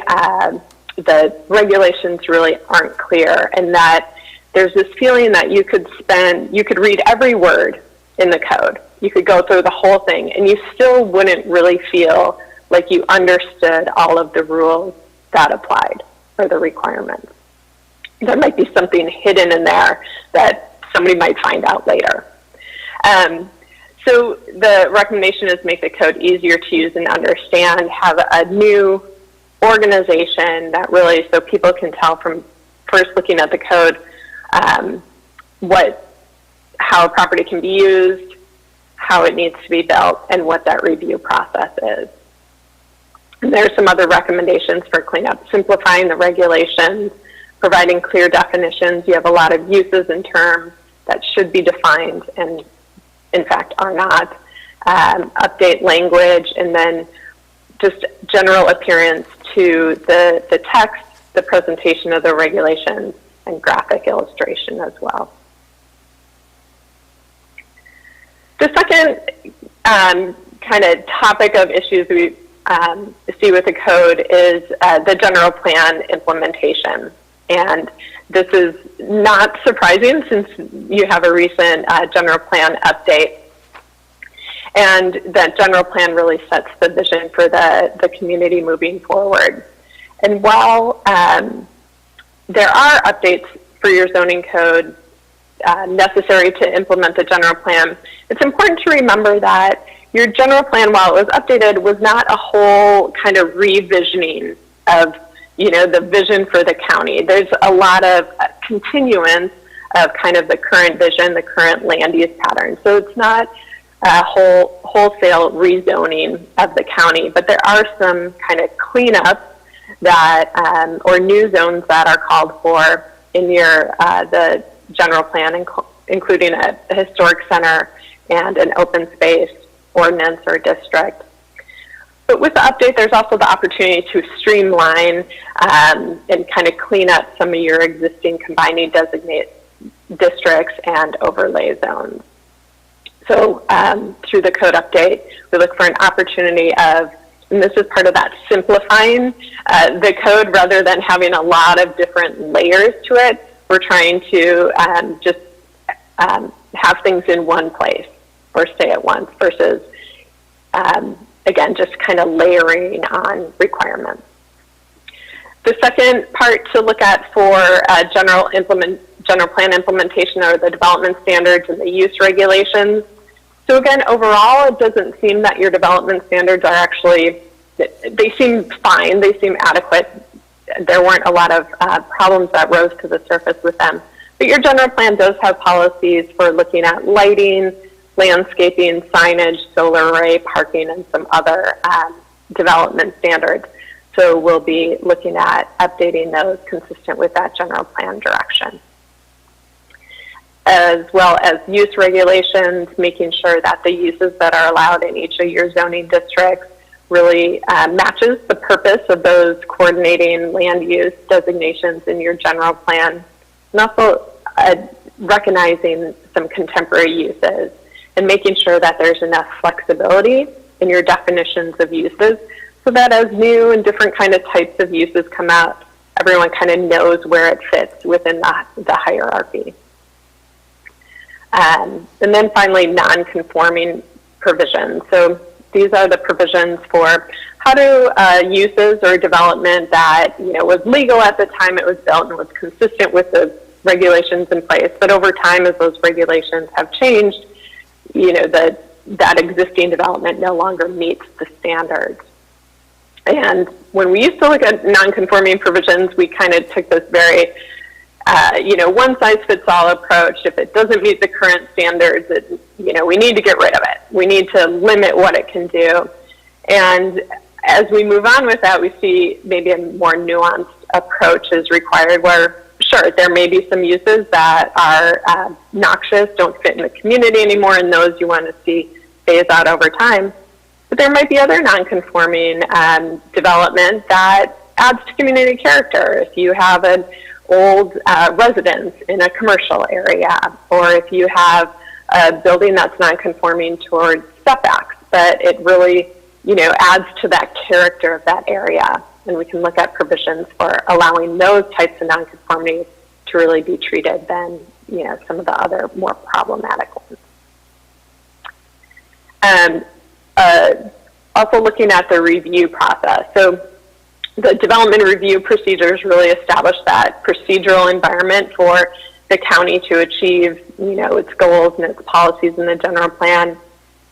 The regulations really aren't clear, and that there's this feeling that you could read every word in the code. You could go through the whole thing, and you still wouldn't really feel like you understood all of the rules that applied or the requirements. There might be something hidden in there that somebody might find out later. So the recommendation is make the code easier to use and understand, have a new organization that really, so people can tell from first looking at the code how a property can be used, how it needs to be built, and what that review process is. And there are some other recommendations for cleanup: simplifying the regulations, providing clear definitions. You have a lot of uses and terms that should be defined and in fact are not. Update language, and then just general appearance to the text, the presentation of the regulations, and graphic illustration as well. The second kind of topic of issues we see with the code is the general plan implementation. And this is not surprising since you have a recent general plan update. And that general plan really sets the vision for the community moving forward. And while there are updates for your zoning code necessary to implement the general plan, it's important to remember that your general plan, while it was updated, was not a whole kind of revisioning of, the vision for the county. There's a lot of continuance of kind of the current vision, the current land use pattern. So it's not a wholesale rezoning of the county, but there are some kind of cleanups that, or new zones that are called for in your, the general plan, including a historic center and an open space ordinance or district. But with the update, there's also the opportunity to streamline and kind of clean up some of your existing combining designate districts and overlay zones. So through the code update, we look for an opportunity of, and this is part of that simplifying the code rather than having a lot of different layers to it. We're trying to just have things in one place or stay at once versus, again, just kind of layering on requirements. The second part to look at for general plan implementation are the development standards and the use regulations. So again, overall, it doesn't seem that your development standards are actually, they seem fine, they seem adequate. There weren't a lot of problems that rose to the surface with them. But your general plan does have policies for looking at lighting, landscaping, signage, solar array, parking, and some other development standards. So we'll be looking at updating those consistent with that general plan direction. As well as use regulations, making sure that the uses that are allowed in each of your zoning districts really matches the purpose of those coordinating land use designations in your general plan. And also recognizing some contemporary uses and making sure that there's enough flexibility in your definitions of uses so that as new and different kind of types of uses come out, everyone kind of knows where it fits within the hierarchy. And then finally, non-conforming provisions. So these are the provisions for how do uses or development that was legal at the time it was built and was consistent with the regulations in place, but over time as those regulations have changed, that existing development no longer meets the standards. And when we used to look at non-conforming provisions, we kind of took this very one-size-fits-all approach. If it doesn't meet the current standards, we need to get rid of it. We need to limit what it can do. And as we move on with that, we see maybe a more nuanced approach is required where, sure, there may be some uses that are noxious, don't fit in the community anymore, and those you want to see phase out over time. But there might be other non-conforming development that adds to community character. If you have an old residence in a commercial area, or if you have a building that's non-conforming towards setbacks, but it really, adds to that character of that area. And we can look at provisions for allowing those types of non-conformities to really be treated than, some of the other more problematic ones. Also looking at the review process. So the development review procedures really establish that procedural environment for the county to achieve, its goals and its policies in the general plan.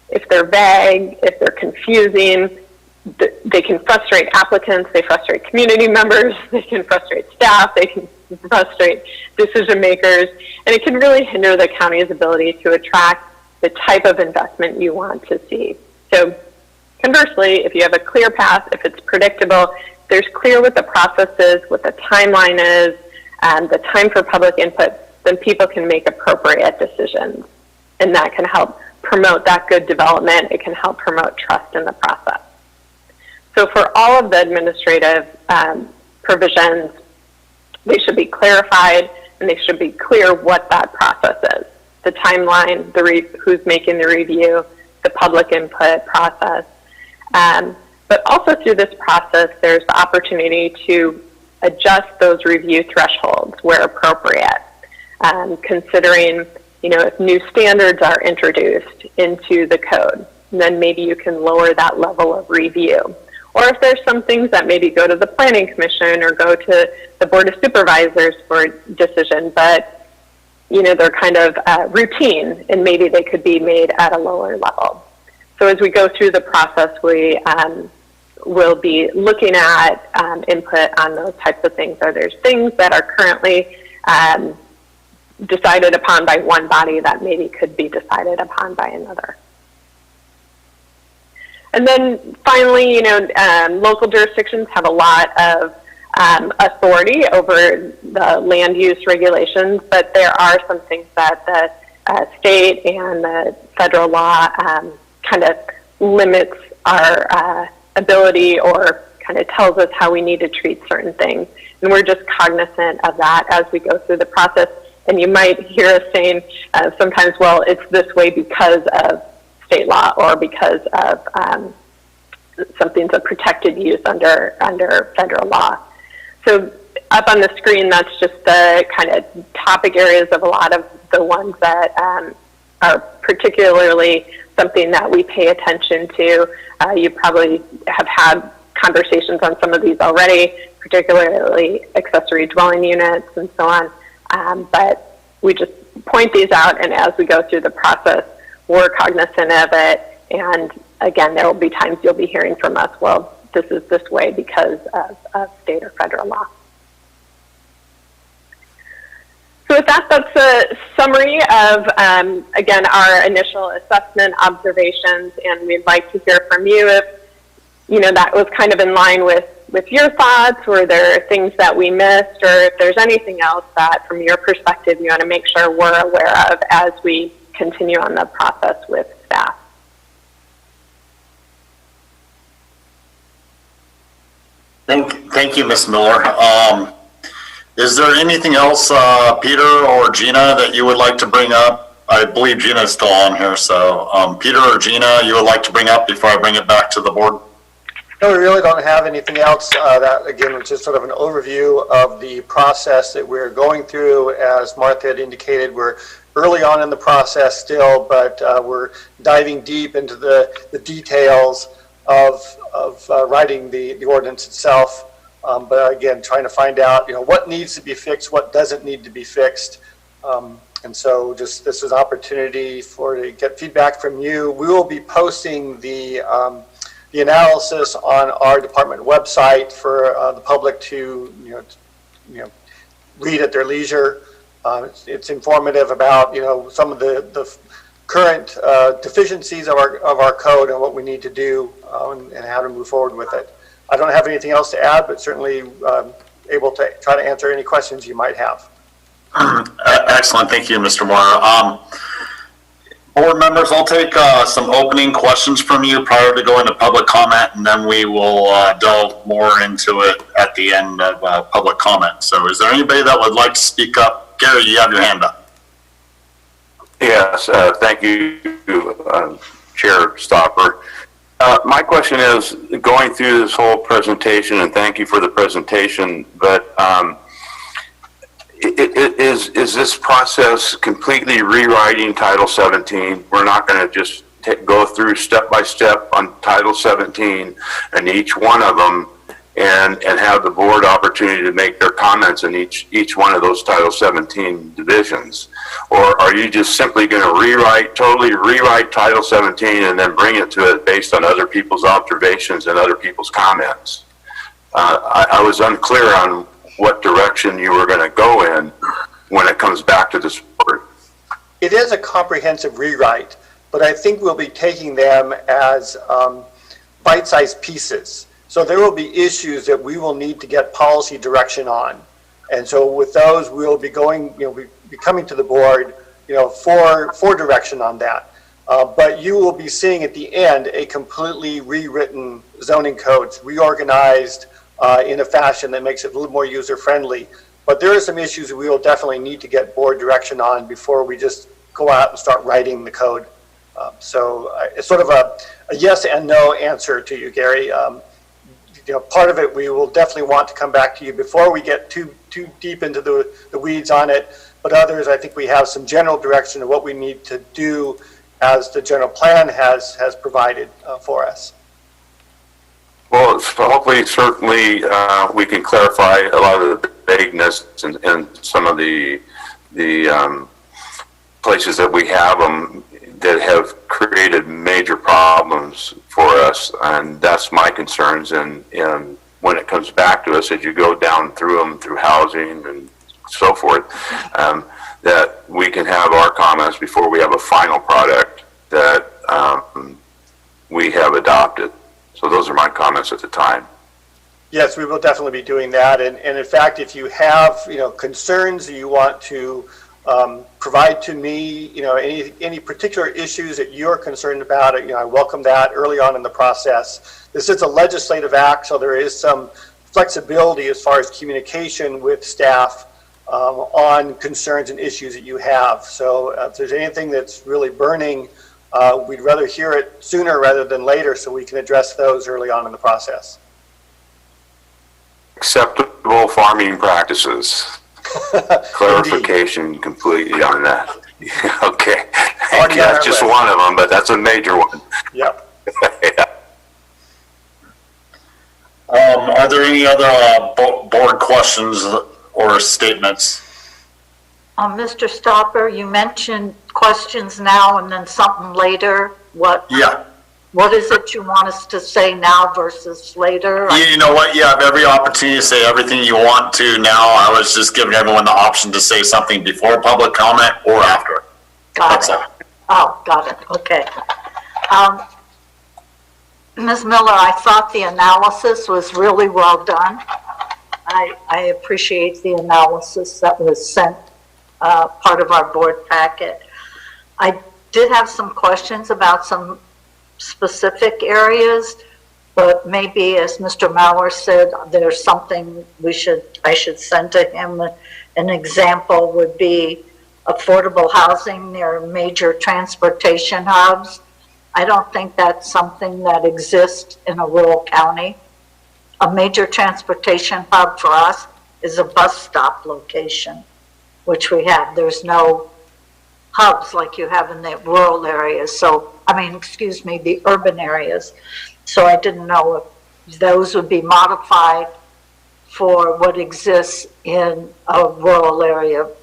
If they're vague, if they're confusing, they can frustrate applicants, they frustrate community members, they can frustrate staff, they can frustrate decision makers, and it can really hinder the county's ability to attract the type of investment you want to see. So conversely, if you have a clear path, if it's predictable, there's clear what the process is, what the timeline is, and the time for public input, then people can make appropriate decisions. And that can help promote that good development. It can help promote trust in the process. So for all of the administrative provisions, they should be clarified and they should be clear what that process is. The timeline, who's making the review, the public input process. But also through this process, there's the opportunity to adjust those review thresholds where appropriate, considering, if new standards are introduced into the code, then maybe you can lower that level of review. Or if there's some things that maybe go to the Planning Commission or go to the Board of Supervisors for decision, but they're kind of routine and maybe they could be made at a lower level. So as we go through the process, we will be looking at input on those types of things. Are there things that are currently decided upon by one body that maybe could be decided upon by another? And then finally, local jurisdictions have a lot of authority over the land use regulations, but there are some things that the state and the federal law kind of limits our ability or kind of tells us how we need to treat certain things. And we're just cognizant of that as we go through the process. And you might hear us saying sometimes, well, it's this way because of state law or because of something's a protected use under federal law. So up on the screen, that's just the kind of topic areas of a lot of the ones that are particularly something that we pay attention to. You probably have had conversations on some of these already, particularly accessory dwelling units and so on. But we just point these out, and as we go through the process, we're cognizant of it. And again, there will be times you'll be hearing from us, well, this is this way because of state or federal law. So with that, that's a summary of, again, our initial assessment observations, and we'd like to hear from you if, that was kind of in line with your thoughts, or there are things that we missed, or if there's anything else that, from your perspective, you want to make sure we're aware of as we continue on the process with staff. Thank you, Ms. Miller. Is there anything else, Peter or Gina, that you would like to bring up? I believe Gina is still on here, so Peter or Gina, you would like to bring up before I bring it back to the board? No, we really don't have anything else. That, again, was just sort of an overview of the process that we're going through. As Martha had indicated, we're early on in the process still, but we're diving deep into the details of writing the ordinance itself. But again, trying to find out, what needs to be fixed, what doesn't need to be fixed. And so just this is an opportunity to get feedback from you. We will be posting the analysis on our department website for the public to read at their leisure. It's informative about some of the current deficiencies of our code and what we need to do and how to move forward with it. I don't have anything else to add, but certainly able to try to answer any questions you might have. Excellent. Thank you, Mr. Moore. Board members, I'll take some opening questions from you prior to going to public comment, and then we will delve more into it at the end of public comment. So is there anybody that would like to speak up? Gary, you have your hand up. Yes, thank you, Chair Stopper. My question is, going through this whole presentation, and thank you for the presentation, but is this process completely rewriting Title 17? We're not going to just go through step by step on Title 17 and each one of them and have the board opportunity to make their comments in each one of those Title 17 divisions? Or are you just simply going to totally rewrite Title 17 and then bring it to it based on other people's observations and other people's comments? I was unclear on what direction you were going to go in when it comes back to this board. It is a comprehensive rewrite, but I think we'll be taking them as bite-sized pieces. So there will be issues that we will need to get policy direction on. And so with those, we'll be going, be coming to the board, for direction on that. But you will be seeing at the end a completely rewritten zoning code, reorganized in a fashion that makes it a little more user-friendly. But there are some issues we will definitely need to get board direction on before we just go out and start writing the code. So it's sort of a yes and no answer to you, Gary. Part of it we will definitely want to come back to you before we get too deep into the weeds on it. But others, I think we have some general direction of what we need to do as the general plan has provided for us. Well, hopefully, certainly, we can clarify a lot of the vagueness and some of the places that we have them that have created major problems for us, and that's my concerns. And when it comes back to us, as you go down through them, through housing and so forth, that we can have our comments before we have a final product that we have adopted. So those are my comments at the time. Yes, we will definitely be doing that. And in fact, if you have, concerns that you want to provide to me, any particular issues that you're concerned about, I welcome that early on in the process. This is a legislative act, so there is some flexibility as far as communication with staff on concerns and issues that you have. So if there's anything that's really burning, we'd rather hear it sooner rather than later so we can address those early on in the process. Acceptable farming practices. Clarification completely on that. Okay. That's just one of them, but that's a major one. Yep. Yeah. Are there any other board questions or statements? Mr. Stopper, you mentioned questions now and then something later. What is it you want us to say now versus later? You know what? You have every opportunity to say everything you want to now. I was just giving everyone the option to say something before public comment or after. Got it. Oh, got it. Okay. Ms. Miller, I thought the analysis was really well done. I appreciate the analysis that was sent, part of our board packet. I did have some questions about some specific areas, but maybe, as Mr. Mauer said, there's something I should send to him. An example would be affordable housing near major transportation hubs. I don't think that's something that exists in a rural county. A major transportation hub for us is a bus stop location, which we have. There's no hubs like you have in the rural areas. The urban areas. So I didn't know if those would be modified for what exists in a rural area, of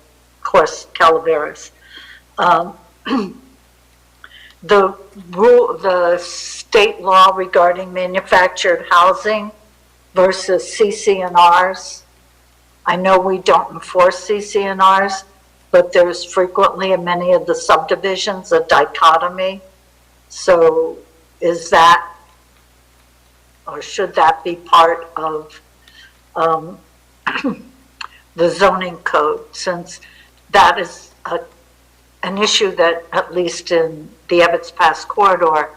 course, Calaveras. The state law regarding manufactured housing versus CC&Rs. I know we don't enforce CC&Rs, but there's frequently in many of the subdivisions a dichotomy. So is that, or should that be part of the zoning code, since that is an issue that, at least in the Ebbets Pass corridor,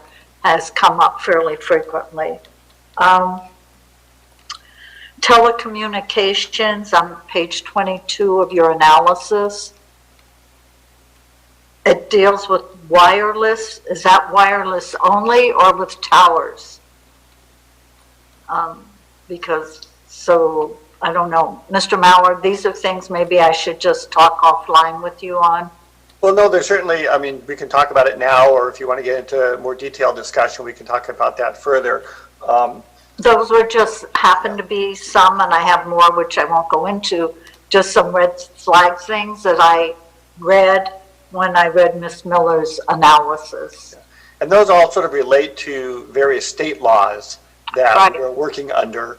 has come up fairly frequently. Telecommunications on page 22 of your analysis. It deals with wireless. Is that wireless only or with towers? I don't know. Mr. Mauer, these are things maybe I should just talk offline with you on. Well, no, there's certainly, we can talk about it now, or if you want to get into a more detailed discussion, we can talk about that further. Those were just, happened to be some, and I have more which I won't go into, just some red flag things that I read when I read Ms. Miller's analysis. And those all sort of relate to various state laws that we're working under.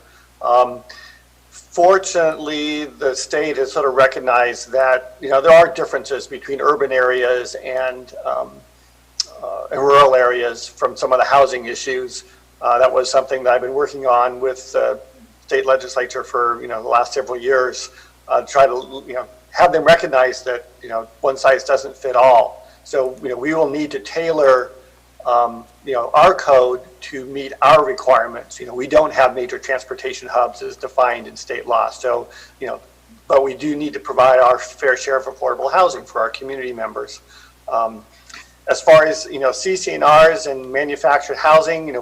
Fortunately, the state has sort of recognized that, there are differences between urban areas and rural areas from some of the housing issues. That was something that I've been working on with the state legislature for, the last several years, try to, have them recognize that, one size doesn't fit all. So, we will need to tailor, our code to meet our requirements. We don't have major transportation hubs as defined in state law. So, but we do need to provide our fair share of affordable housing for our community members. As far as, CC&Rs and manufactured housing,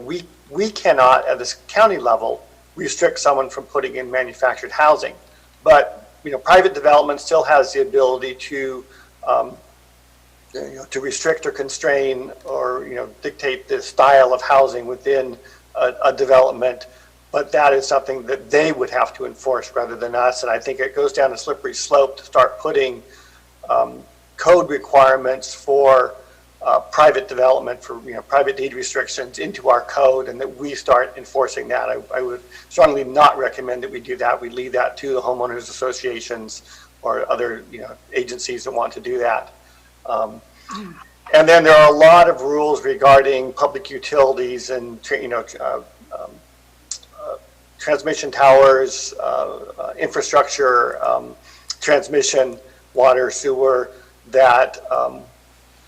we cannot at this county level restrict someone from putting in manufactured housing. But, private development still has the ability to, to restrict or constrain or, dictate the style of housing within a development. But that is something that they would have to enforce rather than us. And I think it goes down a slippery slope to start putting code requirements for private development for, private deed restrictions into our code, and that we start enforcing that. I would strongly not recommend that we do that. We leave that to the homeowners associations or other, agencies that want to do that. And then there are a lot of rules regarding public utilities and, transmission towers, infrastructure, transmission, water, sewer, that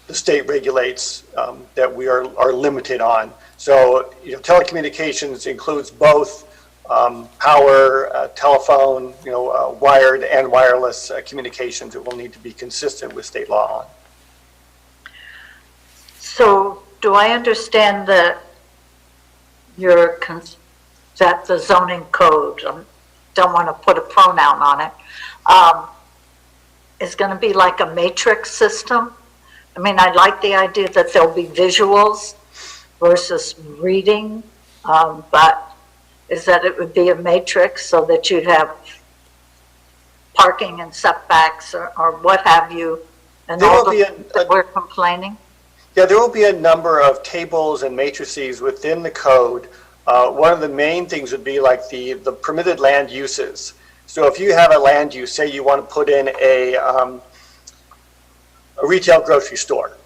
the state regulates, that we are limited on. So, telecommunications includes both power, telephone, wired and wireless communications that will need to be consistent with state law on. So do I understand that that the zoning code, don't want to put a pronoun on it, is going to be like a matrix system? I mean, I like the idea that there'll be visuals versus reading, but is that it would be a matrix so that you'd have parking and setbacks or what have you, and all that we're complaining? Yeah, there will be a number of tables and matrices within the code. One of the main things would be like the permitted land uses. So if you have a land use, say you want to put in a retail grocery store,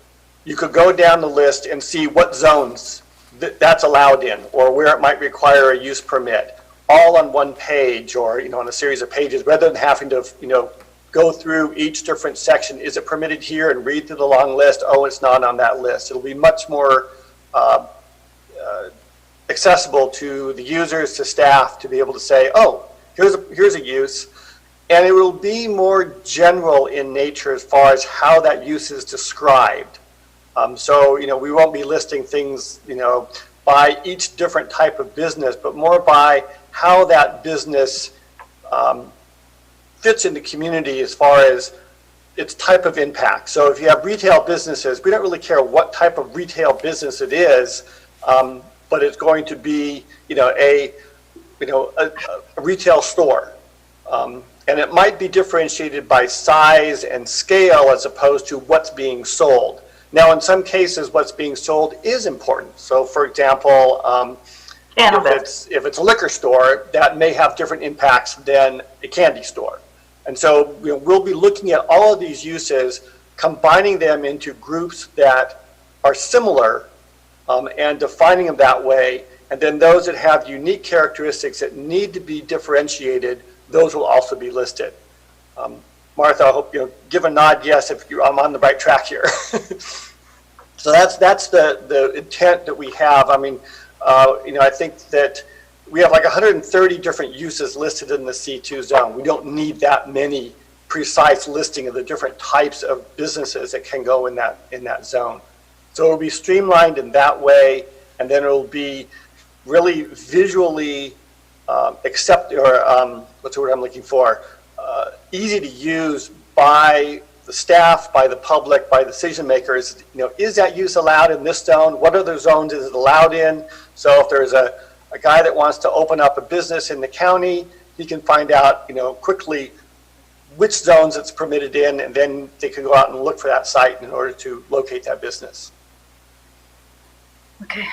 you could go down the list and see what zones that's allowed in, or where it might require a use permit, all on one page, or on a series of pages, rather than having to go through each different section. Is it permitted here, and read through the long list? Oh, it's not on that list. It'll be much more accessible to the users, to staff, to be able to say, oh, here's a use. And it will be more general in nature as far as how that use is described. So, we won't be listing things, by each different type of business, but more by how that business fits in the community as far as its type of impact. So if you have retail businesses, we don't really care what type of retail business it is, but it's going to be, a retail store. And it might be differentiated by size and scale as opposed to what's being sold. Now, in some cases, what's being sold is important. So, for example, if it's a liquor store, that may have different impacts than a candy store. And so we'll be looking at all of these uses, combining them into groups that are similar, and defining them that way. And then those that have unique characteristics that need to be differentiated, those will also be listed. Martha, I hope give a nod yes if I'm on the right track here. So that's the intent that we have. I mean, I think that we have like 130 different uses listed in the C2 zone. We don't need that many precise listing of the different types of businesses that can go in that zone. So it'll be streamlined in that way, and then it'll be really visually what's the word I'm looking for? Easy to use by the staff, by the public, by decision makers. Is that use allowed in this zone? What other zones is it allowed in? So if there's a guy that wants to open up a business in the county, he can find out, quickly which zones it's permitted in, and then they can go out and look for that site in order to locate that business. Okay.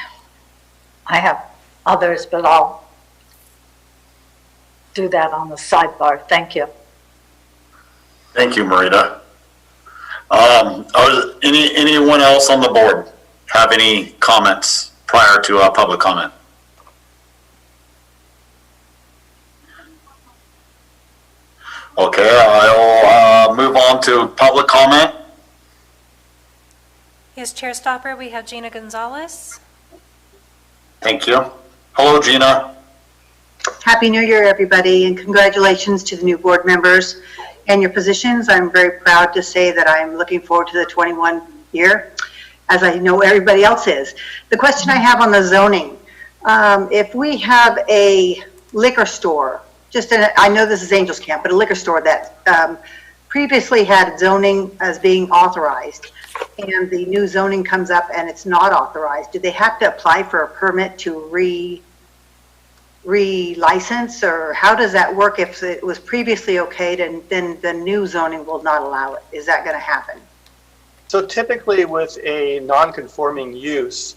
I have others, but I'll do that on the sidebar. Thank you. Thank you, Marita. Anyone else on the board have any comments prior to public comment? Okay, I'll move on to public comment. Yes, Chair Stopper, we have Gina Gonzalez. Thank you. Hello, Gina. Happy New Year, everybody, and congratulations to the new board members and your positions. I'm very proud to say that I'm looking forward to the 21 year, as I know everybody else is. The question I have on the zoning, if we have a liquor store, I know this is Angels Camp, but a liquor store that previously had zoning as being authorized, and the new zoning comes up and it's not authorized, do they have to apply for a permit to re-license, or how does that work if it was previously okayed and then the new zoning will not allow it? Is that going to happen? So typically with a non-conforming use,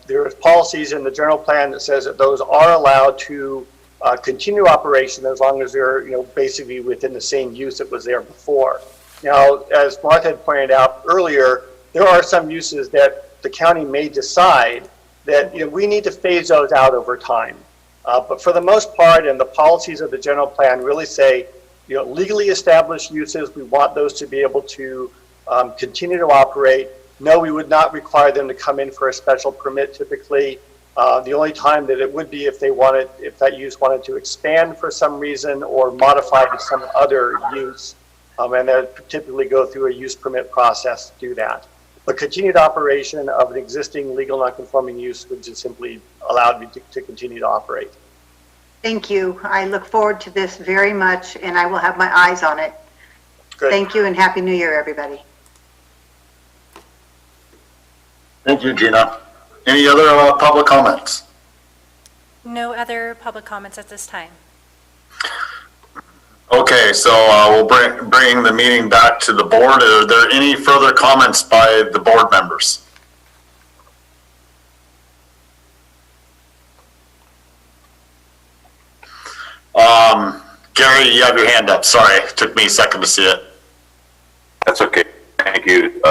there is policies in the general plan that says that those are allowed to continue operation as long as they're, basically within the same use that was there before. Now, as Martha had pointed out earlier, there are some uses that the county may decide that we need to phase those out over time. But for the most part, and the policies of the general plan really say, legally established uses, we want those to be able to continue to operate. No, we would not require them to come in for a special permit typically. The only time that it would be if that use wanted to expand for some reason or modify to some other use. And they typically go through a use permit process to do that. But continued operation of an existing legal non-conforming use would just simply allow me to continue to operate. Thank you. I look forward to this very much, and I will have my eyes on it. Good. Thank you, and Happy New Year, everybody. Thank you, Gina. Any other public comments? No other public comments at this time. Okay, so we'll bring the meeting back to the board. Are there any further comments by the board members? Gary, you have your hand up. Sorry, it took me a second to see it. That's okay. Thank you,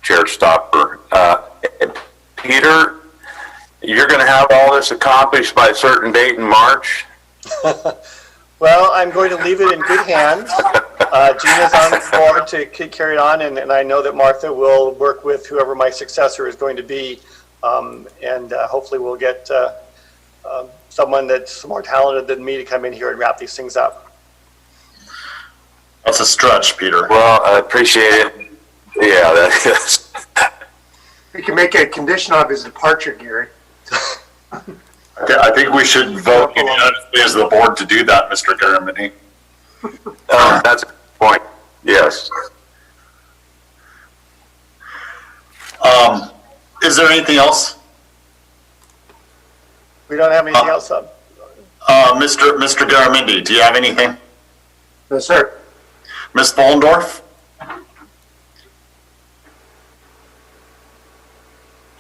Chair Stopper. Peter, you're going to have all this accomplished by a certain date in March? Well, I'm going to leave it in good hands. Gina's on board to carry it on, and I know that Martha will work with whoever my successor is going to be, and hopefully we'll get someone that's more talented than me to come in here and wrap these things up. That's a stretch, Peter. Well, I appreciate it. Yeah, that is. We can make a condition of his departure, Gary. I think we should vote unanimously as the board to do that, Mr. Garamendi. That's a good point. Yes. Is there anything else? We don't have anything else up. Mr. Garamendi, do you have anything? No, sir. Ms. Bollendorf?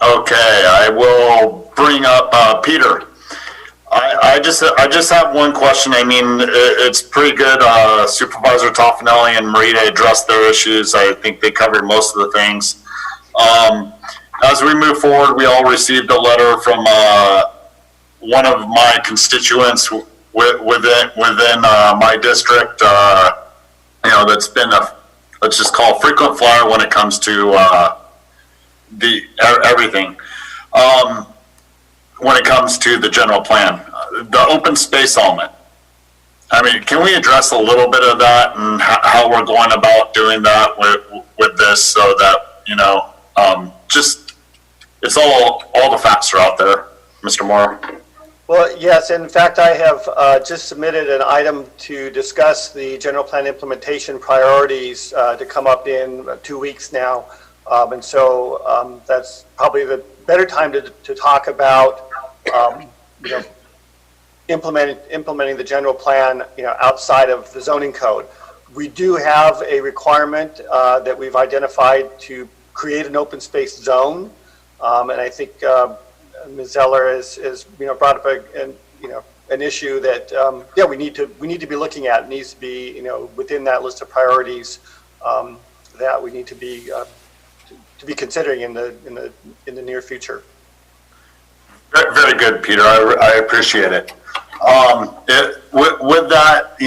Okay, I will bring up Peter. I just have one question. I mean, it's pretty good. Supervisor Toffanelli and Marita addressed their issues. I think they covered most of the things. As we move forward, we all received a letter from one of my constituents within my district. That's been let's just call it frequent flyer when it comes to everything. When it comes to the general plan, the open space element. I mean, can we address a little bit of that and how we're going about doing that with this, so that just it's all the facts are out there, Mr. Moore. Well, yes. In fact, I have just submitted an item to discuss the general plan implementation priorities to come up in 2 weeks now. And so that's probably the better time to talk about implementing the general plan outside of the zoning code. We do have a requirement that we've identified to create an open space zone, and I think Ms. Zeller has brought up an issue that we need to be looking at. It needs to be within that list of priorities that we need to be considering in the near future. Very good, Peter. I appreciate it. With that,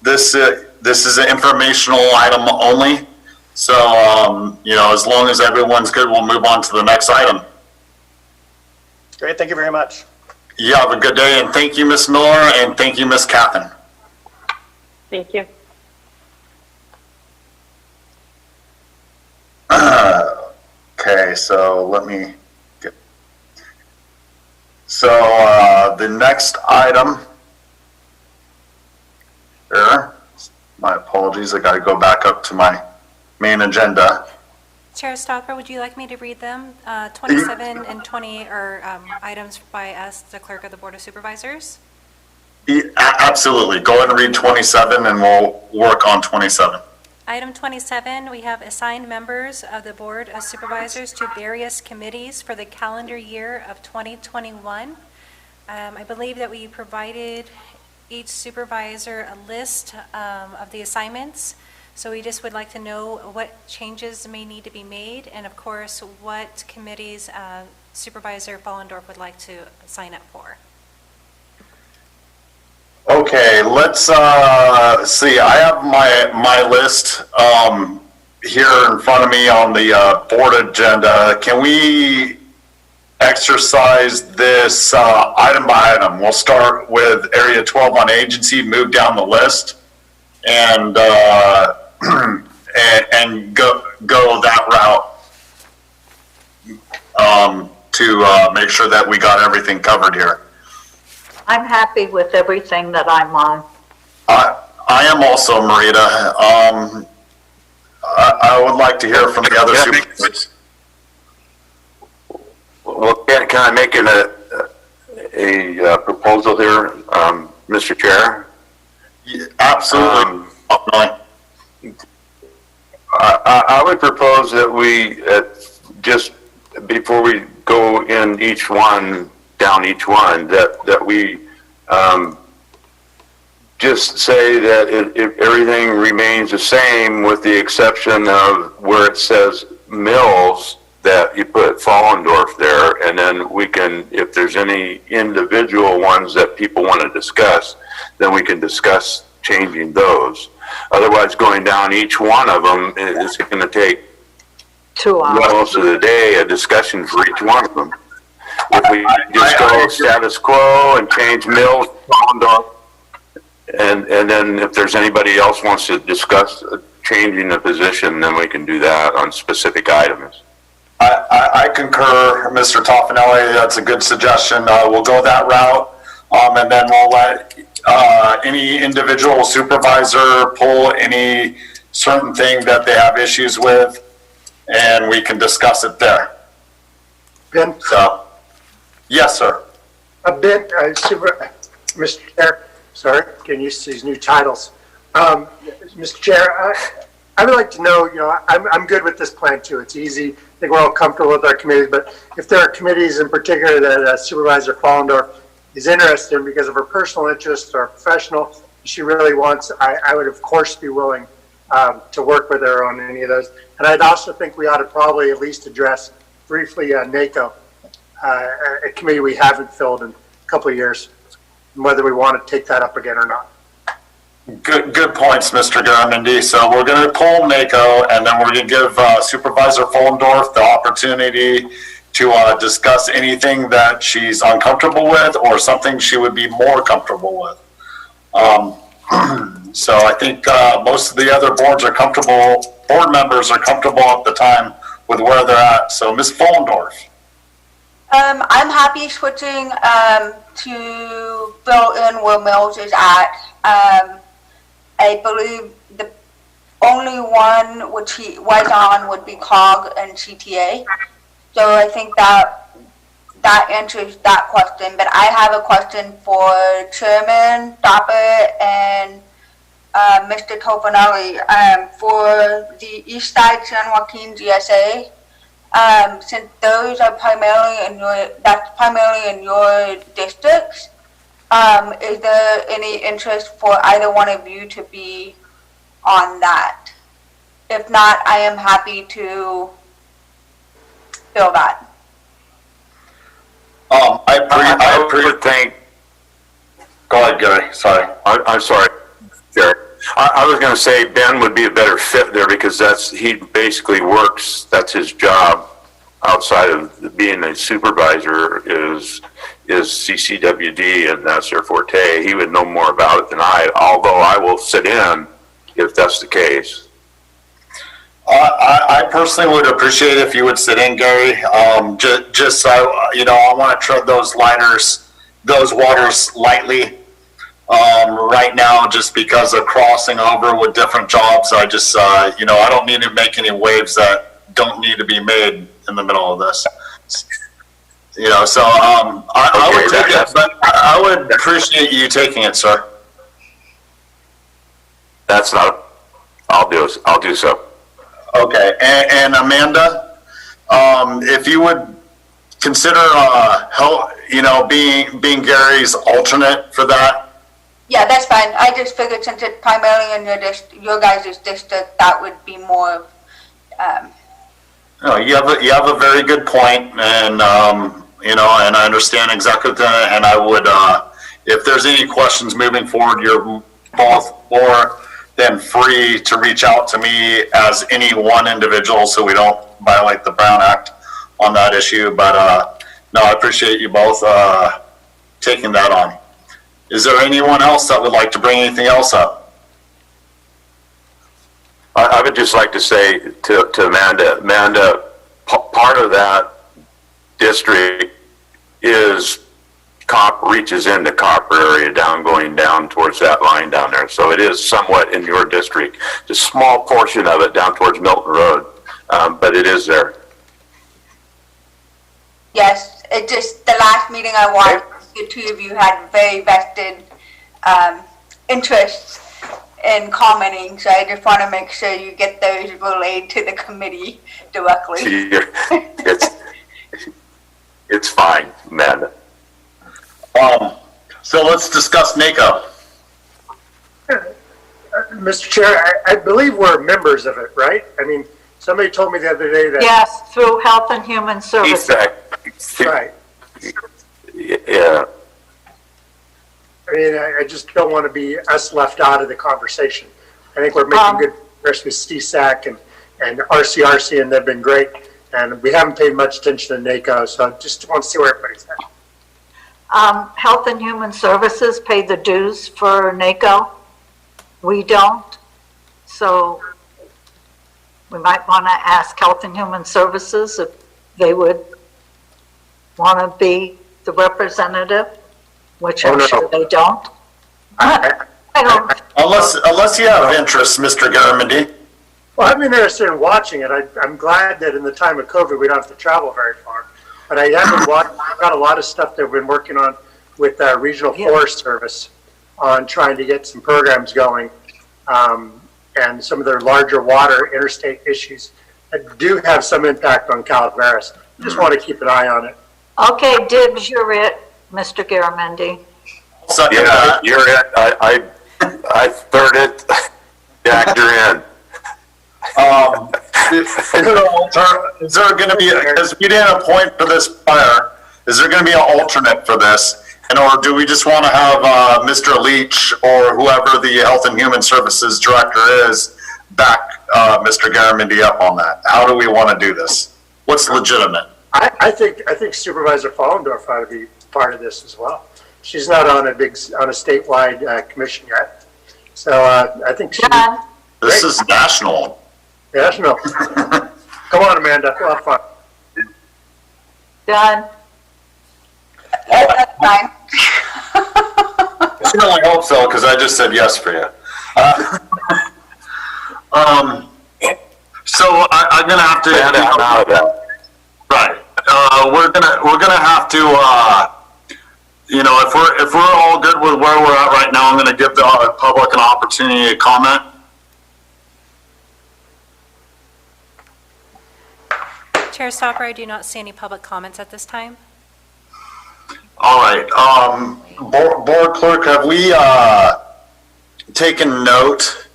this is an informational item only. So as long as everyone's good, we'll move on to the next item. Great. Thank you very much. You have a good day, and thank you, Ms. Miller, and thank you, Ms. Catherine. Thank you. Okay, so let me get. So the next item. There. My apologies. I got to go back up to my main agenda. Chair Stopper, would you like me to read them? 27 and 20 are items by us, the clerk of the Board of Supervisors. Yeah, absolutely. Go ahead and read 27 and we'll work on 27. Item 27, we have assigned members of the Board of Supervisors to various committees for the calendar year of 2021. I believe that we provided each supervisor a list of the assignments. So we just would like to know what changes may need to be made, and of course, what committees Supervisor Follendorf would like to sign up for. Okay, let's see. I have my list here in front of me on the board agenda. Can we exercise this item by item? We'll start with Area 12 on agency, move down the list, and and go that route to make sure that we got everything covered here. I'm happy with everything that I'm on. I am also, Marita. I would like to hear from the other supervisors. Well, can I make a proposal here, Mr. Chair? Yeah, absolutely. I would propose that we, just before we go in each one, down each one, that we just say that if everything remains the same with the exception of where it says Mills, that you put Follendorf there, and then we can, if there's any individual ones that people want to discuss, then we can discuss changing those. Otherwise, going down each one of them is going to take 2 hours. most of the day, a discussion for each one of them. If we just go status quo and change Mills, and then if there's anybody else wants to discuss changing the position, then we can do that on specific items. I concur, Mr. Toffanelli. That's a good suggestion. We'll go that route, and then we'll let any individual supervisor pull any certain thing that they have issues with, and we can discuss it there. Ben? So, yes, sir. Mr. Chair, sorry, getting used to these new titles. Mr. Chair, I would like to know, I'm good with this plan too. It's easy. I think we're all comfortable with our committees, but if there are committees in particular that Supervisor Follendorf is interested in because of her personal interest or professional, she really wants, I would of course be willing to work with her on any of those. And I'd also think we ought to probably at least address briefly NACO, a committee we haven't filled in a couple of years, and whether we want to take that up again or not. Good points, Mr. Garamendi. So we're going to pull NACO, and then we're going to give Supervisor Follendorf the opportunity to discuss anything that she's uncomfortable with or something she would be more comfortable with. So I think most of the other board members are comfortable at the time with where they're at. So Ms. Follendorf. I'm happy switching to fill in where Mills is at. I believe the only one which he was on would be COG and CTA. So I think that answers that question. But I have a question for Chairman Doppert and Mr. Toffanelli for the East Side San Joaquin GSA. Since those are primarily in your districts, is there any interest for either one of you to be on that? If not, I am happy to fill that. I would think. Go ahead, Gary. Sorry. I'm sorry, Jerry. I was going to say Ben would be a better fit there because he basically works. That's his job outside of being a supervisor is CCWD, and that's their forte. He would know more about it than I, although I will sit in if that's the case. I personally would appreciate if you would sit in, Gary. Just so I want to tread those waters lightly. Right now, just because of crossing over with different jobs, I just I don't need to make any waves that don't need to be made in the middle of this. So I would take it, but I would appreciate you taking it, sir. That's not I'll do so. Okay, and Amanda, if you would consider, being Gary's alternate for that. Yeah, that's fine. I just figured since it's primarily in your guys' district, that would be more, No, you have a very good point, and, and I understand exactly that, and I would, if there's any questions moving forward, you're both more than free to reach out to me as any one individual so we don't violate the Brown Act on that issue. But no, I appreciate you both taking that on. Is there anyone else that would like to bring anything else up? I would just like to say to Amanda, part of that district is reaches into Copper area going down towards that line down there. So it is somewhat in your district, just a small portion of it down towards Milton Road, but it is there. yes, it just, the last meeting I watched, the two of you had very vested interests in commenting, so I just want to make sure you get those relayed to the committee directly. It's fine, Amanda. So let's discuss NACO. Mr. Chair, I believe we're members of it, right? I mean, somebody told me the other day that. Yes, through Health and Human Services. Right. Yeah. I mean, I just don't want to be us left out of the conversation. I think we're making good progress with CSAC and RCRC, and they've been great. And we haven't paid much attention to NACO, so I just want to see where everybody's at. Health and Human Services pay the dues for NACO. We don't. So we might want to ask Health and Human Services if they would want to be the representative, which I'm sure they don't. I don't. Unless you have interest, Mr. Garamendi. Well, I'm interested in watching it. I'm glad that in the time of COVID, we don't have to travel very far. But I haven't watched, I've got a lot of stuff that we've been working on with Regional Forest Service on trying to get some programs going. And some of their larger water interstate issues that do have some impact on Calaveras. Just want to keep an eye on it. Okay, Dibs, you're it, Mr. Garamendi. Yeah, you're it. I third it. Jack, you're in. Is there going to be, because we didn't appoint for this prior, is there going to be an alternate for this? And or do we just want to have Mr. Leach or whoever the Health and Human Services Director is back Mr. Garamendi up on that? How do we want to do this? What's legitimate? I think Supervisor Fallendorf ought to be part of this as well. She's not on a statewide commission yet. So I think she. This is national. National. Come on, Amanda. We'll have fun. Done. That's fine. I certainly hope so, because I just said yes for you. So I'm gonna have to. Right. We're gonna have to. If we're all good with where we're at right now, I'm gonna give the public an opportunity to comment. Chair Stopper, I do not see any public comments at this time. All right. Board Clerk, have we taken note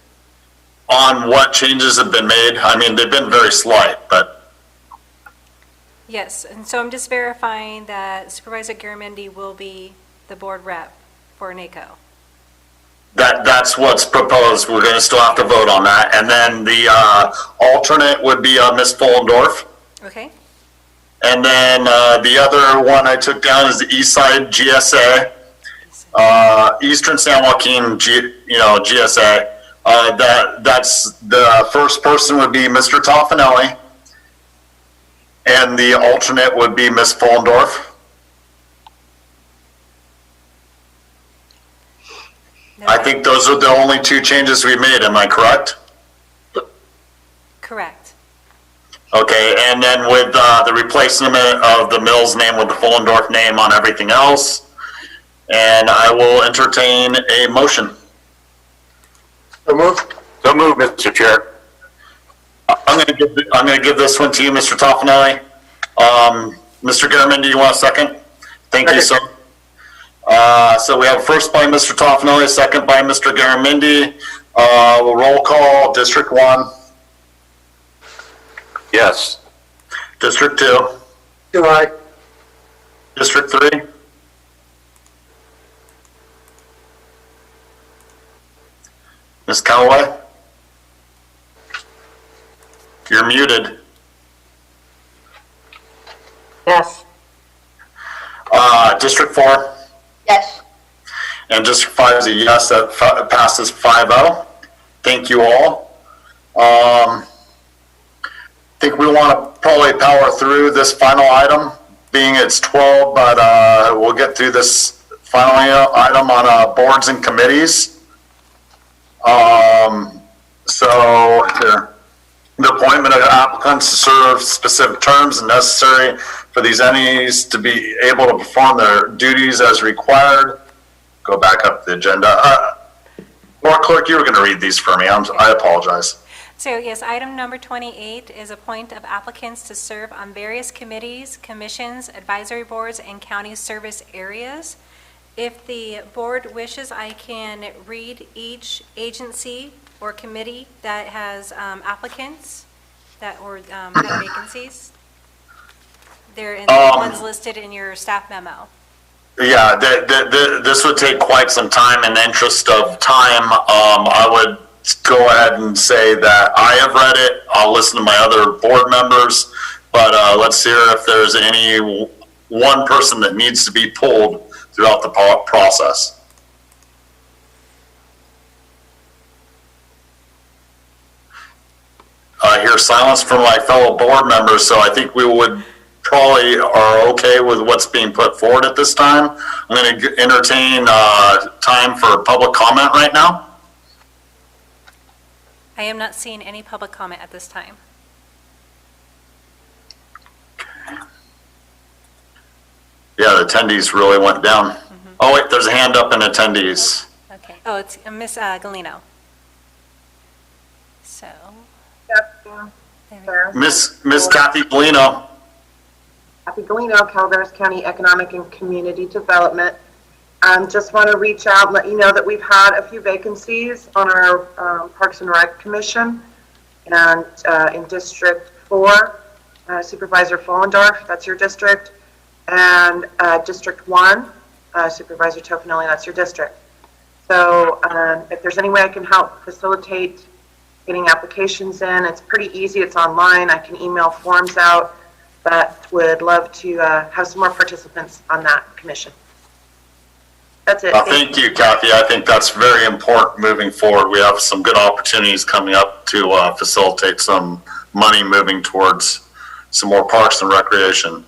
on what changes have been made? I mean, they've been very slight, but. Yes, and so I'm just verifying that Supervisor Garamendi will be the board rep for NACO. That's what's proposed. We're going to still have to vote on that. And then the alternate would be Ms. Fullendorf. Okay. And then the other one I took down is the East Side GSA, Eastern San Joaquin GSA. That's the first person would be Mr. Toffanelli, and the alternate would be Ms. Fullendorf. I think those are the only two changes we made. Am I correct? Correct. Okay, and then with the replacement of the Mills name with the Fullendorf name on everything else, and I will entertain a motion. So moved. So moved, Mr. Chair. I'm going to give this one to you, Mr. Toffenelli. Mr. Garamendi, you want a second? Thank you, sir. So we have a first by Mr. Toffenelli, second by Mr. Garamendi. Roll call, District 1. Yes. District 2. Do I? District 3. Ms. Callaway? You're muted. Yes. District 4? Yes. And District 5 is a yes, that passes 5-0. Thank you all. I think we want to probably power through this final item, being it's 12, but we'll get through this final item on boards and committees. So the appointment of applicants to serve specific terms and necessary for these entities to be able to perform their duties as required. Go back up the agenda. Laura Clerk, you were going to read these for me. I apologize. So yes, item number 28 is appoint of applicants to serve on various committees, commissions, advisory boards, and county service areas. If the board wishes, I can read each agency or committee that has applicants or have vacancies. They're in the ones listed in your staff memo. Yeah, this would take quite some time. In the interest of time, I would go ahead and say that I have read it. I'll listen to my other board members, but let's hear if there's any one person that needs to be pulled throughout the process. I hear silence from my fellow board members, so I think we would probably are okay with what's being put forward at this time. I'm going to entertain time for public comment right now. I am not seeing any public comment at this time. Yeah, the attendees really went down. Oh, wait, there's a hand up in attendees. Okay. Oh, it's Miss Galino. So. Miss Kathy Galino. Kathy Galino, Calaveras County Economic and Community Development. Just want to reach out and let you know that we've had a few vacancies on our Parks and Rec Commission. And in District 4, Supervisor Follendorf, that's your district. And District 1, Supervisor Tofanelli, that's your district. So if there's any way I can help facilitate getting applications in, it's pretty easy. It's online. I can email forms out, but would love to have some more participants on that commission. That's it. Thank you, Kathy. I think that's very important moving forward. We have some good opportunities coming up to facilitate some money moving towards some more parks and recreation.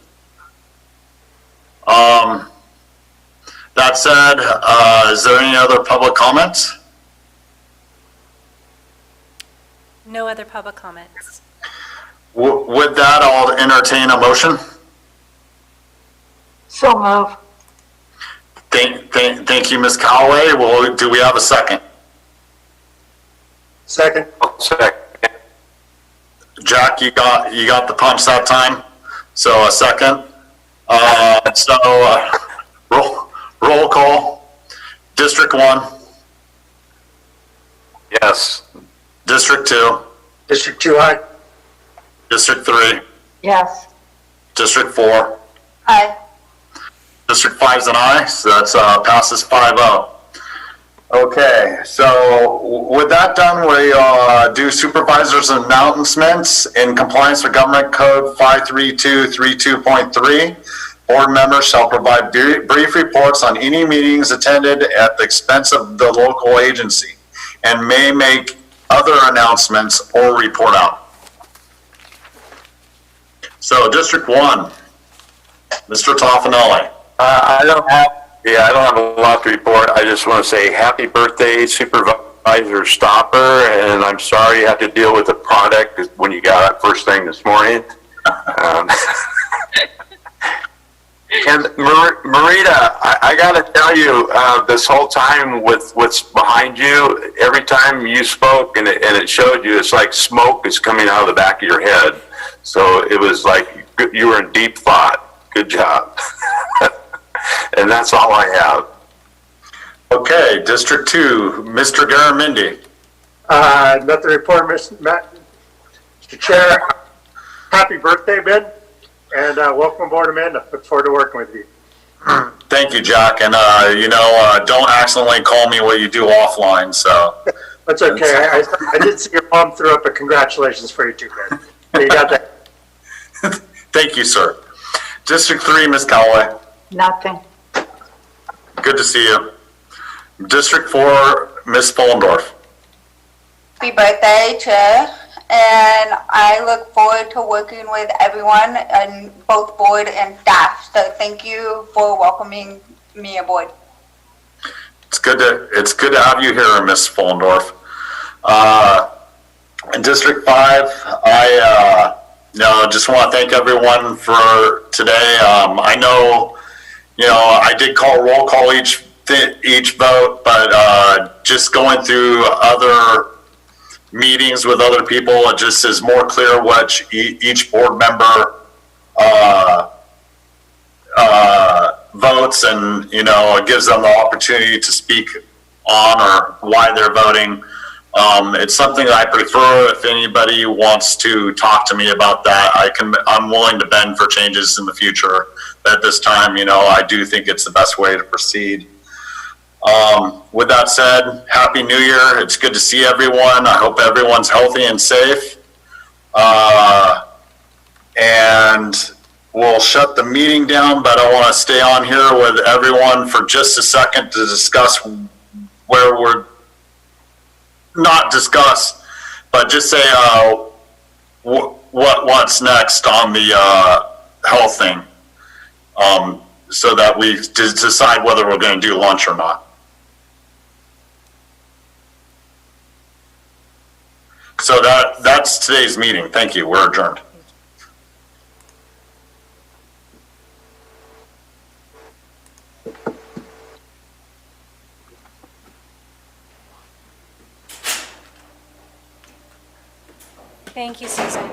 That said, is there any other public comments? No other public comments. With that, I'll entertain a motion. So move. Thank you, Ms. Callaway. Well, do we have a second? Second. Second. Jack, you got the punch that time. So a second. Roll call. District 1. Yes. District 2. District 2, aye. District 3. Yes. District 4. Aye. District 5 is an aye, so that's passes 5-0. Okay, so with that done, we do supervisors announcements in compliance with Government Code 53232.3. Board members shall provide brief reports on any meetings attended at the expense of the local agency and may make other announcements or report out. So District 1, Mr. Toffenelli. I don't have a lot to report. I just want to say happy birthday, Supervisor Stopper, and I'm sorry you have to deal with the product when you got up first thing this morning. And Marita, I got to tell you, this whole time with what's behind you, every time you spoke and it showed you, it's like smoke is coming out of the back of your head. So it was like you were in deep thought. Good job. And that's all I have. Okay, District 2, Mr. Garamendi. Nothing to report, Mr. Chair. Happy birthday, Ben, and welcome aboard, Amanda. Look forward to working with you. Thank you, Jack. And, don't accidentally call me what you do offline, so. That's okay. I did see your mom threw up a congratulations for you too, Ben. You got that. Thank you, sir. District 3, Ms. Calloway. Nothing. Good to see you. District 4, Ms. Fullendorf. Happy birthday, Chair. And I look forward to working with everyone and both board and staff. So thank you for welcoming me aboard. It's good to have you here, Ms. Fullendorf. In District 5, I just want to thank everyone for today. I know, I did call roll call each vote, but just going through other meetings with other people, it just is more clear what each board member votes, and it gives them the opportunity to speak on or why they're voting. It's something that I prefer. If anybody wants to talk to me about that, I'm willing to bend for changes in the future. But at this time, I do think it's the best way to proceed. With that said, Happy New Year. It's good to see everyone. I hope everyone's healthy and safe. And we'll shut the meeting down, but I want to stay on here with everyone for just a second to discuss where we're not discuss, but just say what's next on the health thing, so that we decide whether we're going to do lunch or not. So that's today's meeting. Thank you. We're adjourned. Thank you, Susan.